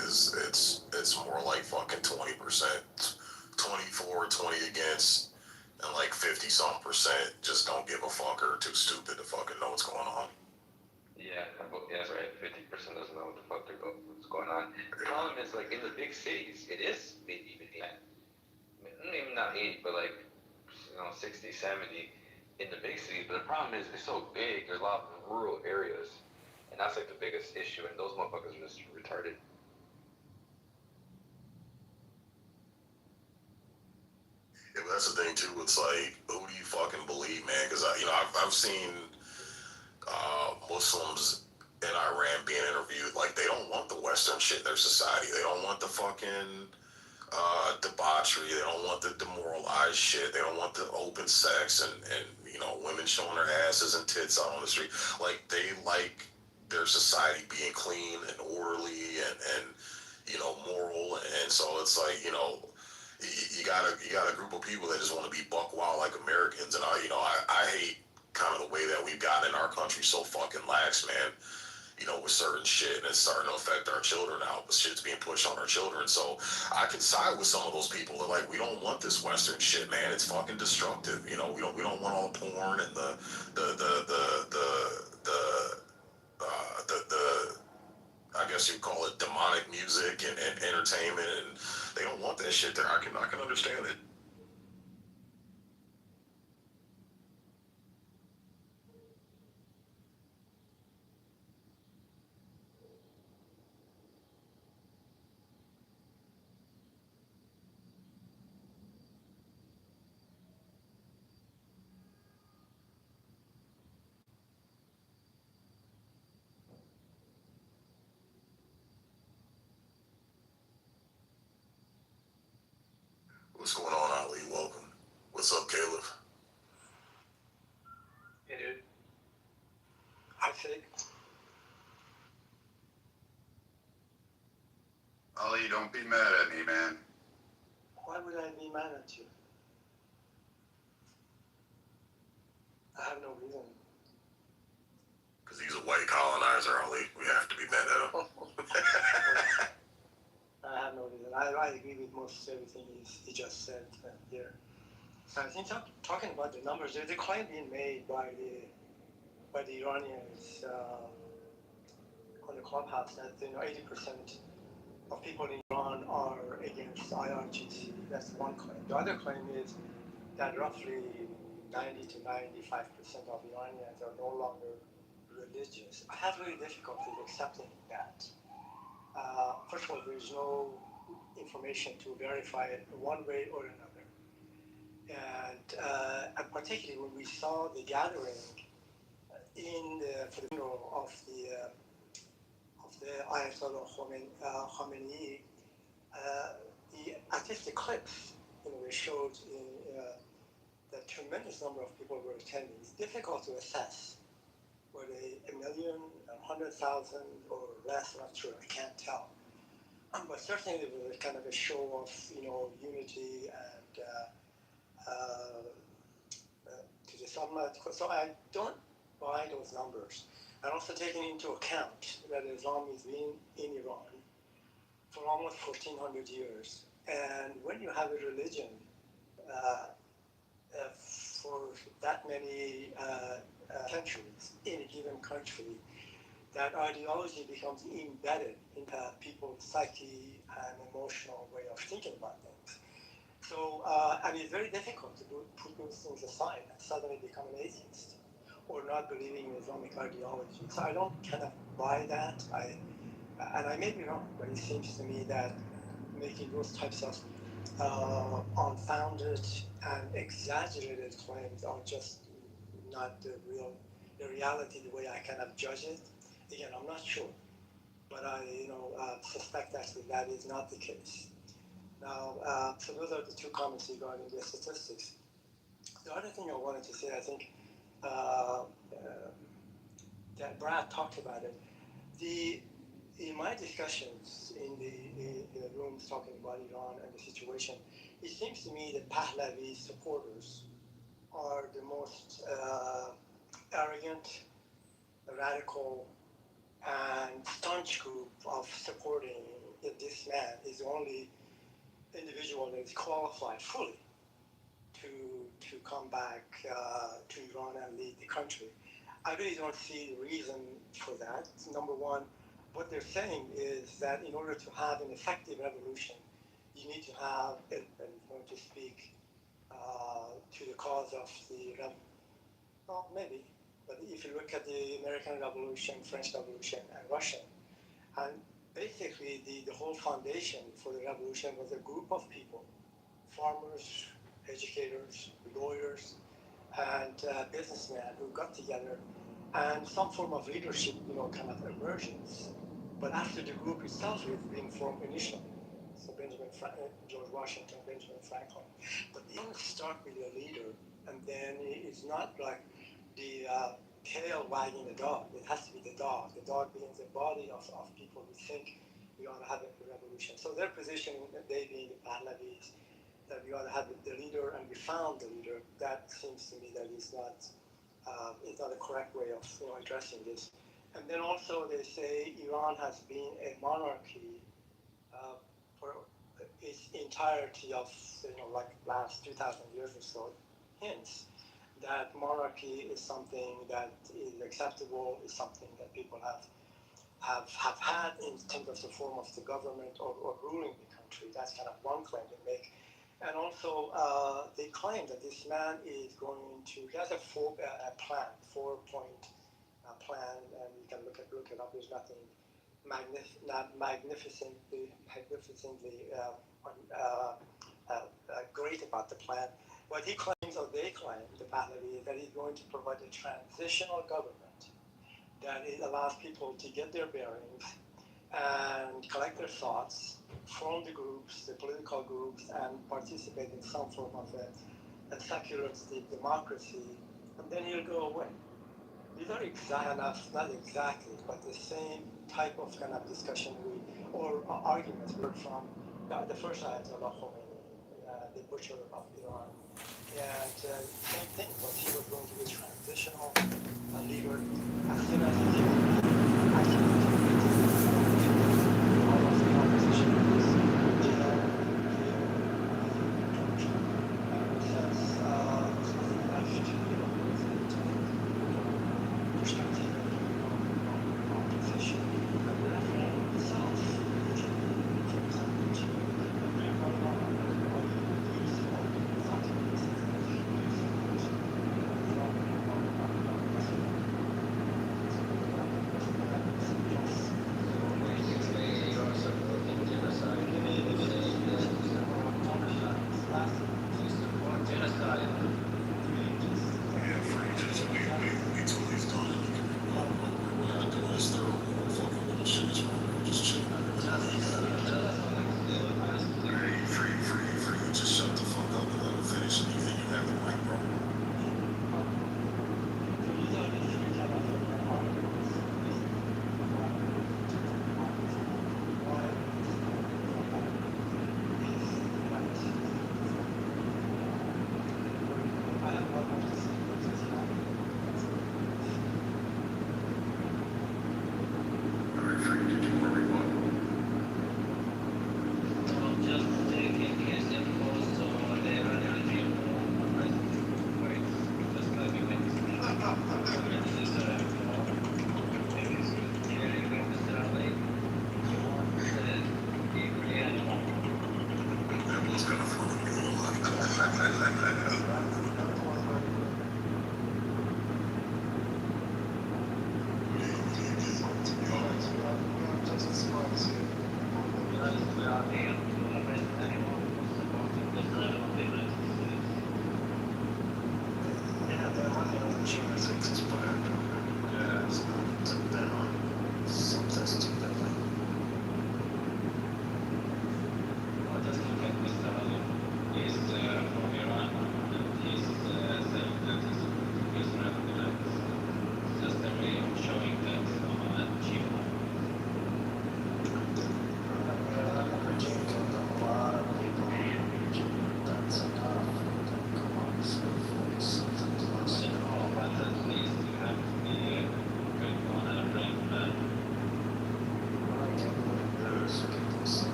[SPEAKER 7] it's more like fucking 20%, 24, 20 against, and like 50-some% just don't give a fuck or are too stupid to fucking know what's going on.
[SPEAKER 20] Yeah, that's right. 50% doesn't know what the fuck what's going on. The problem is, like, in the big cities, it is maybe even maybe not 80, but like 60, 70 in the big cities. But the problem is, it's so big. There's a lot of rural areas, and that's like the biggest issue. And those motherfuckers are just retarded.
[SPEAKER 7] Yeah, but that's the thing too. It's like, who do you fucking believe, man? Because I've seen Muslims in Iran being interviewed. Like, they don't want the Western shit in their society. They don't want the fucking debauchery. They don't want the demoralized shit. They don't want the open sex and You know, women showing their asses and tits out on the street. Like, they like their society being clean and orderly and you know, moral. And so it's like, you know, you got a group of people that just want to be buck wild like Americans. And I hate kind of the way that we've gotten in our country so fucking lax, man. You know, with certain shit, and it's starting to affect our children now. But shit's being pushed on our children. So I can side with some of those people that like, we don't want this Western shit, man. It's fucking destructive. You know, we don't want all the porn and the I guess you'd call it demonic music and entertainment, and they don't want that shit there. I can understand it. What's going on, Ali? Welcome. What's up, Caleb?
[SPEAKER 9] Hey, dude. I'm sick.
[SPEAKER 11] Ali, don't be mad at me, man.
[SPEAKER 9] Why would I be mad at you? I have no reason.
[SPEAKER 7] Because he's a white colonizer, Ali. We have to be mad at him.
[SPEAKER 9] I have no reason. I agree with most everything he just said here. I think talking about the numbers, there's a claim being made by the Iranians on the clubhouse that 80% of people in Iran are against IRGC. That's one claim. The other claim is that roughly 90 to 95% of Iranians are no longer religious. I have really difficulty accepting that. First of all, there is no information to verify it one way or another. And particularly when we saw the gathering for the funeral of the Ayatollah Khomeini, at least the clips, they showed that tremendous number of people were attending. It's difficult to assess. Were they 1 million, 100,000, or less? Not sure. I can't tell. But certainly it was kind of a show of unity and to the summit. So I don't buy those numbers. And also taking into account that Islam has been in Iran for almost 1,400 years. And when you have a religion for that many centuries in a given country, that ideology becomes embedded in people's psyche and emotional way of thinking about things. So, and it's very difficult to put those things aside and suddenly become an atheist or not believing in Islamic ideology. So I don't kind of buy that. And I may be wrong, but it seems to me that making those types of unfounded and exaggerated claims are just not the reality, the way I kind of judge it. Again, I'm not sure, but I suspect actually that is not the case. Now, so those are the two comments regarding the statistics. The other thing I wanted to say, I think that Brad talked about it. In my discussions in the rooms talking about Iran and the situation, it seems to me that Pahlavi supporters are the most arrogant, radical, and staunch group of supporting this man. Is the only individual that is qualified fully to come back to Iran and lead the country. I really don't see the reason for that. Number one, what they're saying is that in order to have an effective revolution, you need to have, and going to speak to the cause of the well, maybe, but if you look at the American Revolution, French Revolution, and Russian, and basically the whole foundation for the revolution was a group of people, farmers, educators, lawyers, and businessmen who got together, and some form of leadership, kind of emergence. But after the group itself is being formed initially, so George Washington, Benjamin Franklin, but they don't start with a leader and then it's not like the tail wagging the dog. It has to be the dog being the body of people who think we ought to have a revolution. So their position, they being the Pahlavis, that we ought to have the leader, and we found the leader. That seems to me that is not a correct way of addressing this. And then also they say Iran has been a monarchy for its entirety of like last 2,000 years or so. Hints that monarchy is something that is acceptable, is something that people have had in terms of the form of the government or ruling the country. That's kind of one claim they make. And also, they claim that this man is going to, he has a plan, 4-point plan, and you can look it up. There's nothing magnificently great about the plan. What he claims, or they claim, the Pahlavi, is that he's going to provide a transitional government that it allows people to get their bearings and collect their thoughts, form the groups, the political groups, and participate in some form of a secularistic democracy, and then he'll go away. These are not exactly, but the same type of kind of discussion or arguments heard from the first Ayatollah Khomeini, the butcher of Iran. And same thing, but he was going to be a transitional leader as soon as he all of the opposition was jailed, tortured, and says there's nothing left perspective of opposition. And the referendum itself, for example,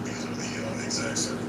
[SPEAKER 7] These are the exact same